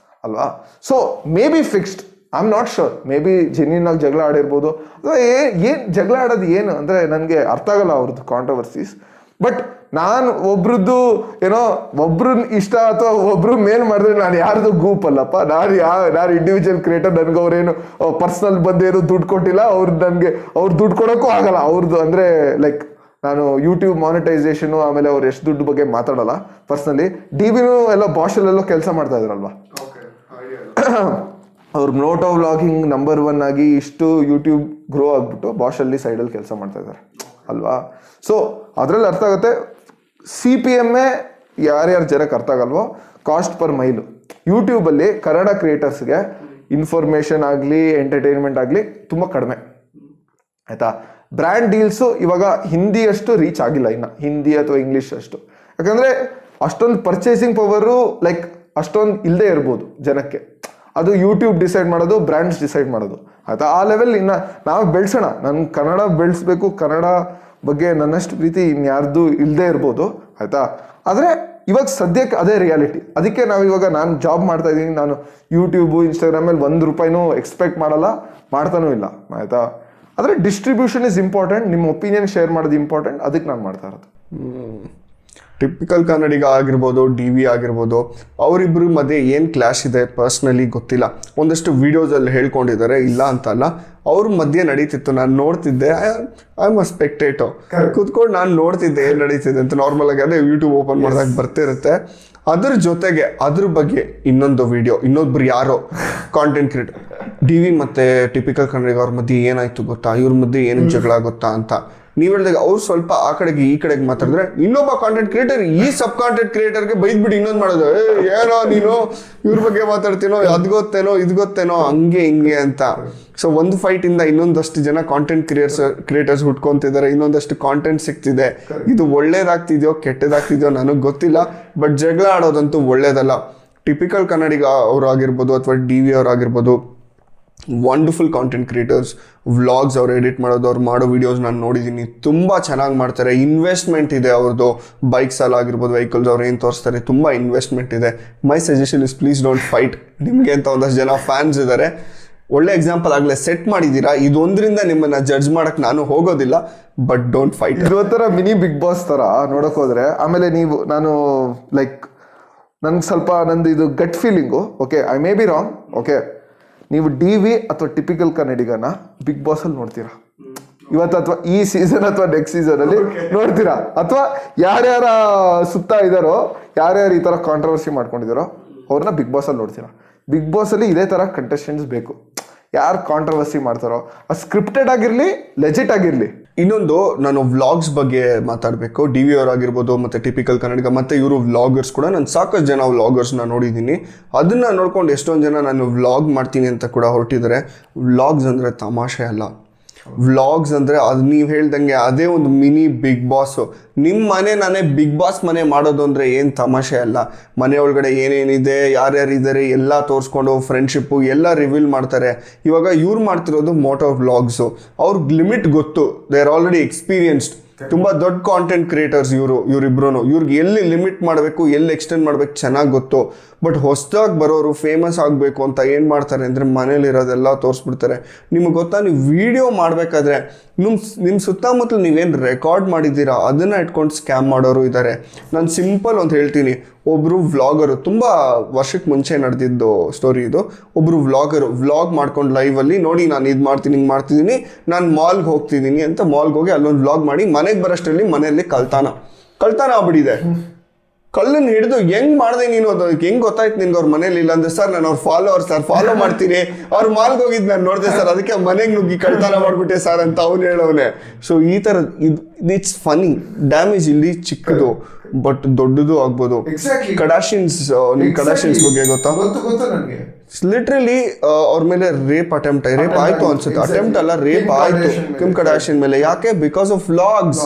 ಅಲ್ವಾ. So may be fixed, I am not sure, may be genuine ಆಗಿ ಜಗಳ ಆಡಿರ್ಬೋದು, ಅಥವಾ ಏನು ಜಗಳ ಆಡೋದು ಏನು ಅಂದರೆ ನನಗೆ ಅರ್ಥ ಆಗಲ್ಲ ಅವ್ರದ್ದು ಕಾಂಟ್ರವರ್ಸೀಸ್. ಬಟ್ ನಾನು ಒಬ್ರದ್ದು ಏನೋ ಒಬ್ರು ಇಷ್ಟ ಅಥವಾ ಒಬ್ರು ಮೇಲ್ ಮಾಡಿದ್ರೆ ನಾನು ಯಾರ್ದು ಗ್ರೂಪ್ ಅಲ್ಲಪ್ಪ, ನಾನು ಇಂಡಿವಿಜುವಲ್ ಕ್ರಿಯೇಟರ್, ನನಗೆ ಅವ್ರೇನು ಪರ್ಸ್ನಲ್ ಬಂದೇನು ದುಡ್ಡು ಕೊಟ್ಟಿಲ್ಲ, ಅವ್ರು ದುಡ್ಡು ಕೊಡೋಕ್ಕೂ ಆಗಲ್ಲ ಅವ್ರದ್ದು. ಅಂದರೆ ಲೈಕ್ ನಾನು ಯೂಟ್ಯೂಬ್ ಮಾನಿಟೈಸೇಷನು ಆಮೇಲೆ ಅವ್ರು ಎಷ್ಟು ದುಡ್ಡು ಬಗ್ಗೆ ಮಾತಾಡಲ್ಲ ಪರ್ಸ್ನಲಿ. ಡಿ ವಿನೂ ಎಲ್ಲ ಬಾಷಲ್ಲೆಲ್ಲೋ ಕೆಲಸ ಮಾಡ್ತಾ ಇದ್ರಲ್ವಾ, ಅವ್ರು ನೋಟೋ ವ್ಲಾಗಿಂಗ್ ನಂಬರ್ 1 ಆಗಿ ಇಷ್ಟು ಯೂಟ್ಯೂಬ್ ಗ್ರೋ ಆಗಿಬಿಟ್ಟು ಬಾಷಲ್ಲಿ ಸೈಡಲ್ಲಿ ಕೆಲಸ ಮಾಡ್ತಾ ಇದ್ದಾರೆ ಅಲ್ವಾ. ಸೊ ಅದರಲ್ಲಿ ಅರ್ಥ ಆಗುತ್ತೆ, CPM ಯಾರ್ಯಾರು ಜನಕ್ಕೆ ಅರ್ಥ ಆಗಲ್ವೋ, ಕಾಸ್ಟ್ ಪರ್ ಮೈಲು ಯೂಟ್ಯೂಬಲ್ಲಿ ಕನ್ನಡ ಕ್ರಿಯೇಟರ್ಸ್ಗೆ ಇನ್ಫಾರ್ಮೇಷನ್ ಆಗಲಿ ಎಂಟರ್ಟೈನ್ಮೆಂಟ್ ಆಗಲಿ ತುಂಬ ಕಡಿಮೆ ಆಯಿತಾ. ಬ್ರ್ಯಾಂಡ್ ಡೀಲ್ಸು ಇವಾಗ ಹಿಂದಿ ಅಷ್ಟು ರೀಚ್ ಆಗಿಲ್ಲ ಇನ್ನು, ಹಿಂದಿ ಅಥವಾ ಇಂಗ್ಲೀಷ್ ಅಷ್ಟು, ಯಾಕಂದರೆ ಅಷ್ಟೊಂದು ಪರ್ಚೇಸಿಂಗ್ ಪವರು ಲೈಕ್ ಅಷ್ಟೊಂದು ಇಲ್ಲದೆ ಇರ್ಬೋದು ಜನಕ್ಕೆ. ಅದು ಯೂಟ್ಯೂಬ್ ಡಿಸೈಡ್ ಮಾಡೋದು, ಬ್ರ್ಯಾಂಡ್ಸ್ ಡಿಸೈಡ್ ಮಾಡೋದು ಆಯಿತಾ. ಆ ಲೆವೆಲ್ ಇನ್ನು ನಾವು ಬೆಳೆಸೋಣ, ನನ್ನ ಕನ್ನಡ ಬೆಳೆಸ್ಬೇಕು, ಕನ್ನಡ ಬಗ್ಗೆ ನನ್ನಷ್ಟು ಪ್ರೀತಿ ಇನ್ಯಾರ್ದು ಇಲ್ಲದೆ ಇರ್ಬೋದು ಆಯಿತಾ. ಆದರೆ ಇವಾಗ ಸದ್ಯಕ್ಕೆ ಅದೇ ರಿಯಾಲಿಟಿ. ಅದಕ್ಕೆ ನಾವು ಇವಾಗ ನಾನು ಜಾಬ್ ಮಾಡ್ತಾ ಇದ್ದೀನಿ, ನಾನು ಯೂಟ್ಯೂಬು ಇನ್ಸ್ಟಾಗ್ರಾಮಲ್ಲಿ ₹1 ಎಕ್ಸ್ಪೆಕ್ಟ್ ಮಾಡಲ್ಲ, ಮಾಡ್ತಾನೂ ಇಲ್ಲ ಆಯಿತಾ. ಆದರೆ ಡಿಸ್ಟ್ರಿಬ್ಯೂಷನ್ ಇಸ್ ಇಂಪಾರ್ಟೆಂಟ್, ನಿಮ್ಮ ಒಪಿನಿಯನ್ ಶೇರ್ ಮಾಡೋದು ಇಂಪಾರ್ಟೆಂಟ್, ಅದಕ್ಕೆ ನಾನು ಮಾಡ್ತಾ ಇರೋದು. ಟಿಪಿಕಲ್ ಕನ್ನಡಿಗ ಆಗಿರ್ಬೋದು, ಡಿ ವಿ ಆಗಿರ್ಬೋದು, ಅವರಿಬ್ಬರ ಮಧ್ಯೆ ಏನು ಕ್ಲಾಶ್ ಇದೆ ಪರ್ಸ್ನಲಿ ಗೊತ್ತಿಲ್ಲ. ಒಂದಷ್ಟು ವೀಡಿಯೋಸಲ್ಲಿ ಹೇಳ್ಕೊಂಡಿದ್ದಾರೆ, ಇಲ್ಲ ಅಂತಲ್ಲ, ಅವ್ರ ಮಧ್ಯೆ ನಡೀತಿತ್ತು, ನಾನು ನೋಡ್ತಿದ್ದೆ. ಐ ಆಮ್ ಅ ಸ್ಪೆಕ್ಟೇಟರ್, ಕೂತ್ಕೊಂಡು ನಾನು ನೋಡ್ತಿದ್ದೆ ಏನು ನಡೀತಿದೆ ಅಂತ. ನಾರ್ಮಲ್ ಆಗಿ ಅದೇ ಯೂಟ್ಯೂಬ್ ಓಪನ್ ಮಾಡಿದಾಗ ಬರ್ತಿರುತ್ತೆ. ಅದ್ರ ಜೊತೆಗೆ ಅದ್ರ ಬಗ್ಗೆ ಇನ್ನೊಂದು ವಿಡಿಯೋ, ಇನ್ನೊಬ್ರು ಯಾರೋ ಕಾಂಟೆಂಟ್ ಕ್ರಿಯೇಟರ್, ಡಿ ವಿ ಮತ್ತು ಟಿಪಿಕಲ್ ಕನ್ನಡಿಗ ಅವ್ರ ಮಧ್ಯೆ ಏನಾಯ್ತು ಗೊತ್ತಾ, ಇವ್ರ ಮಧ್ಯೆ ಏನು ಜಗಳ ಗೊತ್ತಾ ಅಂತ ನೀವು ಹೇಳಿದಾಗ ಅವ್ರು ಸ್ವಲ್ಪ ಆ ಕಡೆಗೆ ಈ ಕಡೆಗೆ ಮಾತಾಡಿದ್ರೆ, ಇನ್ನೊಬ್ಬ ಕಾಂಟೆಂಟ್ ಕ್ರಿಯೇಟರ್ ಈ ಸಬ್ ಕಾಂಟೆಂಟ್ ಕ್ರಿಯೇಟರ್ಗೆ ಬೈದ್ಬಿಟ್ಟು ಇನ್ನೊಂದು ಮಾಡೋದು, ಏನೋ ನೀನು ಇವ್ರ ಬಗ್ಗೆ ಮಾತಾಡ್ತೀನೋ, ಅದು ಗೊತ್ತೇನೋ ಇದು ಗೊತ್ತೇನೋ, ಹಂಗೆ ಹಿಂಗೆ ಅಂತ. ಸೊ ಒಂದು ಫೈಟಿಂದ ಇನ್ನೊಂದಷ್ಟು ಜನ ಕಾಂಟೆಂಟ್ ಕ್ರಿಯೇಟರ್ಸ್ ಹುಟ್ಕೊಂತಿದ್ದಾರೆ, ಇನ್ನೊಂದಷ್ಟು ಕಾಂಟೆಂಟ್ ಸಿಗ್ತಿದೆ. ಇದು ಒಳ್ಳೇದಾಗ್ತಿದೆಯೋ ಕೆಟ್ಟದಾಗ್ತಿದೆಯೋ ನನಗೆ ಗೊತ್ತಿಲ್ಲ, ಬಟ್ ಜಗಳ ಆಡೋದಂತೂ ಒಳ್ಳೇದಲ್ಲ. ಟಿಪಿಕಲ್ ಕನ್ನಡಿಗ ಅವರಾಗಿರ್ಬೋದು ಅಥವಾ ಡಿ ವಿ ಅವರಾಗಿರ್ಬೋದು, ವಂಡರ್ಫುಲ್ ಕಾಂಟೆಂಟ್ ಕ್ರಿಯೇಟರ್ಸ್. ವ್ಲಾಗ್ಸ್ ಅವ್ರು ಎಡಿಟ್ ಮಾಡೋದು, ಅವ್ರು ಮಾಡೋ ವೀಡಿಯೋಸ್ ನಾನು ನೋಡಿದ್ದೀನಿ, ತುಂಬ ಚೆನ್ನಾಗಿ ಮಾಡ್ತಾರೆ. ಇನ್ವೆಸ್ಟ್ಮೆಂಟ್ ಇದೆ ಅವ್ರದ್ದು, ಬೈಕ್ಸಲ್ಲಿ ಆಗಿರ್ಬೋದು, ವೆಹಿಕಲ್ಸ್ ಅವ್ರು ಏನು ತೋರಿಸ್ತಾರೆ, ತುಂಬ ಇನ್ವೆಸ್ಟ್ಮೆಂಟ್ ಇದೆ. ಮೈ suggestion is please don't fight. ನಿಮಗೆ ಅಂತ ಒಂದಷ್ಟು ಜನ ಫ್ಯಾನ್ಸ್ ಇದ್ದಾರೆ, ಒಳ್ಳೆ ಎಕ್ಸಾಂಪಲ್ ಆಗಲೇ ಸೆಟ್ ಮಾಡಿದ್ದೀರಾ. ಇದೊಂದರಿಂದ ನಿಮ್ಮನ್ನು ಜಡ್ಜ್ ಮಾಡೋಕ್ಕೆ ನಾನು ಹೋಗೋದಿಲ್ಲ, ಬಟ್ ಡೋಂಟ್ ಫೈಟ್. ಇದು ಒಂಥರ ಮಿನಿ ಬಿಗ್ ಬಾಸ್ ಥರ ನೋಡೋಕೆ ಹೋದರೆ. ಆಮೇಲೆ ನಾನು ಲೈಕ್ ನನಗೆ ಸ್ವಲ್ಪ ನಂದು ಇದು gut feeling, okay, I may be wrong, okay. ನೀವು ಡಿ ವಿ ಅಥವಾ ಟಿಪಿಕಲ್ ಕನ್ನಡಿಗನ ಬಿಗ್ ಬಾಸಲ್ಲಿ ನೋಡ್ತೀರಾ ಇವತ್ತು, ಅಥವಾ ಈ ಸೀಸನ್ ಅಥವಾ ನೆಕ್ಸ್ಟ್ ಸೀಸನಲ್ಲಿ ನೋಡ್ತೀರಾ, ಅಥವಾ ಯಾರ್ಯಾರ ಸುತ್ತ ಇದ್ದಾರೋ, ಯಾರ್ಯಾರು ಈ ಥರ ಕಾಂಟ್ರವರ್ಸಿ ಮಾಡ್ಕೊಂಡಿದ್ದಾರೋ ಅವ್ರನ್ನ ಬಿಗ್ ಬಾಸಲ್ಲಿ ನೋಡ್ತೀರಾ. ಬಿಗ್ ಬಾಸಲ್ಲಿ ಇದೇ ಥರ ಕಂಟೆಸ್ಟೆಂಟ್ಸ್ ಬೇಕು, ಯಾರು ಕಾಂಟ್ರವರ್ಸಿ ಮಾಡ್ತಾರೋ, ಅದು ಸ್ಕ್ರಿಪ್ಟೆಡ್ ಆಗಿರಲಿ, ಲೆಜಿಟ್ ಆಗಿರಲಿ. ಇನ್ನೊಂದು, ನಾನು ವ್ಲಾಗ್ಸ್ ಬಗ್ಗೆ ಮಾತಾಡಬೇಕು. ಡಿ ವಿ ಅವರಾಗಿರ್ಬೋದು ಮತ್ತು ಟಿಪಿಕಲ್ ಕನ್ನಡಿಗ ಮತ್ತು ಇವರು ವ್ಲಾಗರ್ಸ್ ಕೂಡ, ನಾನು ಸಾಕಷ್ಟು ಜನ ವ್ಲಾಗರ್ಸ್ನ ನೋಡಿದ್ದೀನಿ. ಅದನ್ನು ನೋಡ್ಕೊಂಡು ಎಷ್ಟೊಂದು ಜನ ನಾನು ವ್ಲಾಗ್ ಮಾಡ್ತೀನಿ ಅಂತ ಕೂಡ ಹೊರಟಿದ್ದಾರೆ. ವ್ಲಾಗ್ಸ್ ಅಂದರೆ ತಮಾಷೆ ಅಲ್ಲ. ವ್ಲಾಗ್ಸ್ ಅಂದರೆ ಅದು ನೀವು ಹೇಳ್ದಂಗೆ ಅದೇ ಒಂದು ಮಿನಿ ಬಿಗ್ ಬಾಸು. ನಿಮ್ಮ ಮನೆ ನಾನೇ ಬಿಗ್ ಬಾಸ್ ಮನೆ ಮಾಡೋದು ಅಂದರೆ ಏನು ತಮಾಷೆ ಅಲ್ಲ. ಮನೆ ಒಳಗಡೆ ಏನೇನಿದೆ, ಯಾರ್ಯಾರಿದ್ದಾರೆ ಎಲ್ಲ ತೋರಿಸ್ಕೊಂಡು, ಫ್ರೆಂಡ್ಶಿಪ್ಪು ಎಲ್ಲ ರಿವೀಲ್ ಮಾಡ್ತಾರೆ. ಇವಾಗ ಇವ್ರು ಮಾಡ್ತಿರೋದು ಮೋಟೋ ವ್ಲಾಗ್ಸು. ಅವ್ರಿಗೆ ಲಿಮಿಟ್ ಗೊತ್ತು, ದೇ ಆರ್ ಆಲ್ರೆಡಿ ಎಕ್ಸ್ಪೀರಿಯನ್ಸ್ಡ್. ತುಂಬಾ ದೊಡ್ಡ ಕಾಂಟೆಂಟ್ ಕ್ರಿಯೇಟರ್ಸ್ ಇವರಿಬ್ರು. ಇವ್ರಿಗೆ ಎಲ್ಲಿ ಲಿಮಿಟ್ ಮಾಡಬೇಕು, ಎಲ್ಲಿ ಎಕ್ಸ್ಟೆಂಡ್ ಮಾಡ್ಬೇಕು ಚೆನ್ನಾಗಿ ಗೊತ್ತು. ಬಟ್ ಹೊಸದಾಗಿ ಬರೋರು ಫೇಮಸ್ ಆಗಬೇಕು ಅಂತ ಏನು ಮಾಡ್ತಾರೆ ಅಂದರೆ ಮನೇಲಿರೋದೆಲ್ಲ ತೋರಿಸ್ಬಿಡ್ತಾರೆ. ನಿಮಗೆ ಗೊತ್ತಾ, ನೀವು ವಿಡಿಯೋ ಮಾಡಬೇಕಾದ್ರೆ ನಿಮ್ಮ ಸುತ್ತಮುತ್ತಲು ನೀವೇನು ರೆಕಾರ್ಡ್ ಮಾಡಿದ್ದೀರಾ ಅದನ್ನು ಇಟ್ಕೊಂಡು ಸ್ಕ್ಯಾಮ್ ಮಾಡೋರು ಇದ್ದಾರೆ. ನಾನು ಸಿಂಪಲ್ ಒಂದು ಹೇಳ್ತೀನಿ. ಒಬ್ಬರು ವ್ಲಾಗರು, ತುಂಬ ವರ್ಷಕ್ಕೆ ಮುಂಚೆ ನಡೆದಿದ್ದು ಸ್ಟೋರಿ ಇದು. ಒಬ್ಬರು ವ್ಲಾಗ್ ಮಾಡ್ಕೊಂಡು ಲೈವಲ್ಲಿ ನೋಡಿ ನಾನು ಇದು ಮಾಡ್ತೀನಿ, ಹಿಂಗೆ ಮಾಡ್ತಿದ್ದೀನಿ, ನಾನು ಮಾಲ್ಗೆ ಹೋಗ್ತಿದ್ದೀನಿ ಅಂತ ಮಾಲ್ಗೆ ಹೋಗಿ ಅಲ್ಲೊಂದು ವ್ಲಾಗ್ ಮಾಡಿ ಮನೆಗೆ ಬರೋಷ್ಟರಲ್ಲಿ ಮನೆಯಲ್ಲಿ ಕಳ್ತಾನ ಆಗ್ಬಿಟ್ಟಿದೆ. ಕಳ್ಳನ್ನು ಹಿಡಿದು ಹೆಂಗ್ ಮಾಡಿದೆ ನೀನು, ಅದು ಹೆಂಗ್ ಗೊತ್ತಾಯ್ತು ನಿನ್ಗೆ ಅವ್ರ ಮನೇಲಿ ಇಲ್ಲ ಅಂದ್ರೆ, ಸರ್ ನಾನು ಅವ್ರ ಫಾಲೋ ಮಾಡ್ತೀನಿ, ಅವ್ರ ಮಾಲ್ಗೆ ಹೋಗಿದ್ದು ನಾನು ನೋಡಿದೆ ಸರ್, ಅದಕ್ಕೆ ಮನೆಗೆ ನುಗ್ಗಿ ಕಳ್ತನ ಮಾಡ್ಬಿಟ್ಟೆ ಸರ್ ಅಂತ ಅವ್ನು ಹೇಳೋನೆ. ಸೊ ಈ ಥರ ಇಟ್ಸ್ ಫನಿ. ಡ್ಯಾಮೇಜ್ ಇಲ್ಲಿ ಚಿಕ್ಕದು ಬಟ್ ದೊಡ್ಡದು ಆಗ್ಬೋದು. ಕಡಾಶಿಯನ್ಸ್ ಬಗ್ಗೆ ಗೊತ್ತಾ? ಲಿಟ್ರಲಿ ಅವ್ರ ಮೇಲೆ ರೇಪ್ ಆಯ್ತು ಅನ್ಸುತ್ತೆ. ಅಟೆಂಪ್ಟ್ ಅಲ್ಲ, ರೇಪ್ ಆಯ್ತು ಕಿಮ್ ಕಡಾಶಿಯನ್ ಮೇಲೆ. ಯಾಕೆ? Because of vlogs.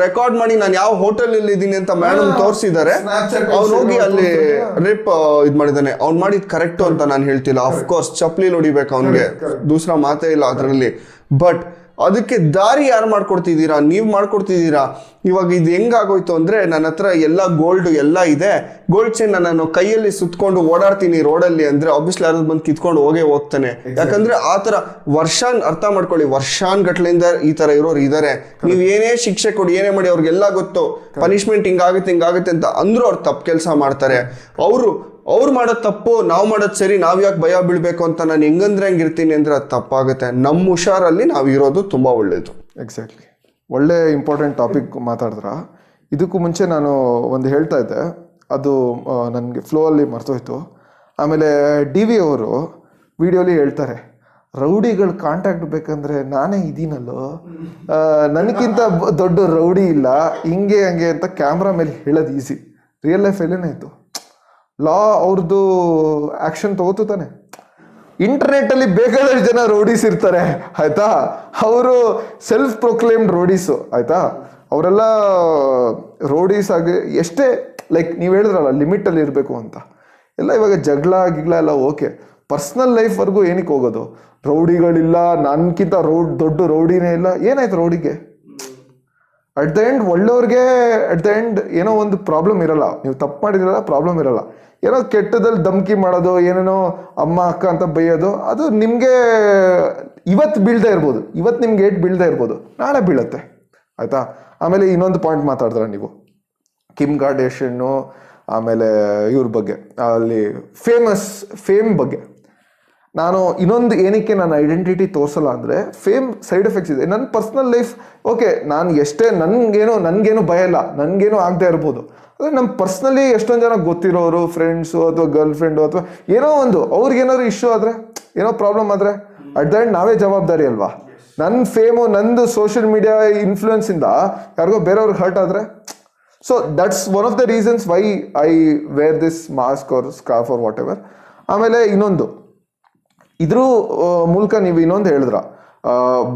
ರೆಕಾರ್ಡ್ ಮಾಡಿ ನಾನು ಯಾವ ಹೋಟೆಲ್ ಅಲ್ಲಿ ಇದ್ದೀನಿ ಅಂತ ಮೇಡಮ್ ತೋರಿಸಿದ್ದಾರೆ. ಅವ್ನು ಹೋಗಿ ಅಲ್ಲಿ ರೇಪ್ ಇದ್ ಮಾಡಿದಾನೆ. ಅವ್ನು ಮಾಡಿದ್ ಕರೆಕ್ಟು ಅಂತ ನಾನು ಹೇಳ್ತಿಲ್ಲ. ಅಫ್ಕೋರ್ಸ್ ಚಪ್ಪಲಿ ಹೊಡಿಬೇಕು ಅವ್ನಿಗೆ, ದೂಸರಾ ಮಾತೇ ಇಲ್ಲ ಅದರಲ್ಲಿ. ಬಟ್ ಅದಕ್ಕೆ ದಾರಿ ಯಾರು ಮಾಡ್ಕೊಡ್ತಿದ್ದೀರಾ? ನೀವು ಮಾಡ್ಕೊಡ್ತಿದ್ದೀರಾ. ಇವಾಗ ಇದು ಹೆಂಗಾಗೋಯ್ತು ಅಂದರೆ, ನನ್ನ ಹತ್ರ ಎಲ್ಲ ಗೋಲ್ಡ್ ಎಲ್ಲ ಇದೆ, ಗೋಲ್ಡ್ ಚೈನ್ ನಾನು ಕೈಯಲ್ಲಿ ಸುತ್ಕೊಂಡು ಓಡಾಡ್ತೀನಿ ರೋಡಲ್ಲಿ ಅಂದರೆ ಆಬ್ವಿಯಸ್ಲಿ ಯಾರು ಬಂದು ಕಿತ್ಕೊಂಡು ಹೋಗ್ತಾನೆ. ಯಾಕಂದರೆ ಆ ಥರ ಅರ್ಥ ಮಾಡ್ಕೊಳ್ಳಿ, ವರ್ಷಾನ್ಗಟ್ಲೆಯಿಂದ ಈ ಥರ ಇರೋರು ಇದ್ದಾರೆ. ನೀವು ಏನೇ ಶಿಕ್ಷೆ ಕೊಡಿ, ಏನೇ ಮಾಡಿ, ಅವ್ರಿಗೆಲ್ಲ ಗೊತ್ತು ಪನಿಷ್ಮೆಂಟ್ ಹಿಂಗಾಗುತ್ತೆ ಅಂತ ಅಂದರೂ ಅವ್ರು ತಪ್ಪು ಕೆಲಸ ಮಾಡ್ತಾರೆ. ಅವ್ರು ಮಾಡೋದು ತಪ್ಪು, ನಾವು ಮಾಡೋದು ಸರಿ, ನಾವು ಯಾಕೆ ಭಯ ಬೀಳಬೇಕು ಅಂತ ನಾನು ಹೆಂಗಿರ್ತೀನಿ ಅಂದರೆ ಅದು ತಪ್ಪಾಗುತ್ತೆ. ನಮ್ಮ ಹುಷಾರಲ್ಲಿ ನಾವು ಇರೋದು ತುಂಬ ಒಳ್ಳೆಯದು. ಎಕ್ಸಾಕ್ಟ್ಲಿ. ಒಳ್ಳೆ ಇಂಪಾರ್ಟೆಂಟ್ ಟಾಪಿಕ್ ಮಾತಾಡಿದ್ರ. ಇದಕ್ಕೂ ಮುಂಚೆ ನಾನು ಒಂದು ಹೇಳ್ತಾ ಇದ್ದೆ, ಅದು ನನಗೆ ಫ್ಲೋ ಅಲ್ಲಿ ಮರ್ತೋಯ್ತು. ಆಮೇಲೆ DV ಅವರು ವಿಡಿಯೋಲಿ ಹೇಳ್ತಾರೆ, ರೌಡಿಗಳು ಕಾಂಟ್ಯಾಕ್ಟ್ ಬೇಕಂದ್ರೆ ನಾನೇ ಇದೀನಲ್ಲೋ, ನನಗಿಂತ ದೊಡ್ಡ ರೌಡಿ ಇಲ್ಲ, ಹಿಂಗೆ ಹಂಗೆ ಅಂತ ಕ್ಯಾಮ್ರಾ ಮೇಲೆ ಹೇಳೋದು ಈಸಿ. ರಿಯಲ್ ಲೈಫಲ್ಲೇನೇ ಇತ್ತು. ಲಾ ಅವ್ರದ್ದು ಆ್ಯಕ್ಷನ್ ತಗೋತು ತಾನೆ. ಇಂಟರ್ನೆಟ್ಟಲ್ಲಿ ಬೇಕಾದಷ್ಟು ಜನ ರೋಡೀಸ್ ಇರ್ತಾರೆ ಆಯಿತಾ. ಅವರು ಸೆಲ್ಫ್ ಪ್ರೊಕ್ಲೇಮ್ಡ್ ರೋಡೀಸು ಆಯಿತಾ. ಅವರೆಲ್ಲ ರೋಡೀಸ್ ಆಗಿ ಎಷ್ಟೇ ಲೈಕ್ ನೀವು ಹೇಳಿದ್ರಲ್ಲ ಲಿಮಿಟಲ್ಲಿ ಇರಬೇಕು ಅಂತ ಎಲ್ಲ. ಇವಾಗ ಗಿಗ್ಲ ಎಲ್ಲ ಓಕೆ, ಪರ್ಸ್ನಲ್ ಲೈಫ್ವರೆಗೂ ಏನಕ್ಕೆ ಹೋಗೋದು? ರೌಡಿಗಳಿಲ್ಲ, ನನಗಿಂತ ದೊಡ್ಡ ರೌಡಿನೇ ಇಲ್ಲ. ಏನಾಯ್ತು ರೌಡಿಗೆ? ಅಟ್ ದ ಎಂಡ್ ಒಳ್ಳೆಯವ್ರಿಗೆ ಅಟ್ ದ ಎಂಡ್ ಏನೋ ಒಂದು ಪ್ರಾಬ್ಲಮ್ ಇರಲ್ಲ. ನೀವು ತಪ್ಪು ಮಾಡಿದ್ರಲ್ಲ, ಪ್ರಾಬ್ಲಮ್ ಇರಲ್ಲ. ಏನೋ ಕೆಟ್ಟದಲ್ಲಿ ಧಮ್ಕಿ ಮಾಡೋದು, ಏನೇನೋ ಅಮ್ಮ ಅಕ್ಕ ಅಂತ ಬೈಯೋದು, ಅದು ನಿಮಗೆ ಇವತ್ತು ಬೀಳ್ದೇ ಇರ್ಬೋದು, ಇವತ್ತು ನಿಮ್ಗೆ ಏಟ್ ಬೀಳ್ದೇ ಇರ್ಬೋದು, ನಾಳೆ ಬೀಳುತ್ತೆ ಆಯಿತಾ. ಆಮೇಲೆ ಇನ್ನೊಂದು ಪಾಯಿಂಟ್ ಮಾತಾಡಿದ್ರೆ ನೀವು ಕಿಮ್ ಕಾರ್ಡೇಶಿಯನ್ನು, ಆಮೇಲೆ ಇವ್ರ ಬಗ್ಗೆ ಅಲ್ಲಿ ಫೇಮ್ ಬಗ್ಗೆ. ನಾನು ಇನ್ನೊಂದು ಏನಕ್ಕೆ ನನ್ನ ಐಡೆಂಟಿಟಿ ತೋರಿಸಲ್ಲ ಅಂದರೆ, ಫೇಮ್ ಸೈಡ್ ಎಫೆಕ್ಟ್ಸ್ ಇದೆ. ನನ್ನ ಪರ್ಸ್ನಲ್ ಲೈಫ್ ಓಕೆ, ನಾನು ಎಷ್ಟೇ ನನಗೇನು ಭಯ ಇಲ್ಲ, ನನಗೇನು ಆಗದೆ ಇರ್ಬೋದು. ಅಂದರೆ ನಮ್ಮ ಪರ್ಸ್ನಲಿ ಎಷ್ಟೊಂದು ಜನ ಗೊತ್ತಿರೋರು, ಫ್ರೆಂಡ್ಸು ಅಥವಾ ಗರ್ಲ್ ಫ್ರೆಂಡು ಅಥವಾ ಏನೋ ಒಂದು ಅವ್ರಿಗೇನಾದ್ರು ಇಶ್ಯೂ ಆದರೆ, ಏನೋ ಪ್ರಾಬ್ಲಮ್ ಆದರೆ ಅಟ್ ದ ಎಂಡ್ ನಾವೇ ಜವಾಬ್ದಾರಿ ಅಲ್ವಾ. ನನ್ನ ಫೇಮು, ನಂದು ಸೋಷಿಯಲ್ ಮೀಡಿಯಾ ಇನ್ಫ್ಲೂಯೆನ್ಸಿಂದ ಯಾರಿಗೋ ಬೇರೆಯವ್ರಿಗೆ ಹರ್ಟ್ ಆದರೆ, so that's one of the reasons why I wear this mask or scarf or whatever. ಆಮೇಲೆ ಇನ್ನೊಂದು, ಇದ್ರ ಮೂಲಕ ನೀವು ಇನ್ನೊಂದು ಹೇಳಿದ್ರ,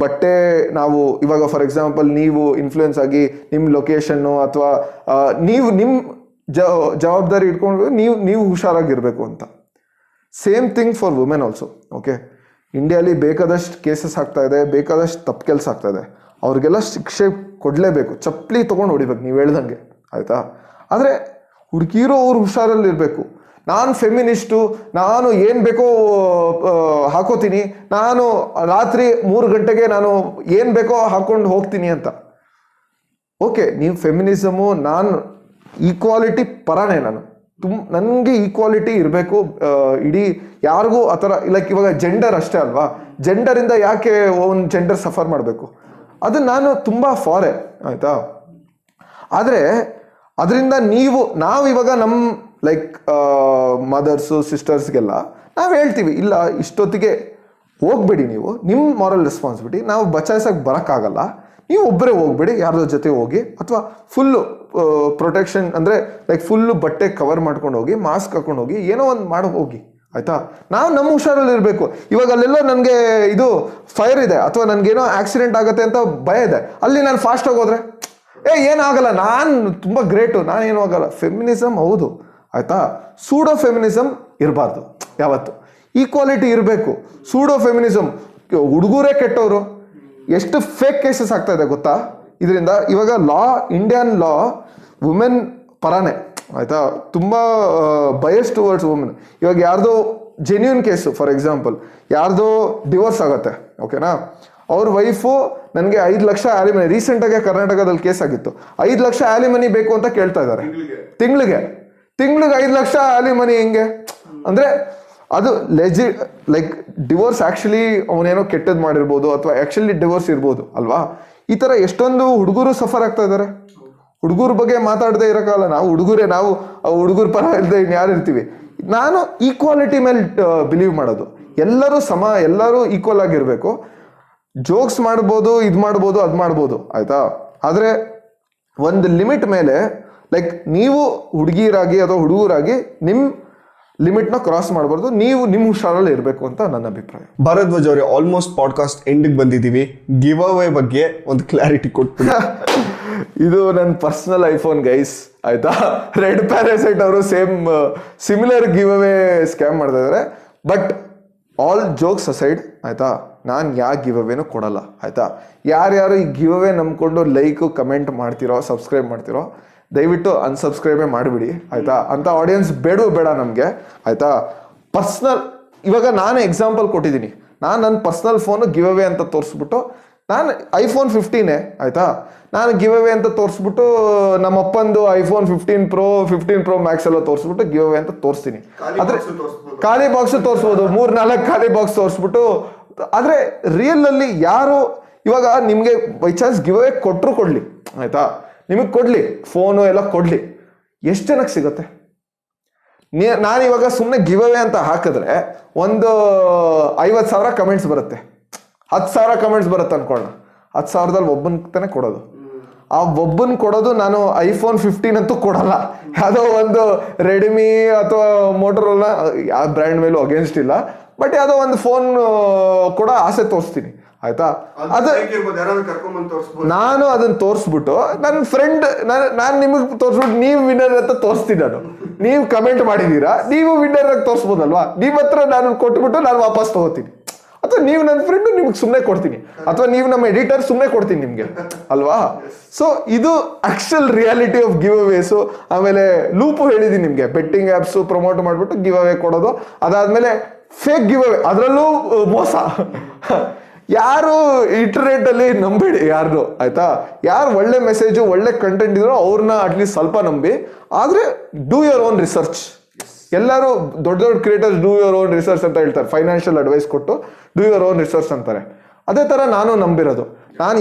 ಬಟ್ಟೆ ನಾವು ಇವಾಗ ಫಾರ್ ಎಕ್ಸಾಂಪಲ್ ನೀವು ಇನ್ಫ್ಲೂಯೆನ್ಸ್ ಆಗಿ ನಿಮ್ಮ ಲೊಕೇಶನ್ನು ಅಥವಾ ನೀವು ನಿಮ್ಮ ಜವಾಬ್ದಾರಿ ಇಟ್ಕೊಂಡು ನೀವು ಹುಷಾರಾಗಿರ್ಬೇಕು ಅಂತ. Same thing for women also. Okay, ಇಂಡಿಯಾಲಿ ಬೇಕಾದಷ್ಟು ಕೇಸಸ್ ಆಗ್ತಾ ಇದೆ, ಬೇಕಾದಷ್ಟು ತಪ್ಪು ಕೆಲಸ ಆಗ್ತಾ ಇದೆ. ಅವ್ರಿಗೆಲ್ಲ ಶಿಕ್ಷೆ ಕೊಡಲೇಬೇಕು, ಚಪ್ಪಲಿ ತೊಗೊಂಡು ಹೊಡಿಬೇಕು ನೀವು ಹೇಳ್ದಂಗೆ ಆಯಿತಾ. ಆದರೆ ಹುಡುಗಿರೋ ಅವ್ರು ಹುಷಾರಲ್ಲಿರಬೇಕು. ನಾನು ಫೆಮಿನಿಸ್ಟು, ನಾನು ಏನು ಬೇಕೋ ಹಾಕೋತೀನಿ, ನಾನು ರಾತ್ರಿ 3 ಗಂಟೆಗೆ ನಾನು ಏನು ಬೇಕೋ ಹಾಕೊಂಡು ಹೋಗ್ತೀನಿ ಅಂತ. ಓಕೆ, ನೀವು ಫೆಮಿನಿಸಮು, ನಾನು ಈಕ್ವಾಲಿಟಿ ಪರನೇ. ನನಗೆ ಈಕ್ವಾಲಿಟಿ ಇರಬೇಕು ಇಡೀ ಯಾರಿಗೂ ಆ ಥರ. ಲೈಕ್ ಇವಾಗ ಜೆಂಡರ್ ಅಷ್ಟೇ ಅಲ್ವಾ, ಜೆಂಡರಿಂದ ಯಾಕೆ ಒಂದು ಜೆಂಡರ್ ಸಫರ್ ಮಾಡಬೇಕು? ಅದು ನಾನು ತುಂಬ ಫಾರೆ ಆಯಿತಾ. ಆದರೆ ಅದರಿಂದ ನಾವು ಇವಾಗ ನಮ್ಮ ಲೈಕ್ ಮದರ್ಸು ಸಿಸ್ಟರ್ಸ್ಗೆಲ್ಲ ನಾವು ಹೇಳ್ತೀವಿ, ಇಲ್ಲ ಇಷ್ಟೊತ್ತಿಗೆ ಹೋಗ್ಬೇಡಿ, ನೀವು ನಿಮ್ಮ ಮಾರಲ್ ರೆಸ್ಪಾನ್ಸಿಬಿಲಿಟಿ, ನಾವು ಬಚಾಯಿಸೋಕೆ ಬರೋಕ್ಕಾಗಲ್ಲ, ನೀವು ಒಬ್ಬರೇ ಹೋಗ್ಬೇಡಿ, ಯಾರ್ದೋ ಜೊತೆ ಹೋಗಿ, ಅಥವಾ ಫುಲ್ಲು ಪ್ರೊಟೆಕ್ಷನ್ ಅಂದರೆ ಲೈಕ್ ಫುಲ್ಲು ಬಟ್ಟೆ ಕವರ್ ಮಾಡ್ಕೊಂಡು ಹೋಗಿ, ಮಾಸ್ಕ್ ಹಾಕೊಂಡು ಹೋಗಿ, ಏನೋ ಒಂದು ಮಾಡಿ ಹೋಗಿ ಆಯಿತಾ. ನಾವು ನಮ್ಮ ಹುಷಾರಲ್ಲಿ ಇರಬೇಕು. ಇವಾಗ ಅಲ್ಲೆಲ್ಲೋ ನನಗೆ ಇದು ಫೈರ್ ಇದೆ ಅಥವಾ ನನಗೇನೋ ಆಕ್ಸಿಡೆಂಟ್ ಆಗುತ್ತೆ ಅಂತ ಭಯ ಇದೆ, ಅಲ್ಲಿ ನಾನು ಫಾಸ್ಟಾಗಿ ಹೋದರೆ ಏನಾಗಲ್ಲ, ನಾನು ತುಂಬ ಗ್ರೇಟು, ನಾನೇನು ಆಗಲ್ಲ. ಫೆಮಿನಿಸಮ್ ಹೌದು ಆಯಿತಾ, ಸೂಡೋ ಫೆಮಿನಿಸಮ್ ಇರಬಾರ್ದು ಯಾವತ್ತು. ಈಕ್ವಾಲಿಟಿ ಇರಬೇಕು. ಸೂಡೋ ಫೆಮಿನಿಸಮ್, ಹುಡುಗರೇ ಕೆಟ್ಟವರು, ಎಷ್ಟು ಫೇಕ್ ಕೇಸಸ್ ಆಗ್ತಾ ಇದೆ ಗೊತ್ತಾ ಇದರಿಂದ ಇವಾಗ ಇಂಡಿಯನ್ ಲಾ ವುಮೆನ್ ಪರಾನೇ ಆಯ್ತಾ, ತುಂಬಾ ಬಯಸ್ ಟುವರ್ಡ್ಸ್ ವುಮೆನ್. ಇವಾಗ ಯಾರ್ದೋ ಜೆನ್ಯೂನ್ ಕೇಸು, ಫಾರ್ ಎಕ್ಸಾಂಪಲ್ ಯಾರ್ದೋ ಡಿವೋರ್ಸ್ ಆಗತ್ತೆ, ಓಕೆನಾ, ಅವ್ರ ವೈಫು ನನಗೆ 5 ಲಕ್ಷ ಆಲಿಮನಿ, ರೀಸೆಂಟಾಗೆ ಕರ್ನಾಟಕದಲ್ಲಿ ಕೇಸ್ ಆಗಿತ್ತು, 5 ಲಕ್ಷ ಆಲಿಮನಿ ಬೇಕು ಅಂತ ಕೇಳ್ತಾ ಇದ್ದಾರೆ ತಿಂಗಳಿಗೆ 5 ಲಕ್ಷ ಆಲಿಮನಿ. ಹೆಂಗೆ ಅಂದ್ರೆ ಅದು ಲೈಕ್ ಡಿವೋರ್ಸ್ ಆಕ್ಚುಲಿ ಅವನೇನೋ ಕೆಟ್ಟದ್ ಮಾಡಿರ್ಬೋದು ಅಥವಾ ಆಕ್ಚುಲಿ ಡಿವೋರ್ಸ್ ಇರ್ಬೋದು ಅಲ್ವಾ. ಈ ತರ ಎಷ್ಟೊಂದು ಹುಡುಗರು ಸಫರ್ ಆಗ್ತಾ ಇದ್ದಾರೆ. ಹುಡುಗರ ಬಗ್ಗೆ ಮಾತಾಡದೆ ಇರೋಕ್ಕಲ್ಲ, ನಾವು ಹುಡುಗರೇ, ನಾವು ಹುಡುಗರ ಪರ ಇಲ್ಲದೆ ಇನ್ಯಾರು ಇರ್ತೀವಿ. ನಾನು ಈಕ್ವಾಲಿಟಿ ಮೇಲೆ ಬಿಲೀವ್ ಮಾಡೋದು, ಎಲ್ಲರೂ ಎಲ್ಲರೂ ಈಕ್ವಲ್ ಆಗಿರ್ಬೇಕು. ಜೋಕ್ಸ್ ಮಾಡ್ಬೋದು, ಇದು ಮಾಡ್ಬೋದು, ಅದು ಮಾಡ್ಬೋದು ಆಯ್ತಾ, ಆದ್ರೆ ಒಂದು ಲಿಮಿಟ್ ಮೇಲೆ ಲೈಕ್ ನೀವು ಹುಡುಗಿರಾಗಿ ಅಥವಾ ಹುಡುಗರಾಗಿ ನಿಮ್ಮ ಲಿಮಿಟ್ನ ಕ್ರಾಸ್ ಮಾಡಬಾರ್ದು, ನೀವು ನಿಮ್ಮ ಹುಷಾರಲ್ಲಿ ಇರಬೇಕು ಅಂತ ನನ್ನ ಅಭಿಪ್ರಾಯ. ಭಾರದ್ವಾಜ್ ಅವರೇ, ಆಲ್ಮೋಸ್ಟ್ ಪಾಡ್ಕಾಸ್ಟ್ ಎಂಡಿಗೆ ಬಂದಿದ್ದೀವಿ. ಗಿವ್ ಅವೇ ಬಗ್ಗೆ ಒಂದು ಕ್ಲಾರಿಟಿ ಕೊಟ್ಟು. ಇದು ನನ್ನ ಪರ್ಸನಲ್ ಐಫೋನ್ ಗೈಸ್ ಆಯ್ತಾ. ರೆಡ್ ಪ್ಯಾರಾಸೈಟ್ ಅವರು ಸಿಮಿಲರ್ ಗಿವ್ ಅವೇ ಸ್ಕ್ಯಾಮ್ ಮಾಡ್ತಾ ಇದ್ದಾರೆ. ಬಟ್ ಆಲ್ ಜೋಕ್ಸ್ ಅಸೈಡ್ ಆಯ್ತಾ, ನಾನು ಯಾವ ಗಿವ್ ಅವೇನೂ ಕೊಡಲ್ಲ ಆಯ್ತಾ. ಯಾರ್ಯಾರು ಈ ಗಿವ್ ಅವೇ ನಂಬ್ಕೊಂಡು ಲೈಕ್ ಕಮೆಂಟ್ ಮಾಡ್ತಿರೋ, ಸಬ್ಸ್ಕ್ರೈಬ್ ಮಾಡ್ತಿರೋ, ದಯವಿಟ್ಟು ಅನ್ಸಬ್ಸ್ಕ್ರೈಬೇ ಮಾಡಿಬಿಡಿ ಆಯ್ತಾ. ಅಂತ ಆಡಿಯನ್ಸ್ ಬೇಡ ನಮಗೆ ಆಯ್ತಾ. ಇವಾಗ ನಾನೇ ಎಕ್ಸಾಂಪಲ್ ಕೊಟ್ಟಿದ್ದೀನಿ, ನಾನು ನನ್ನ ಪರ್ಸ್ನಲ್ ಫೋನು ಗಿವ್ ಅವೇ ಅಂತ ತೋರಿಸ್ಬಿಟ್ಟು, ನಾನು iPhone 15 ಆಯ್ತಾ, ನಾನು ಗಿವ್ ಅವೇ ಅಂತ ತೋರಿಸ್ಬಿಟ್ಟು ನಮ್ಮ ಅಪ್ಪಂದು iPhone 15 Pro Max ಎಲ್ಲ ತೋರಿಸ್ಬಿಟ್ಟು ಗಿವ್ ಅವೇ ಅಂತ ತೋರಿಸ್ತೀನಿ. ಆದ್ರೆ ಖಾಲಿ ಬಾಕ್ಸ್ ತೋರಿಸ್ಬೋದು, 3-4 ಖಾಲಿ ಬಾಕ್ಸ್ ತೋರಿಸ್ಬಿಟ್ಟು. ಆದ್ರೆ ರಿಯಲ್ ಅಲ್ಲಿ ಯಾರು ಇವಾಗ ನಿಮ್ಗೆ ಬೈ ಚಾನ್ಸ್ ಗಿವ್ ಅವೇ ಕೊಡ್ಲಿ ಆಯ್ತಾ, ನಿಮಗೆ ಕೊಡ್ಲಿ ಫೋನು ಎಲ್ಲ ಕೊಡ್ಲಿ, ಎಷ್ಟು ಜನಕ್ಕೆ ಸಿಗುತ್ತೆ? ನಾನು ಇವಾಗ ಸುಮ್ಮನೆ ಗಿವ್ ಅವೇ ಅಂತ ಹಾಕಿದ್ರೆ ಒಂದು 50,000 ಕಮೆಂಟ್ಸ್ ಬರುತ್ತೆ, 10,000 ಕಮೆಂಟ್ಸ್ ಬರುತ್ತೆ ಅನ್ಕೊಳ್ಳೋಣ. 10,000ದಲ್ಲಿ ಒಬ್ಬನ್ತಾನೆ ಕೊಡೋದು. ಆ ಒಬ್ಬನ್ ಕೊಡೋದು ನಾನು iPhone 15 ಅಂತೂ ಕೊಡಲ್ಲ, ಯಾವುದೋ ಒಂದು ರೆಡ್ಮಿ ಅಥವಾ ಮೋಟರೋಲಾ, ಯಾವ ಬ್ರ್ಯಾಂಡ್ ಮೇಲೂ ಅಗೇನ್ಸ್ಟ್ ಇಲ್ಲ, ಬಟ್ ಯಾವುದೋ ಒಂದು ಫೋನ್ ಕೂಡ ಆಸೆ ತೋರಿಸ್ತೀನಿ ಆಯ್ತಾ. ಅದು ನಾನು ಅದನ್ನ ತೋರಿಸ್ಬಿಟ್ಟು ನನ್ನ ಫ್ರೆಂಡ್, ನಾನು ನಿಮಗೆ ತೋರಿಸ್ಬಿಟ್ಟು ನೀವು ವಿನ್ನರ್ ಅಂತ ತೋರಿಸ್ತೀನಿ. ನೀವು ಕಮೆಂಟ್ ಮಾಡಿದೀರಾ, ನೀವು ವಿನ್ನರ್ ಆಗಿ ತೋರಿಸ್ಬೋದಲ್ವಾ. ನಿಮ್ಮ ಹತ್ರ ನಾನು ಕೊಟ್ಬಿಟ್ಟು ನಾನು ವಾಪಸ್ ತಗೋತೀನಿ, ಅಥವಾ ನೀವು ನನ್ನ ಫ್ರೆಂಡ್ ನಿಮ್ಗೆ ಸುಮ್ಮನೆ ಕೊಡ್ತೀನಿ, ಅಥವಾ ನೀವು ನಮ್ಮ ಎಡಿಟರ್ ಸುಮ್ಮನೆ ಕೊಡ್ತೀನಿ ನಿಮ್ಗೆ ಅಲ್ವಾ. ಸೊ ಇದು ಆಕ್ಚುಲ್ ರಿಯಾಲಿಟಿ ಆಫ್ ಗಿವ್ ಅವೇಸು. ಆಮೇಲೆ ಲೂಪು ಹೇಳಿದೀನಿ ನಿಮ್ಗೆ, ಬೆಟ್ಟಿಂಗ್ ಆ್ಯಪ್ಸು ಪ್ರಮೋಟ್ ಮಾಡ್ಬಿಟ್ಟು ಗಿವ್ ಅವೇ ಕೊಡೋದು, ಅದಾದ್ಮೇಲೆ ಫೇಕ್ ಗಿವ್ ಅವೇ, ಅದರಲ್ಲೂ ಮೋಸ. ಯಾರು ಇಂಟರ್ನೆಟ್ ಅಲ್ಲಿ ನಂಬೇಡಿ ಯಾರು ಆಯ್ತಾ. ಯಾರು ಒಳ್ಳೆ ಮೆಸೇಜು ಒಳ್ಳೆ ಕಂಟೆಂಟ್ ಇದ್ರೋ ಅವ್ರನ್ನ ಅಟ್ಲೀಸ್ಟ್ ಸ್ವಲ್ಪ ನಂಬಿ, ಆದ್ರೆ ಡೂ ಯುವರ್ ಓನ್ ರಿಸರ್ಚ್. ಎಲ್ಲರೂ ದೊಡ್ಡ creators do your own research ಅಂತ ಹೇಳ್ತಾರೆ, ಫೈನಾನ್ಷಿಯಲ್ ಅಡ್ವೈಸ್ ಕೊಟ್ಟು ಡೂ ಯುವರ್ ಓನ್ ರಿಸರ್ಚ್ ಅಂತಾರೆ. ಅದೇ ತರ ನಾನು ನಂಬಿರೋದು. ನಾನು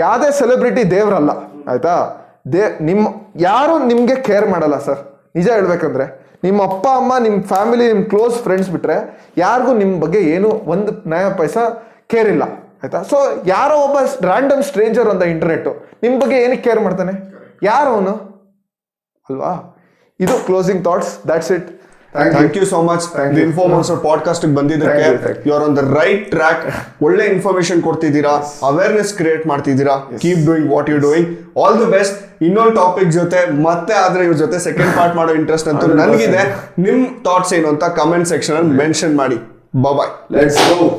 ಯಾವುದೇ ಸೆಲೆಬ್ರಿಟಿ ದೇವ್ರಲ್ಲ ಆಯ್ತಾ. ಯಾರು ನಿಮ್ಗೆ ಕೇರ್ ಮಾಡಲ್ಲ ಸರ್, ನಿಜ ಹೇಳ್ಬೇಕಂದ್ರೆ. ನಿಮ್ಮ ಅಪ್ಪ ಅಮ್ಮ, ನಿಮ್ಮ ಫ್ಯಾಮಿಲಿ, ನಿಮ್ಮ ಕ್ಲೋಸ್ ಫ್ರೆಂಡ್ಸ್ ಬಿಟ್ರೆ ಯಾರಿಗೂ ನಿಮ್ಮ ಬಗ್ಗೆ ಏನು ಒಂದು ನಯ ಪೈಸಾ ಕೇರ್ ಇಲ್ಲ ಆಯ್ತಾ. ಸೊ ಯಾರೋ ಒಬ್ಬ ರ್ಯಾಂಡಮ್ ಸ್ಟ್ರೇಂಜರ್ ಅಂತ ಇಂಟರ್ನೆಟ್ ನಿಮ್ಮ ಬಗ್ಗೆ ಏನಕ್ಕೆ ಕೇರ್ ಮಾಡ್ತಾನೆ, ಯಾರು ಅವನು ಅಲ್ವಾ. ಇದು closing thoughts, that's it. Thank you so much informers podcast ಬಂದಿದ್ದಕ್ಕೆ. You are on the right track. ಒಳ್ಳೆ ಇನ್ಫಾರ್ಮೇಶನ್ ಕೊಡ್ತಿದ್ದೀರಾ, ಅವೇರ್ನೆಸ್ ಕ್ರಿಯೇಟ್ ಮಾಡ್ತಿದ್ದೀರಾ. Keep doing what you doing. All the best. ಇನ್ನೊಂದು ಟಾಪಿಕ್ ಜೊತೆ ಮತ್ತೆ ಆದ್ರೆ ಇವ್ರ ಜೊತೆ ಸೆಕೆಂಡ್ ಪಾರ್ಟ್ ಮಾಡೋ ಇಂಟ್ರೆಸ್ಟ್ ಅಂತೂ ನನಗಿದೆ. ನಿಮ್ ಥಾಟ್ಸ್ ಏನು ಅಂತ ಕಮೆಂಟ್ ಸೆಕ್ಷನ್ ಅಲ್ಲಿ ಮೆನ್ಷನ್ ಮಾಡಿ. ಬಾಯ್. Let's go.